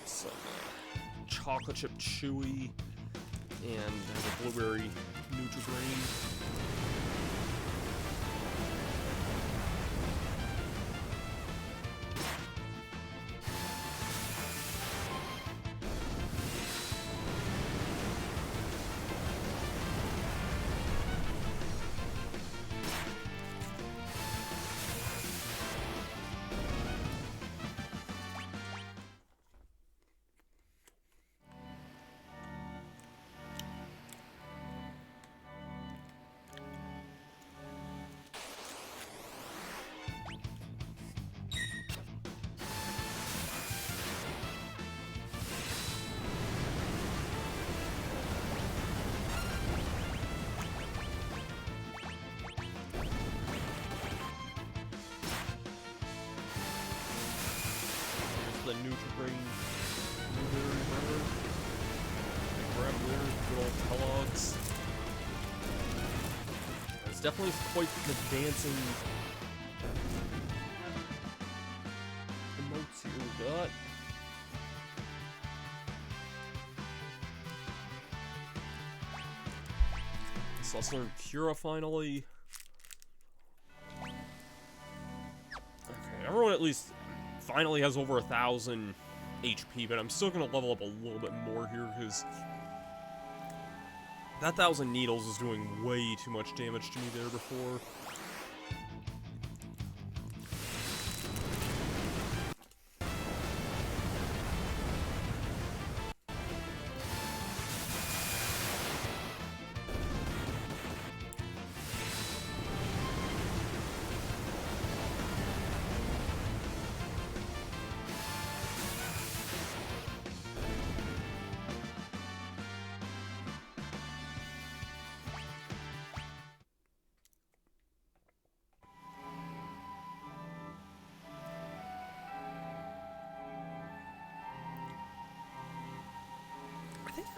S1: Some chocolate chip chewy, and a blueberry Nutrigrain. The Nutrigrain blueberry bar. Grab there, good old Kellogg's. It's definitely quite the dancing emotes here we got. So let's learn Cura finally. Okay, everyone at least finally has over 1,000 HP, but I'm still gonna level up a little bit more here, because That 1,000 needles is doing way too much damage to me there before.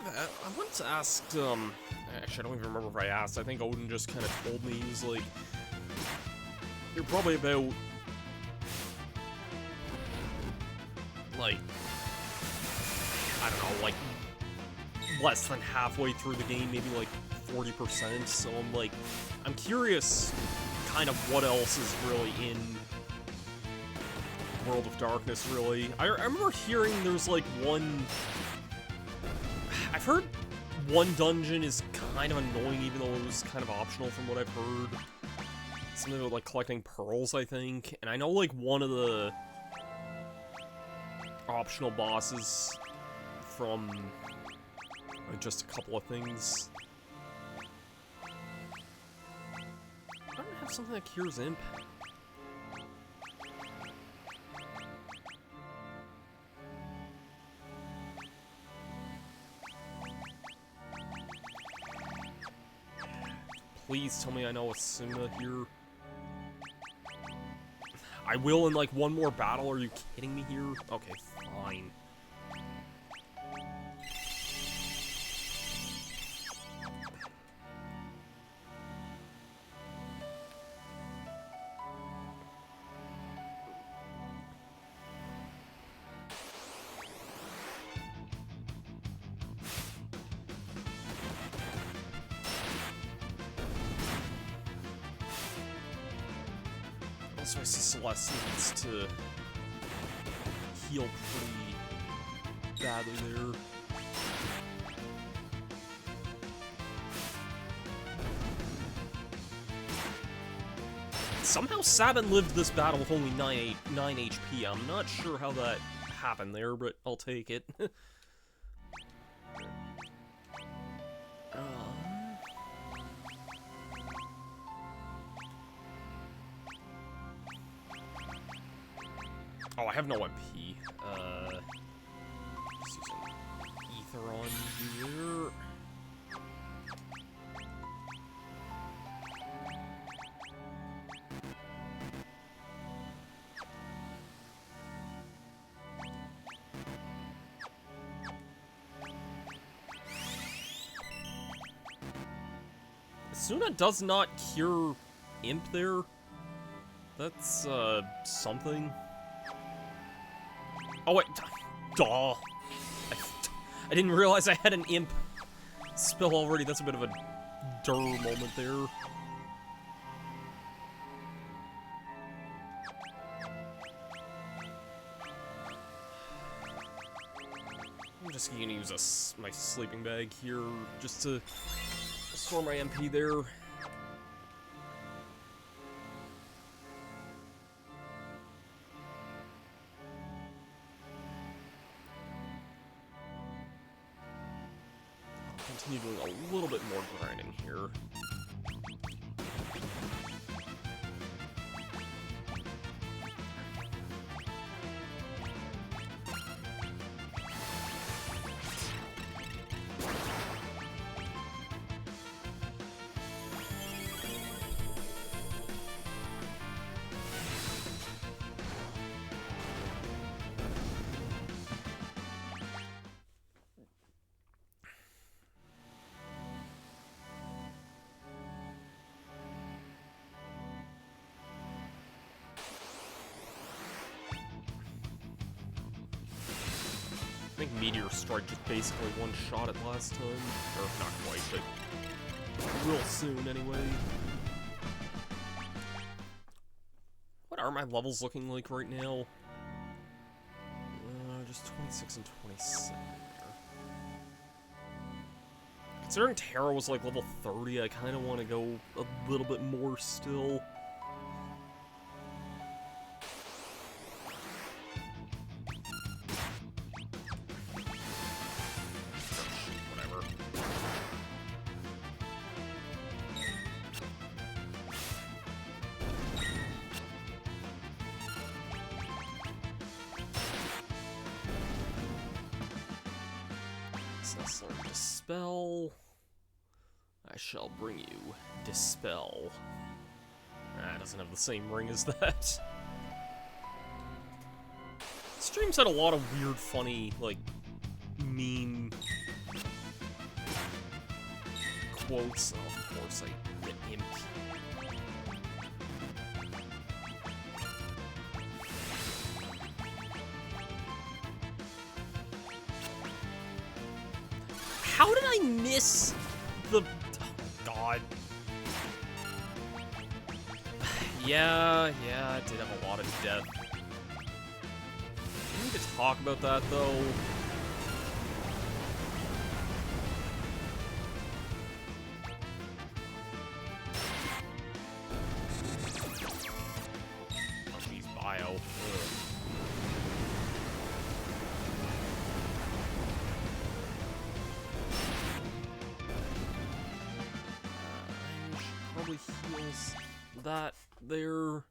S1: I once asked, actually I don't even remember if I asked, I think Odin just kind of told me, he was like, you're probably about, like, I don't know, like, less than halfway through the game, maybe like 40%, so I'm like, I'm curious kind of what else is really in World of Darkness, really. I remember hearing there's like one... I've heard one dungeon is kind of annoying, even though it was kind of optional from what I've heard. Something about, like, collecting pearls, I think. And I know, like, one of the optional bosses from like, just a couple of things. I don't have something that cures imp. Please tell me I know Asuna here. I will in, like, one more battle. Are you kidding me here? Okay, fine. Also, I see Celeste needs to heal pretty badly there. Somehow Sabin lived this battle with only 9 HP. I'm not sure how that happened there, but I'll take it. Oh, I have no MP. Just use an ether on here. Asuna does not cure imp there. That's, something. Oh, wait. Duh. I didn't realize I had an imp spell already. That's a bit of a durr moment there. I'm just gonna use my sleeping bag here just to restore my MP there. Continue doing a little bit more grinding here. I think Meteor Strike just basically one-shot it last time. Or, not quite, but real soon anyway. What are my levels looking like right now? Just 26 and 27 there. Considering Terra was like level 30, I kind of want to go a little bit more still. Whatever. Accessory Dispel. I shall bring you Dispel. Ah, it doesn't have the same ring as that. Stream's had a lot of weird, funny, like, meme quotes. Oh, of course, I get imp. How did I miss the... Oh, God. Yeah, I did have a lot of death. We need to talk about that, though. Oh, geez, bio. Ugh. I should probably heal that there.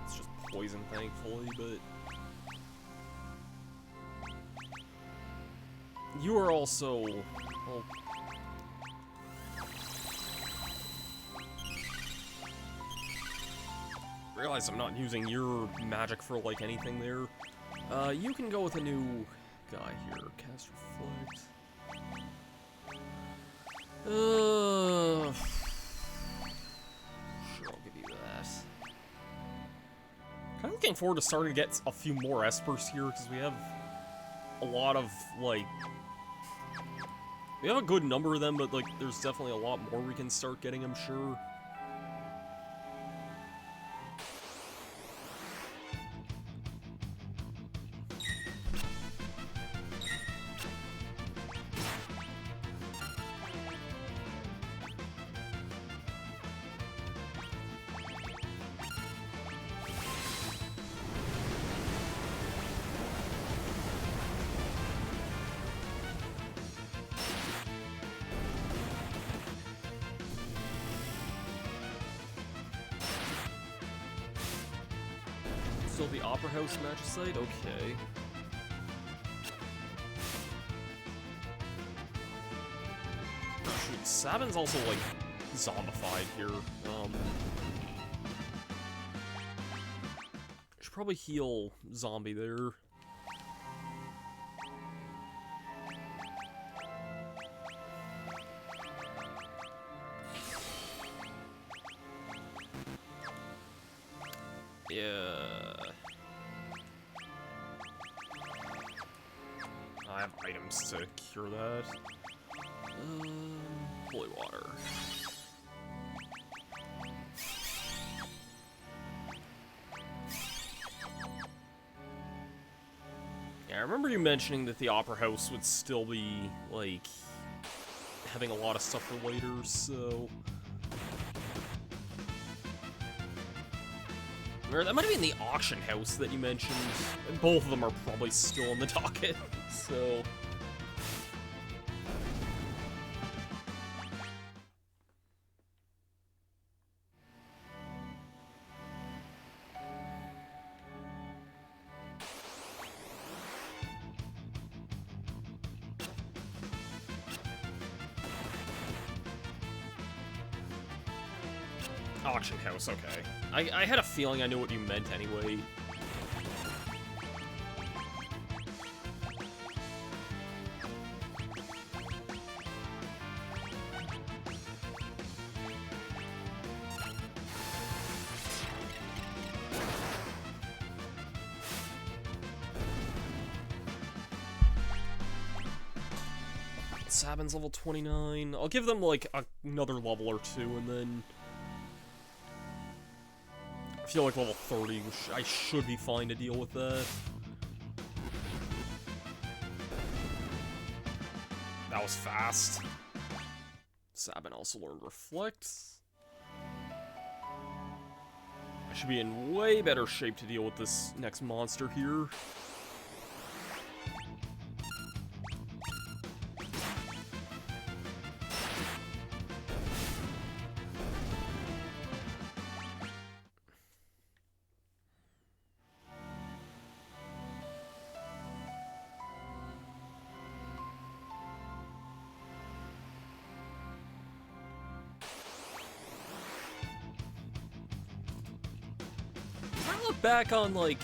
S1: It's just poison, thankfully, but... You are also... Well... Realize I'm not using your magic for, like, anything there. You can go with a new guy here. Cast Reflect. Sure, I'll give you that. Kind of looking forward to starting to get a few more Espers here, because we have a lot of, like... We have a good number of them, but, like, there's definitely a lot more we can start getting, I'm sure. Still the Opera House magic site? Okay. Oh, shoot, Sabin's also, like, zombified here. Should probably heal Zombie there. Yeah. I have items to cure that. Holy water. Yeah, I remember you mentioning that the Opera House would still be, like, having a lot of stuff for later, so... Or that might have been the auction house that you mentioned. Both of them are probably still on the docket, so... Auction house, okay. I had a feeling I knew what you meant anyway. Sabin's level 29. I'll give them, like, another level or two, and then... I feel like level 30, I should be fine to deal with that. That was fast. Sabin also learned Reflect. I should be in way better shape to deal with this next monster here. I look back on, like,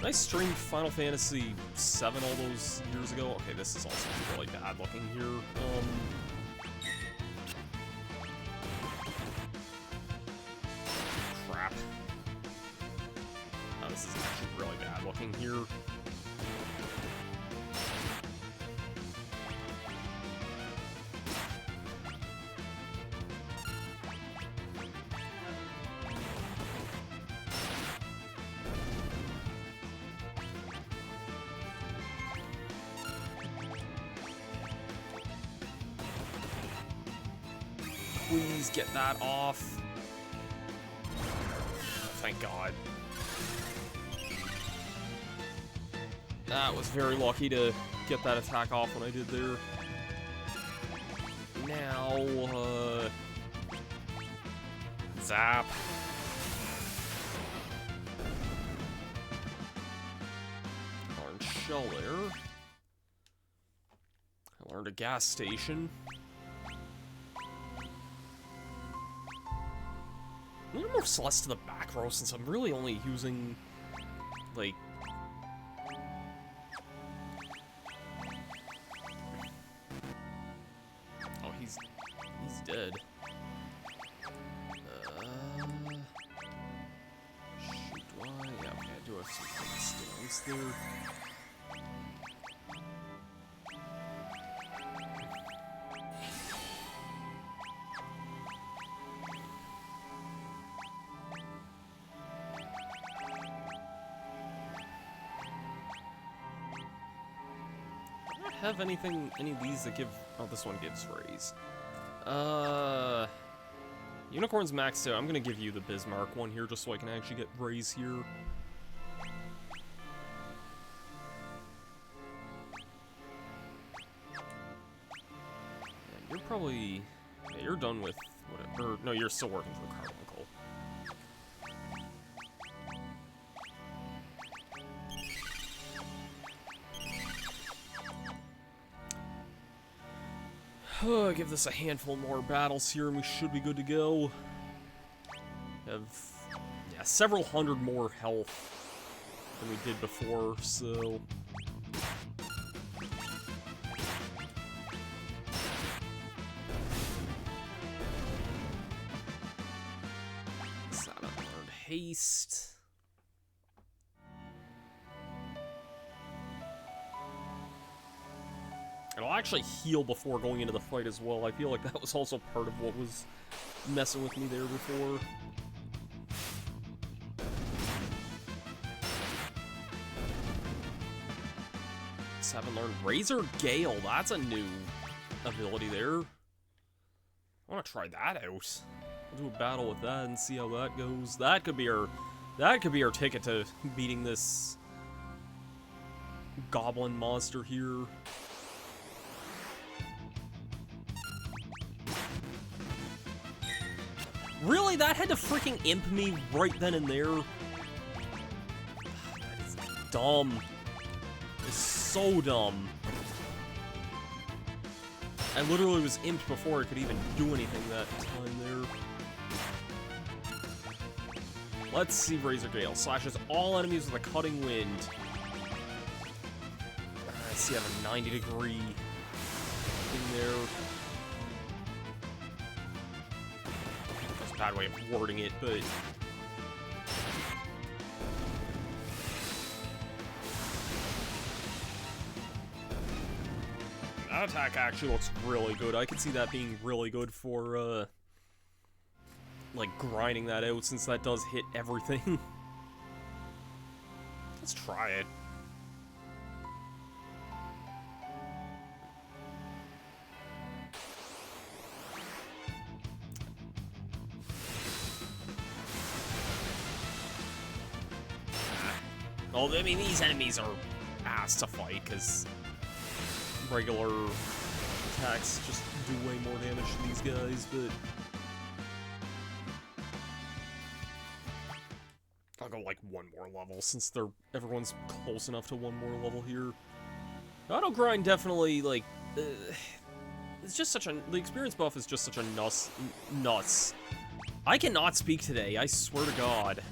S1: I streamed Final Fantasy VII all those years ago. Okay, this is also really bad looking here. Crap. Oh, this is actually really bad looking here. Please get that off. Thank God. That was very lucky to get that attack off when I did there. Now, zap. Learned shell there. I learned a gas station. I'm gonna move Celeste to the back row since I'm really only using, like... Oh, he's dead. Shoot, do I? Yeah, okay, I do have some stones there. Have anything, any of these that give, oh, this one gives raise. Unicorn's maxed out. I'm gonna give you the Bismarck one here just so I can actually get raise here. And you're probably, yeah, you're done with whatever, no, you're still working through Carbuncle. Give this a handful more battles here and we should be good to go. Have, yeah, several hundred more health than we did before, so... Sabin learned haste. And I'll actually heal before going into the fight as well. I feel like that was also part of what was messing with me there before. Sabin learned Razor Gale. That's a new ability there. I want to try that out. We'll do a battle with that and see how that goes. That could be our ticket to beating this goblin monster here. Really? That had to freaking imp me right then and there? That is dumb. It's so dumb. I literally was imped before I could even do anything that time there. Let's see Razor Gale. Slashes all enemies with a cutting wind. I see I have a 90-degree in there. Bad way of wording it, but that attack actually looks really good. I could see that being really good for like grinding that out since that does hit everything. Let's try it. Well, I mean, these enemies are ass to fight, because regular attacks just do way more damage to these guys, but... I'll go, like, one more level, since everyone's close enough to one more level here. Auto grind definitely, like... it's just such a... The experience buff is just such a nuts. I cannot speak today, I swear to God.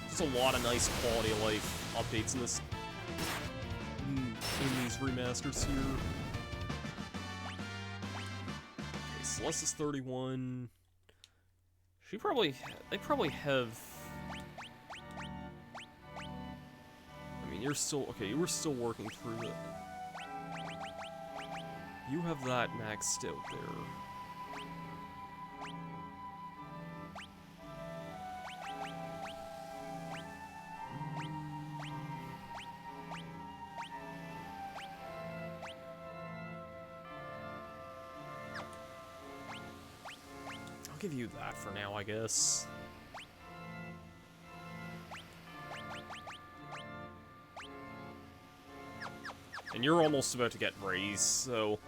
S1: Just a lot of nice quality of life updates in this... in these remasters here. Okay, Celeste is 31. They probably have... I mean, you're still... Okay, you were still working through it. You have that maxed out there. I'll give you that for now, I guess. And you're almost about to get raised, so...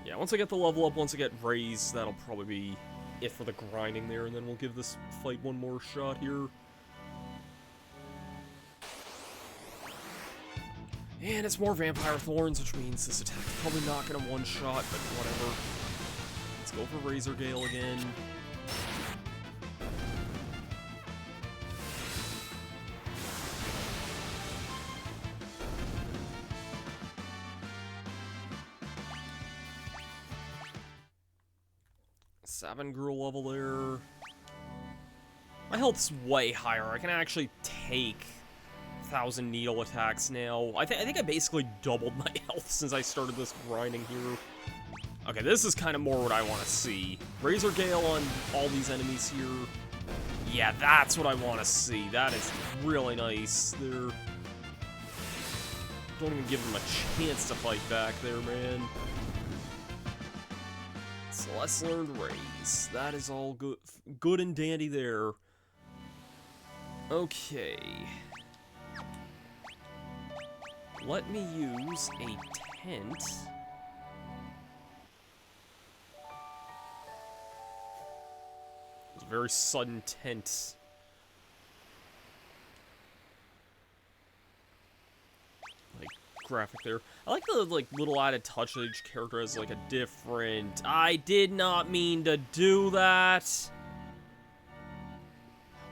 S1: Yeah, once I get the level up, once I get raised, that'll probably be it for the grinding there, and then we'll give this fight one more shot here. And it's more Vampire Thorns, which means this attack's probably not gonna one-shot, but whatever. Let's go for Razor Gale again. Girl level there. My health's way higher. I can actually take 1,000 needle attacks now. I think I basically doubled my health since I started this grinding here. Okay, this is kind of more what I want to see. Razor Gale on all these enemies here. Yeah, that's what I want to see. That is really nice. Don't even give them a chance to fight back there, man. Celeste learned Raise. That is all good and dandy there. Okay. Let me use a tent. It's a very sudden tent. Graphic there. I like the little added touch that each character has a different... I did not mean to do that.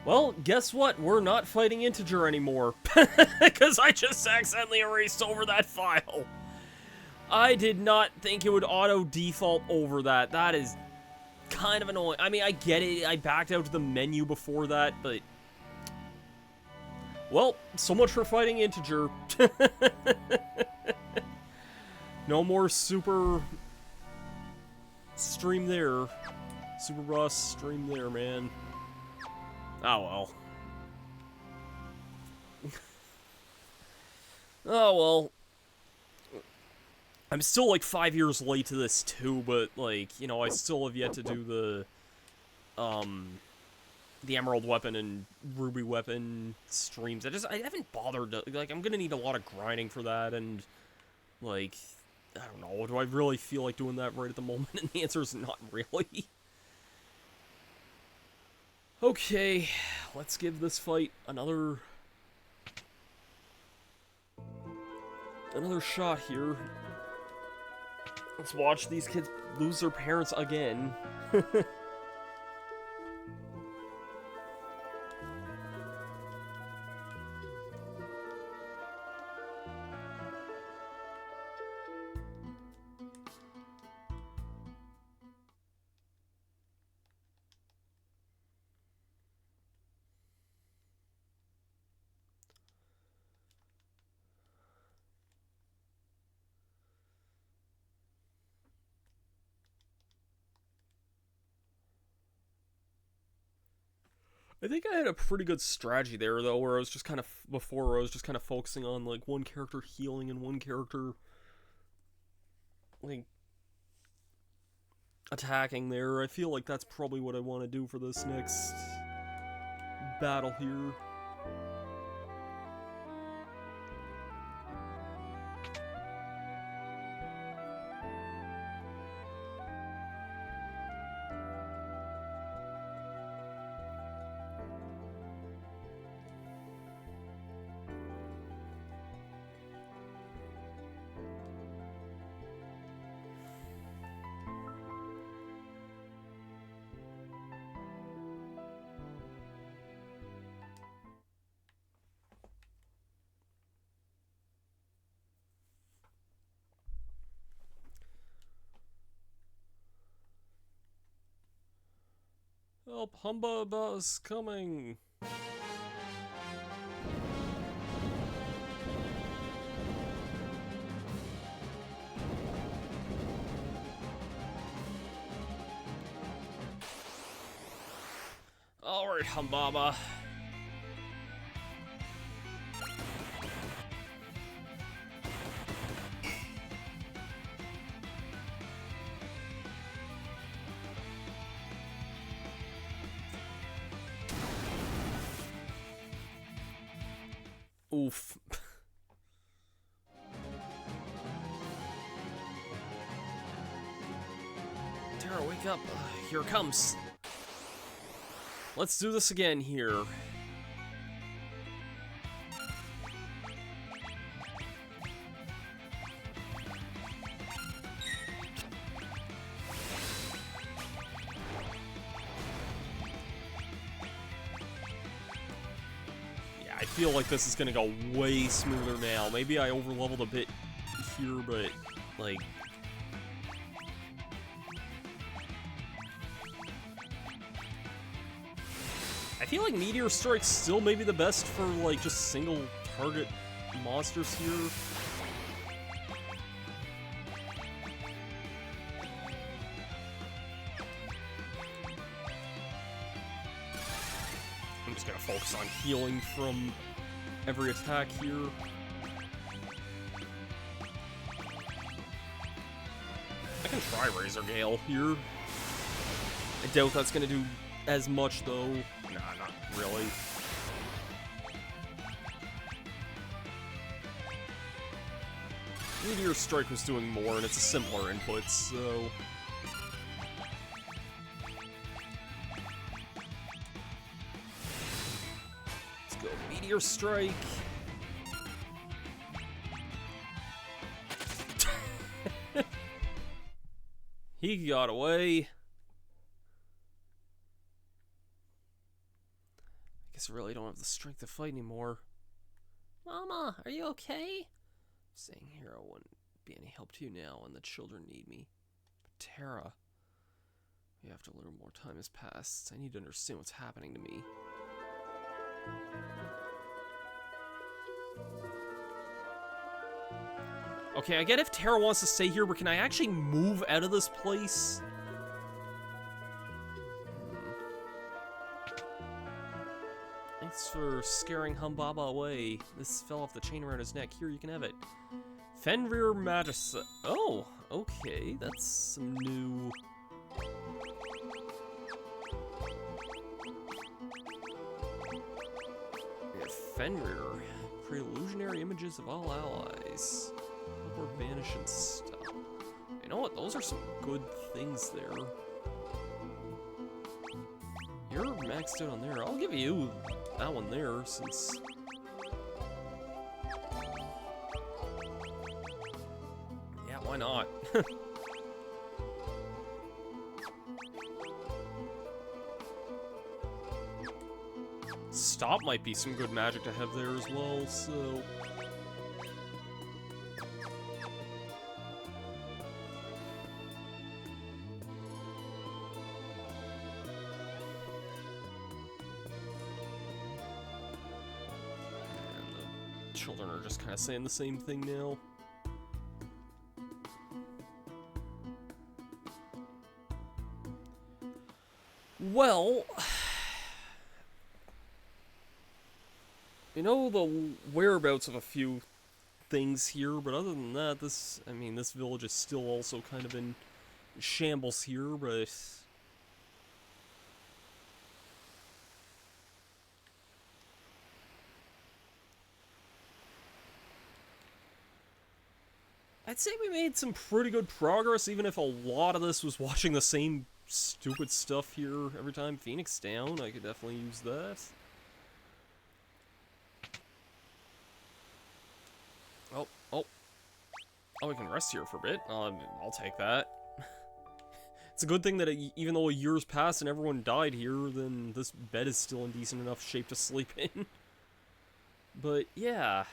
S1: Well, guess what? We're not fighting integer anymore. Because I just accidentally erased over that file. I did not think it would auto-default over that. That is kind of annoying. I mean, I get it. I backed out to the menu before that, but... Well, so much for fighting integer. No more super stream there. Super Ross stream there, man. Oh well. Oh well. I'm still 5 years late to this too, but you know, I still have yet to do the Emerald Weapon and Ruby Weapon streams. I haven't bothered to, I'm gonna need a lot of grinding for that, and, I don't know, do I really feel like doing that right at the moment? And the answer is not really. Okay, let's give this fight another shot here. Let's watch these kids lose their parents again. I think I had a pretty good strategy there, though, where I was just kind of, before, I was just kind of focusing on, one character healing and one character, attacking there. I feel like that's probably what I want to do for this next battle here. Help, Humbaba's coming! Alright, Humbaba. Oof. Tara, wake up. Here it comes. Let's do this again here. I feel like this is gonna go way smoother now. Maybe I overleveled a bit here, but, like... I feel like Meteor Strike's still maybe the best for, like, just single target monsters here. I'm just gonna focus on healing from every attack here. I can try Razor Gale here. I doubt that's gonna do as much though. Nah, not really. Meteor Strike was doing more and it's a simpler input, so... Meteor Strike. He got away. I guess I really don't have the strength to fight anymore. Mama, are you okay? Staying here wouldn't be any help to you now when the children need me. But Tara, we have to learn more time has passed. I need to understand what's happening to me. Okay, I get if Tara wants to stay here, but can I actually move out of this place? Thanks for scaring Humbaba away. This fell off the chain around his neck. Here, you can have it. Fenrir Magicite. Oh, okay. That's some new... Yeah, Fenrir. Create illusionary images of all allies. Or banish and stop. You know what? Those are some good things there. You're maxed out on there. I'll give you that one there, since... Yeah, why not? Stop might be some good magic to have there as well, so... Children are just kind of saying the same thing now. Well, you know the whereabouts of a few things here, but other than that, this village is still also kind of in shambles here, but... I'd say we made some pretty good progress, even if a lot of this was watching the same stupid stuff here every time. Phoenix down, I could definitely use that. Oh, we can rest here for a bit. I'll take that. It's a good thing that even though a year's passed and everyone died here, then this bed is still in decent enough shape to sleep in. But, yeah.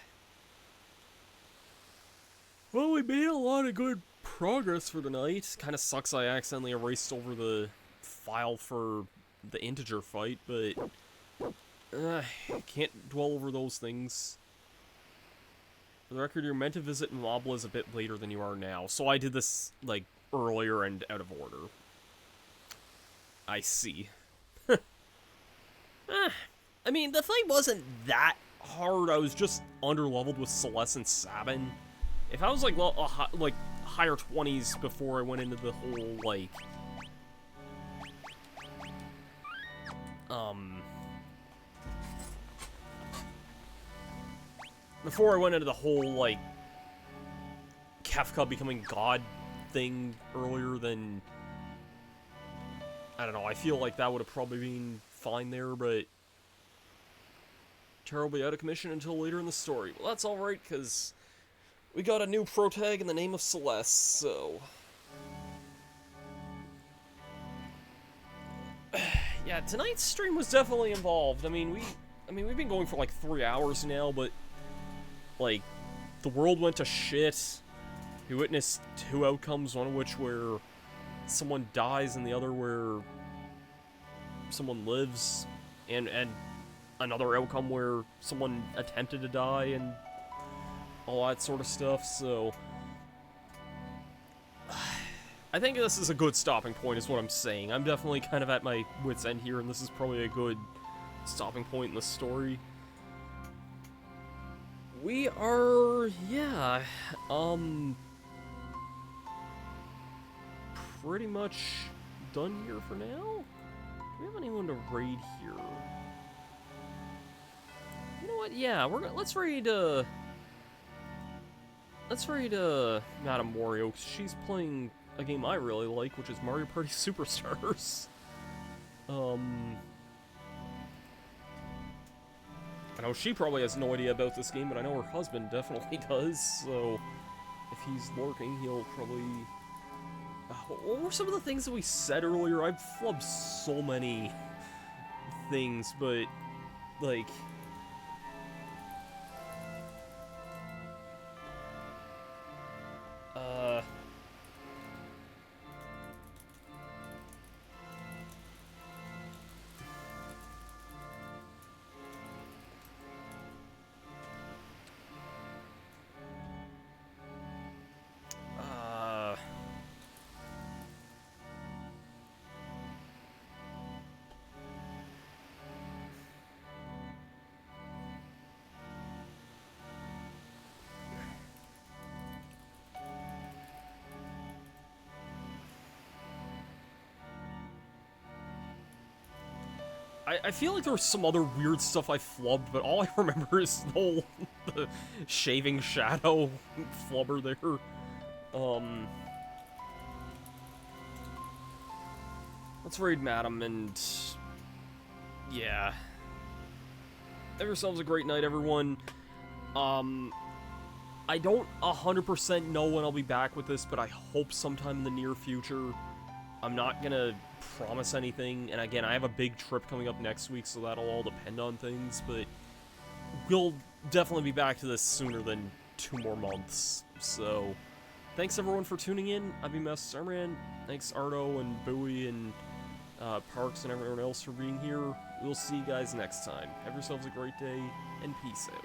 S1: Well, we made a lot of good progress for tonight. Kinda sucks I accidentally erased over the file for the integer fight, but can't dwell over those things. For the record, you're meant to visit Moblas a bit later than you are now, so I did this, like, earlier and out of order. I see.
S2: I mean, the fight wasn't that
S1: Hard, I was just under-leveled with Celeste and Sabin. If I was, like, higher 20s before I went into the whole, like... Before I went into the whole, like... Kefka becoming God thing earlier than... I don't know, I feel like that would have probably been fine there, but... Terribly out of commission until later in the story. Well, that's alright, because... We got a new protag in the name of Celeste, so... Yeah, tonight's stream was definitely involved. I mean, we've been going for like 3 hours now, but... Like, the world went to shit. We witnessed 2 outcomes, one of which where someone dies and the other where someone lives, and another outcome where someone attempted to die and all that sort of stuff, so... I think this is a good stopping point is what I'm saying. I'm definitely kind of at my wit's end here, and this is probably a good stopping point in the story. We are... yeah... pretty much done here for now? Do we have anyone to raid here? You know what? Yeah, let's raid Madame Wario, 'cause she's playing a game I really like, which is Mario Party Superstars. I know she probably has no idea about this game, but I know her husband definitely does, so if he's lurking, he'll probably... What were some of the things that we said earlier? I've flubbed so many things, but, like... I feel like there was some other weird stuff I flubbed, but all I remember is the shaving shadow flubber there. Let's raid Madam and... yeah. Have yourselves a great night, everyone. I don't 100% know when I'll be back with this, but I hope sometime in the near future. I'm not gonna promise anything, and again, I have a big trip coming up next week, so that'll all depend on things, but we'll definitely be back to this sooner than 2 more months, so thanks everyone for tuning in. I've been Master Starman. Thanks Arno and Bowie and Parks and everyone else for being here. We'll see you guys next time. Have yourselves a great day, and peace out.